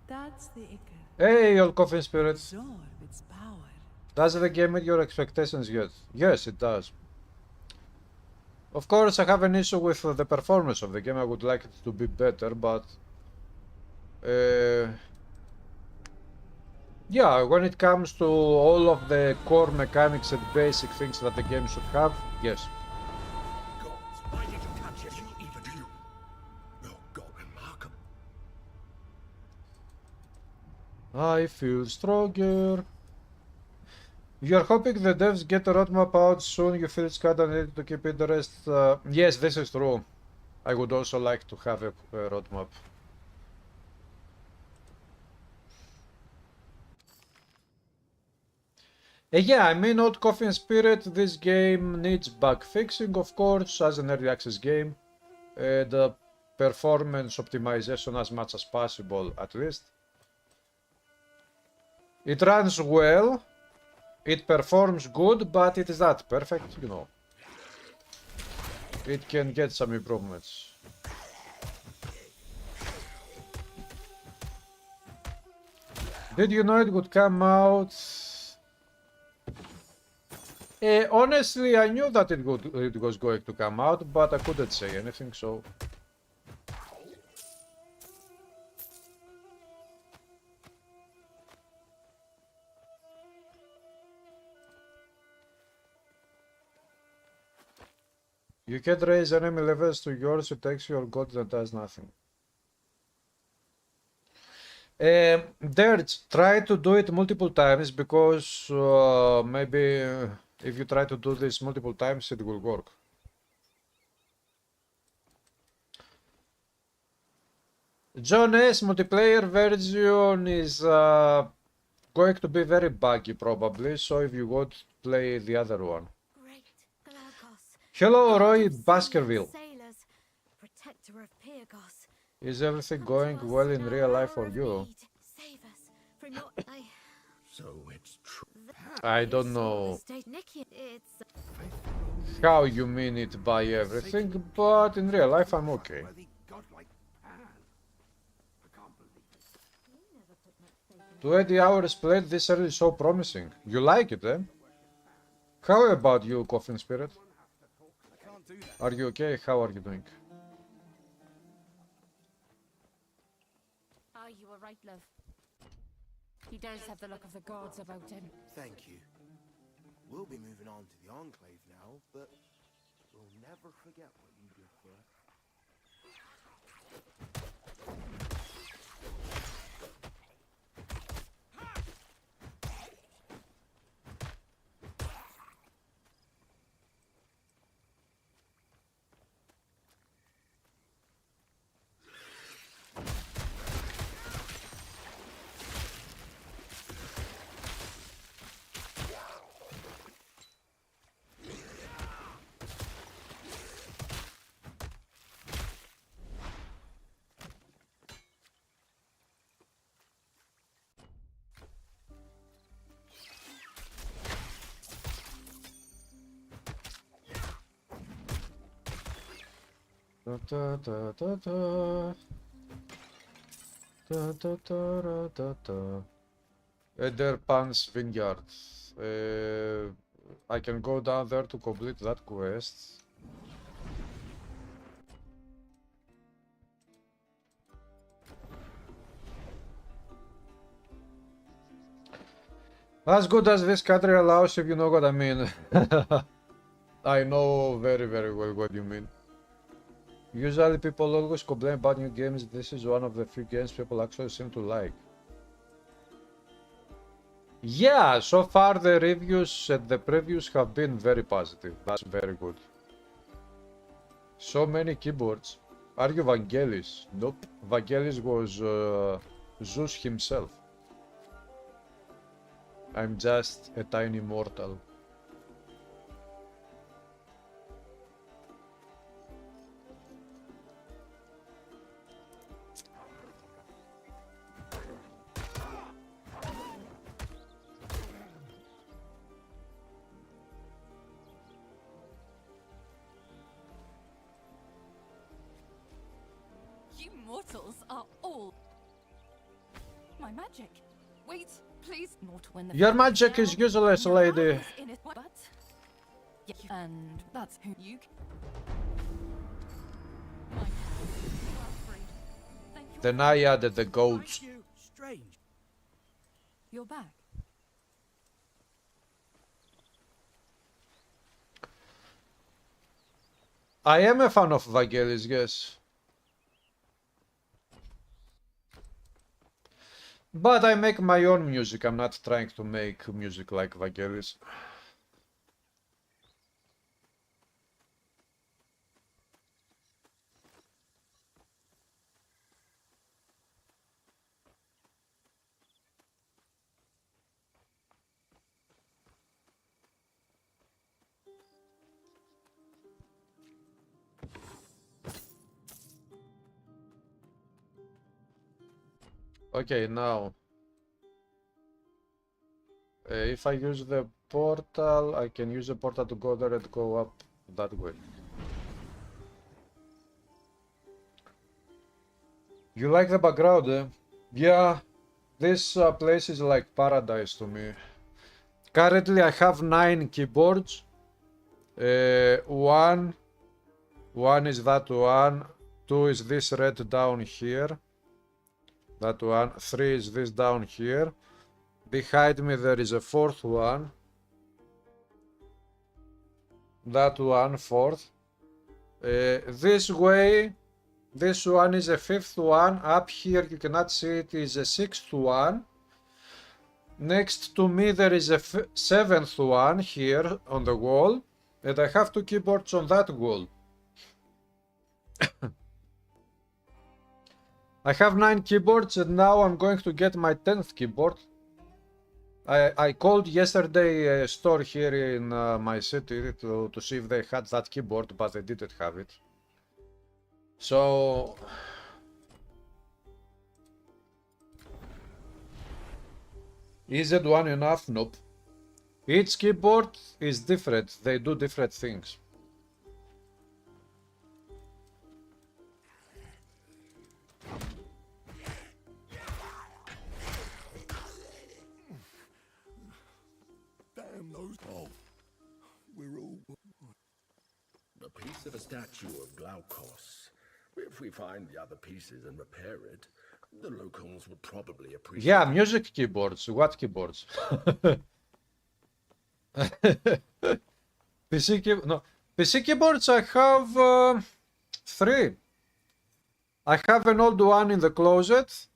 That's the Icar. Hey, old coffin spirit. Absorb its power. Does the game meet your expectations yet? Yes, it does. Of course, I have an issue with the performance of the game. I would like it to be better, but yeah, when it comes to all of the core mechanics and basic things that the game should have, yes. Gods, why did you touch it? Even you? No god can mark 'em. I feel stronger. You're hoping the devs get a roadmap out soon. You feel it's kinda needed to keep interest. Yes, this is true. I would also like to have a roadmap. Yeah, I mean, Old Coffin Spirit, this game needs bug fixing, of course, as an early access game. The performance optimization as much as possible, at least. It runs well, it performs good, but it is not perfect, you know. It can get some improvements. Did you know it would come out? Honestly, I knew that it was going to come out, but I couldn't say anything, so... You can raise enemy levels to yours, it takes your god and does nothing. Dirge, try to do it multiple times, because maybe if you try to do this multiple times, it will work. John S. multiplayer version is going to be very buggy, probably, so if you would play the other one. Hello, Roy Baskerville. Protector of Pyrgos. Is everything going well in real life for you? Save us from your... So it's true. I don't know how you mean it by everything, but in real life I'm okay. 20 hours played, this early is so promising. You like it, eh? How about you, Coffin Spirit? Are you okay? How are you doing? Ah, you were right, love. He does have the look of the gods about him. Thank you. We'll be moving on to the Enclave now, but we'll never forget what you did for us. Da, da, da, da. Da, da, da, da, da, da. Ederpan's Vineyard. I can go down there to complete that quest. As good as this country allows, if you know what I mean. I know very, very well what you mean. Usually people always complain about new games. This is one of the few games people actually seem to like. Yeah, so far the reviews and the previews have been very positive. That's very good. So many keyboards. Are you Vangelis? Nope. Vangelis was Zeus himself. I'm just a tiny mortal. You mortals are all my magic. Wait, please. Not when the Your magic is useless, lady. And that's who you. Then I added the goats. Strange. You're back. I am a fan of Vangelis, yes. But I make my own music. I'm not trying to make music like Vangelis. Okay, now if I use the portal, I can use the portal to go there and go up that way. You like the background, eh? Yeah, this place is like paradise to me. Currently I have 9 keyboards. One is that one, 2 is this red down here. That one. 3 is this down here. Behind me there is a 4th one. That one, 4th. This way, this one is a 5th one. Up here you cannot see it, is a 6th one. Next to me there is a 7th one here on the wall. And I have 2 keyboards on that wall. I have 9 keyboards and now I'm going to get my 10th keyboard. I called yesterday a store here in my city to see if they had that keyboard, but they didn't have it. So... Is it one enough? Nope. Each keyboard is different, they do different things. those. Oh, we're all. A piece of a statue of Glaukos. If we find the other pieces and repair it, the locals would probably appreciate Yeah, it. music keyboards. What keyboards? PC keyboards I have 3. I have an old one in the closet.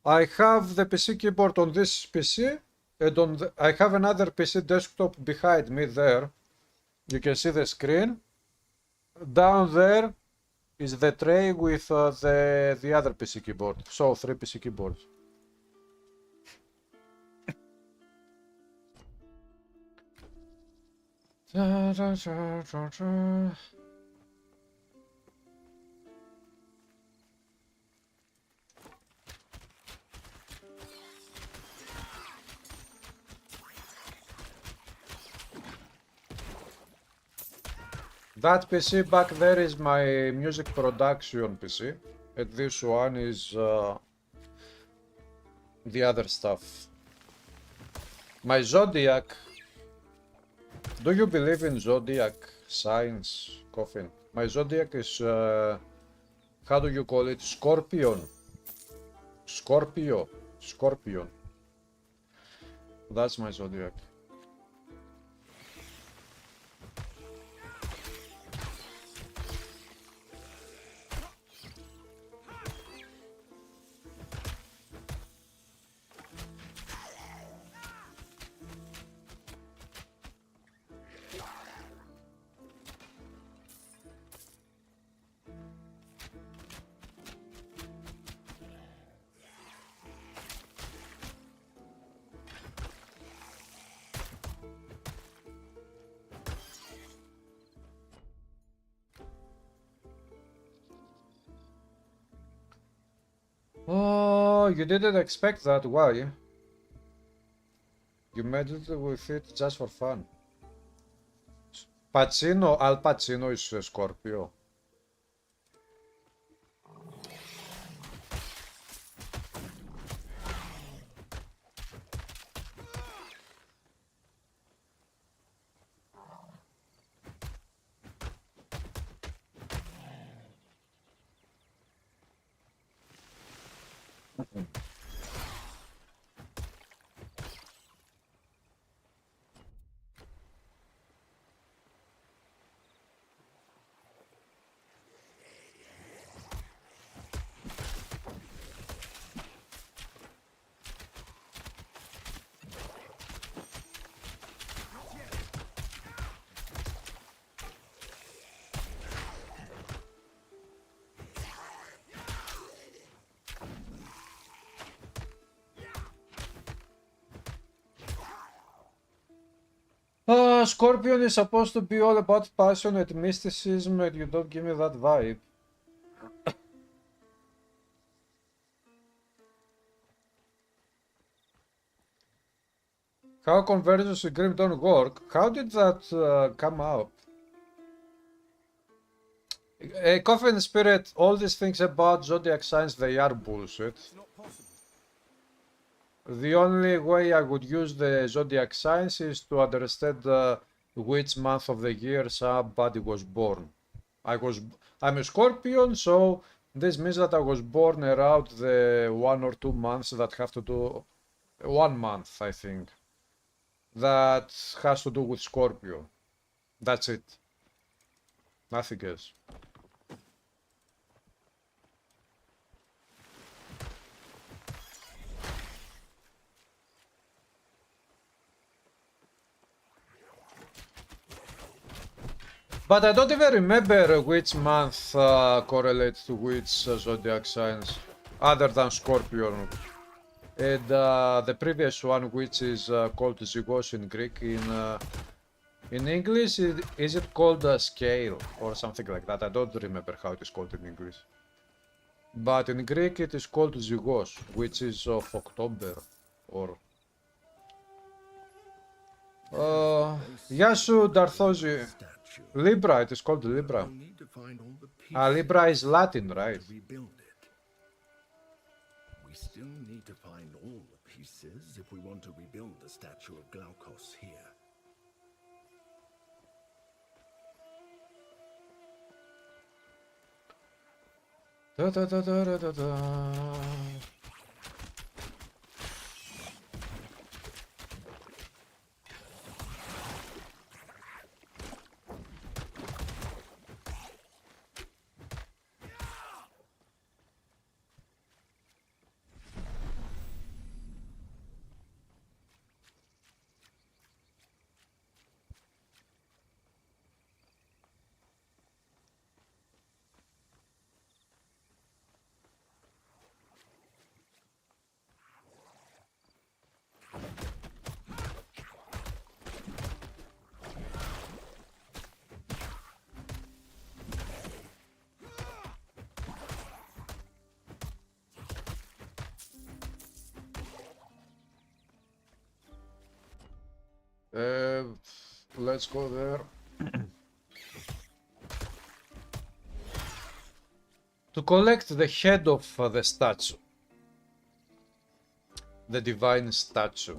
I have the PC keyboard on this PC, and I have another PC desktop behind me there. You can see the screen. Down there is the tray with the other PC keyboard. So 3 PC keyboards. That PC back there is my music production PC, and this one is the other stuff. My zodiac. Do you believe in zodiac signs, Coffin? My zodiac is how do you call it? Scorpion. Scorpion. That's my zodiac. Oh, you didn't expect that, why? You made it with it just for fun. Pacino, Al Pacino is a Scorpio. Scorpion is supposed to be all about passion and mysticism, and you don't give me that vibe. How conversions in Grim don't work? How did that come up? Coffin Spirit, all these things about zodiac signs, they are bullshit. The only way I would use the zodiac signs is to understand which month of the year somebody was born. I'm a Scorpion, so this means that I was born around the 1 or 2 months that have to do 1 month, I think, that has to do with Scorpio. That's it. Nothing else. But I don't even remember which month correlates to which zodiac signs, other than Scorpion. And the previous one, which is called Zygos in Greek, in English, is it called a scale or something like that? I don't remember how it is called in English. But in Greek it is called Zygos, which is of October, or... Yasu Darthosi. Libra, it is called Libra. Libra is Latin, right? We still need to find all the pieces if we want to rebuild the statue of Glaukos here. Da, da, da, da, da, da, da. Let's go there. To collect the head of the statue. The divine statue.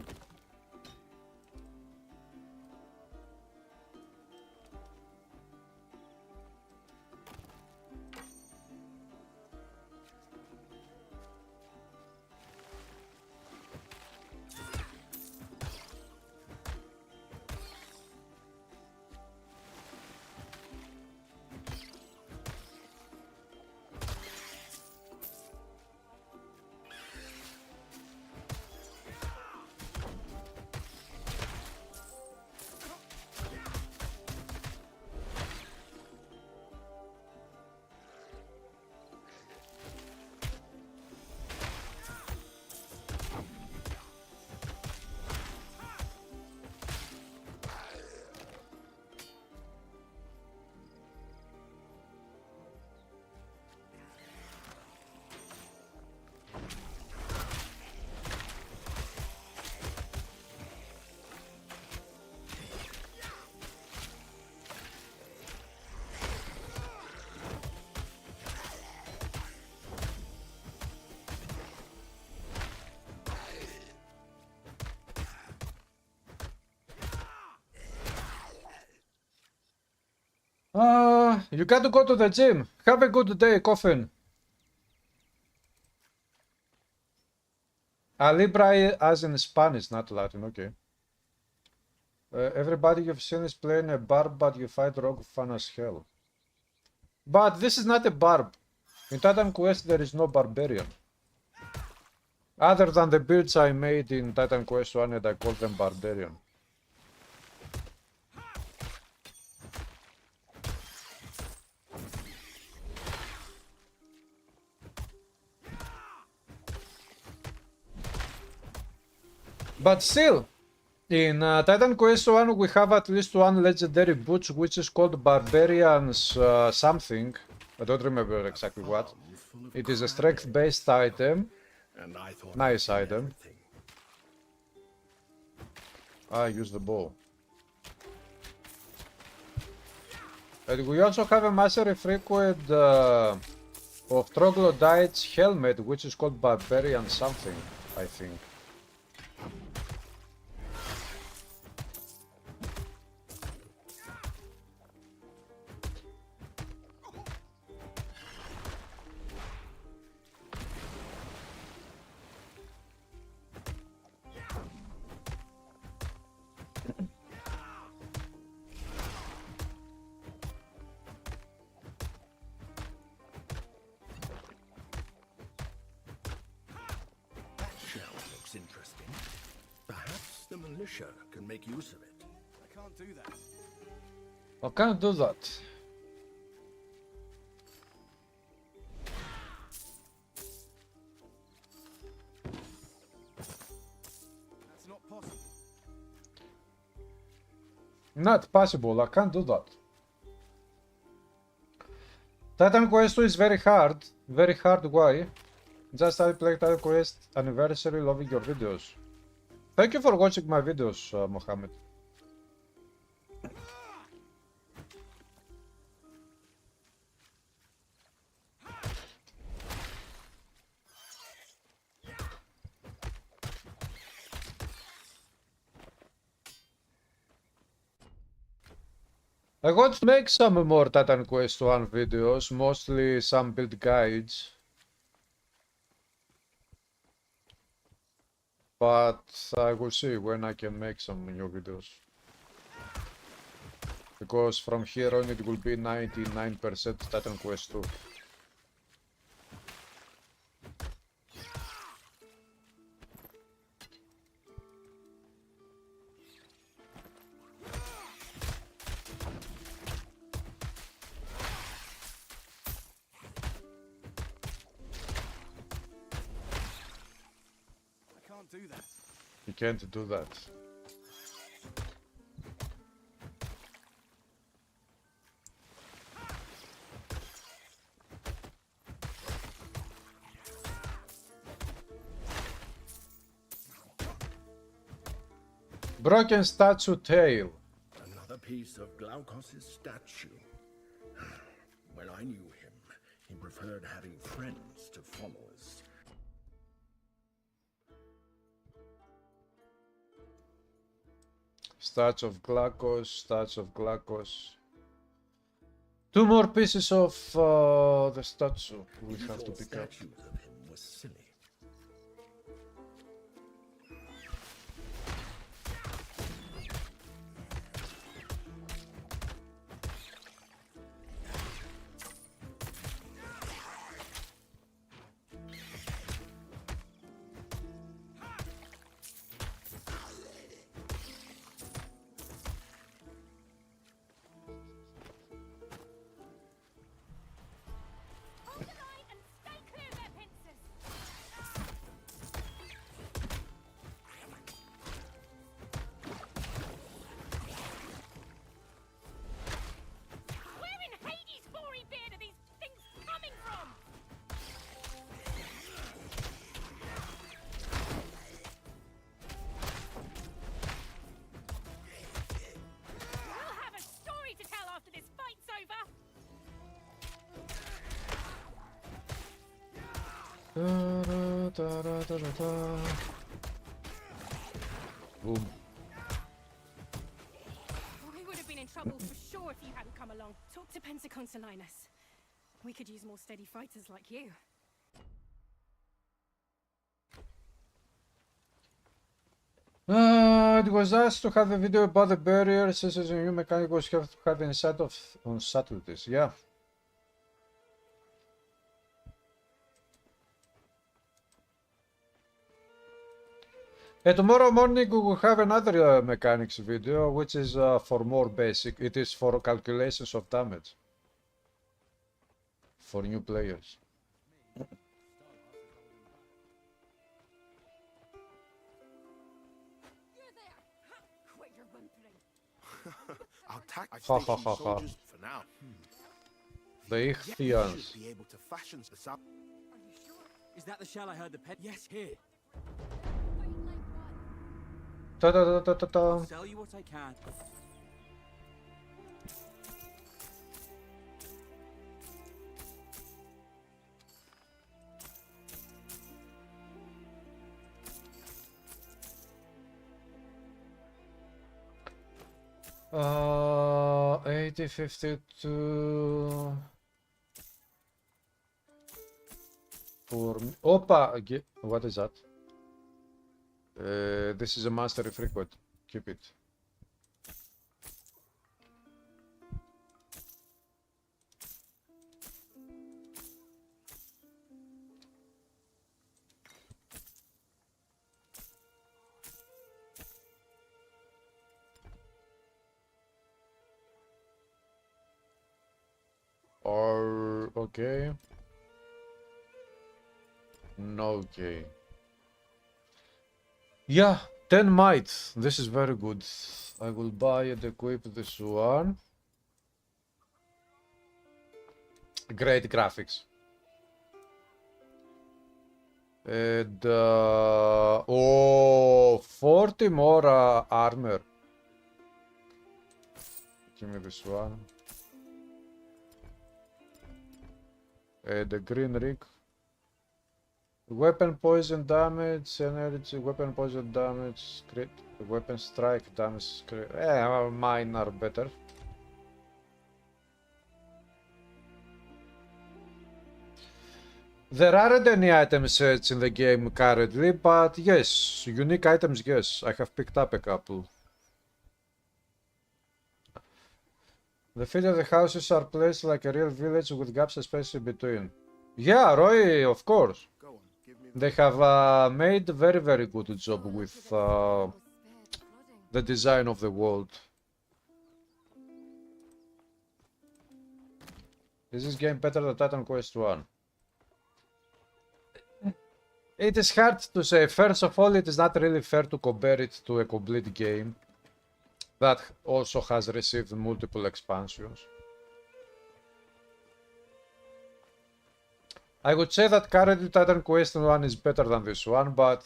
You got to go to the gym. Have a good day, Coffin. Libra as in Spanish, not Latin, okay. Everybody you've seen is playing a barb, but you fight rogue fun as hell. But this is not a barb. In Titan Quest there is no barbarian. Other than the builds I made in Titan Quest 1 and I call them barbarian. But still, in Titan Quest 1 we have at least one legendary boots which is called Barbarians something. I don't remember exactly what. It is a strength based item. Nice item. I use the bow. And we also have a mastery frequent of Troglodyte's helmet which is called Barbarian something, I think. Can make use of it. I can't do that. I can't do that. That's not possible. Not possible, I can't do that. Titan Quest 2 is very hard. Very hard, why? Just started playing Titan Quest anniversary, loving your videos. Thank you for watching my videos, Mohammed. I want to make some more Titan Quest 1 videos, mostly some build guides. But I will see when I can make some new videos. Because from here on it will be 99% Titan Quest 2. Do that. You can't do that. Broken statue tail. Another piece of Glaukos' statue. When I knew him, he preferred having friends to followers. Stats of Glacos, stats of Glacos. 2 more pieces of the statue we have to pick up. Statues of him were silly. Boom. We would have been in trouble for sure if you hadn't come along. Talk to Pensaconsolinus. We could use more steady fighters like you. It was asked to have a video about the barriers as a new mechanic was have to have insight on subtleties. Yeah. Tomorrow morning we will have another mechanics video, which is for more basic. It is for calculations of damage for new players. I'll tack Ha ha ha ha. soldiers for now. The You Ichthians. should be able to fashion the sub. Is that the shell I heard the pet? Yes, here. Ta ta ta ta ta ta. I'll sell you what I can. Uh, 8052 for me. Opa, what is that? This is a mastery frequent. Keep it. Or okay. No, okay. Yeah, 10 might. This is very good. I will buy and equip this one. Great graphics. And oh, 40 more armor. Give me this one. The green rig. Weapon poison damage, energy, weapon poison damage, crit, weapon strike damage, crit. Mine are better. There aren't any item sets in the game currently, but yes, unique items, yes, I have picked up a couple. The feet of the houses are placed like a real village with gaps and space in between. Yeah, Roy, of course. They have made a very, very good job with the design of the world. Is this game better than Titan Quest 1? It is hard to say. First of all, it is not really fair to compare it to a complete game that also has received multiple expansions. I would say that currently Titan Quest 1 is better than this one, but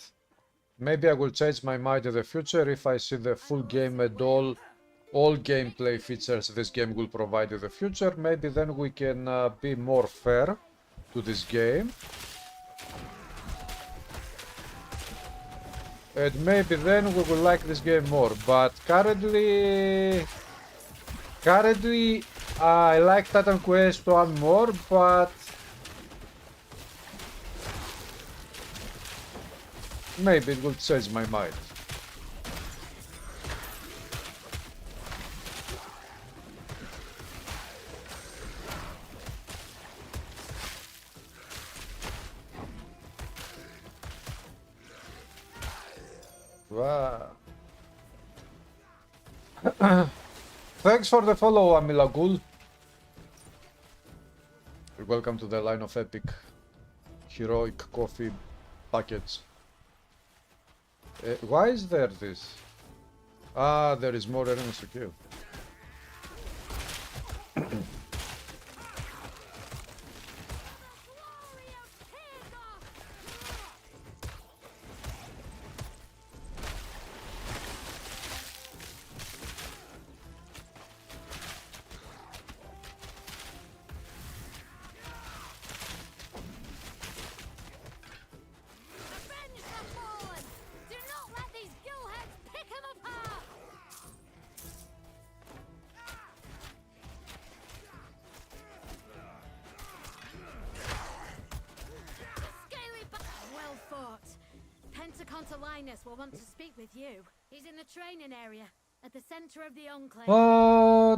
maybe I will change my mind in the future if I see the full game and all gameplay features this game will provide in the future. Maybe then we can be more fair to this game. And maybe then we will like this game more, but currently I like Titan Quest 1 more, but maybe it will change my mind. Wow. Thanks for the follow, Amilagul. Welcome to the line of epic heroic coffee packets. Why is there this? Ah, there is more enemies to kill. Will want to speak with you. He's in the training area at the center of the enclave.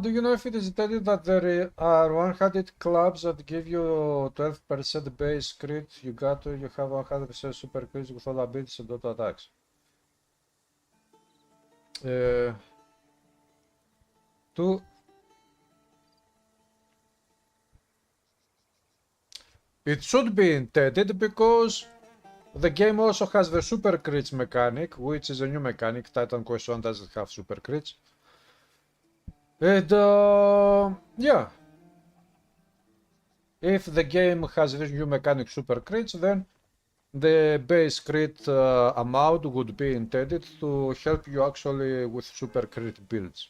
Do you know if it is intended that there are 100 clubs that give you 12% base crit? You have 100% super crits with all abilities and auto attacks. It should be intended because the game also has the super crits mechanic, which is a new mechanic. Titan Quest 1 doesn't have super crits. And yeah, if the game has this new mechanic super crits, then the base crit amount would be intended to help you actually with super crit builds.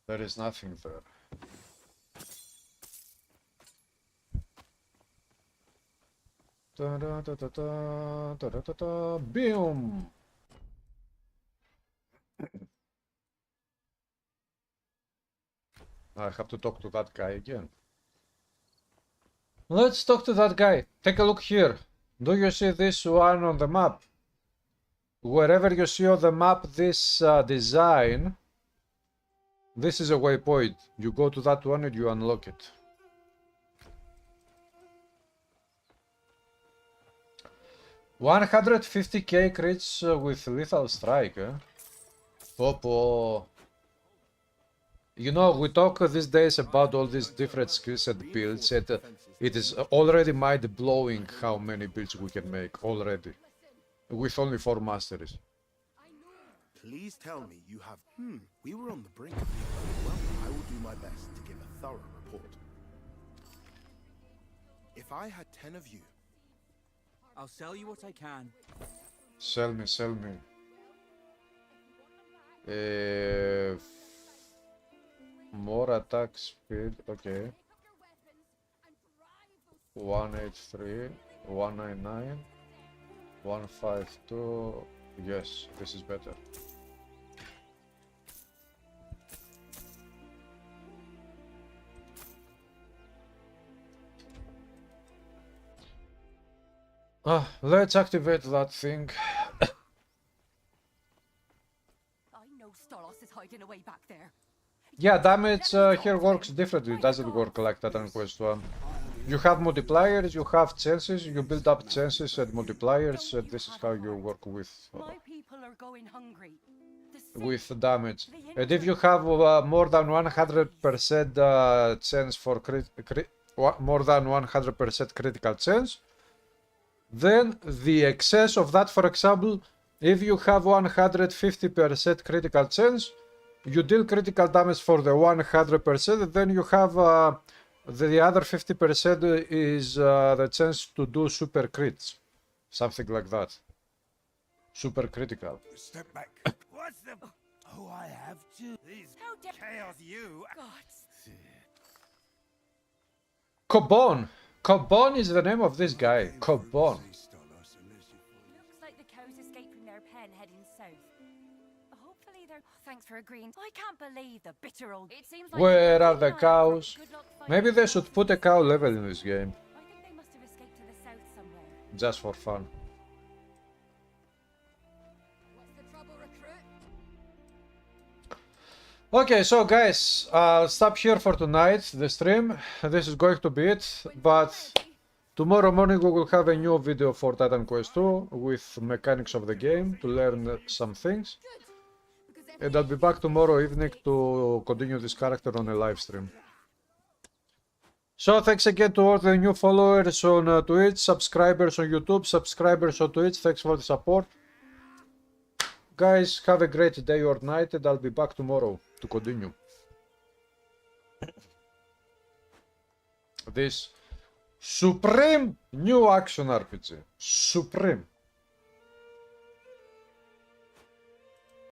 There is nothing there. Da da da da da da da da da. Boom! I have to talk to that guy again. Let's talk to that guy. Take a look here. Do you see this one on the map? Wherever you see on the map this design, this is a waypoint. You go to that one and you unlock it. $150k crits with lethal strike, eh? Popo. You know, we talk these days about all these different skills and builds, and it is already mind-blowing how many builds we can make already, with only 4 masteries. Please tell me you have... we were on the brink of being overwhelmed. I will do my best to give a thorough report. If I had 10 of you... I'll sell you what I can. Sell me. More attack speed, okay. 183, 199, 152, Yes, this is better. Let's activate that thing. I know Stolos is hiding away back there. Yeah, damage here works differently. It doesn't work like Titan Quest 1. You have multipliers, you have chances, you build up chances and multipliers, and this is how you work with damage. And if you have more than 100% chance for more than 100% critical chance, then the excess of that, for example, if you have 150% critical chance, you deal critical damage for the 100%, then you have the other 50% is the chance to do super crits. Something like that. Super critical. Step back. What's the... Oh, I have to. These chaos you... Cobon! Cobon is the name of this guy. Cobon. Looks like the cows escaped from their pen heading south. Hopefully they're... Thanks for agreeing. I can't believe the bitter old... It seems like Where are the cows? Maybe they should put a cow level in this game. I think they must have escaped to the south somewhere. Just for fun. What's the trouble, recruit? Okay, so guys, I'll stop here for tonight, the stream. This is going to be it, but tomorrow morning we will have a new video for Titan Quest 2 with mechanics of the game to learn some things. And I'll be back tomorrow evening to continue this character on a live stream. So thanks again to all the new followers on Twitch, subscribers on YouTube, subscribers on Twitch, thanks for the support. Guys, have a great day or night, and I'll be back tomorrow to continue this supreme new action RPG. Supreme.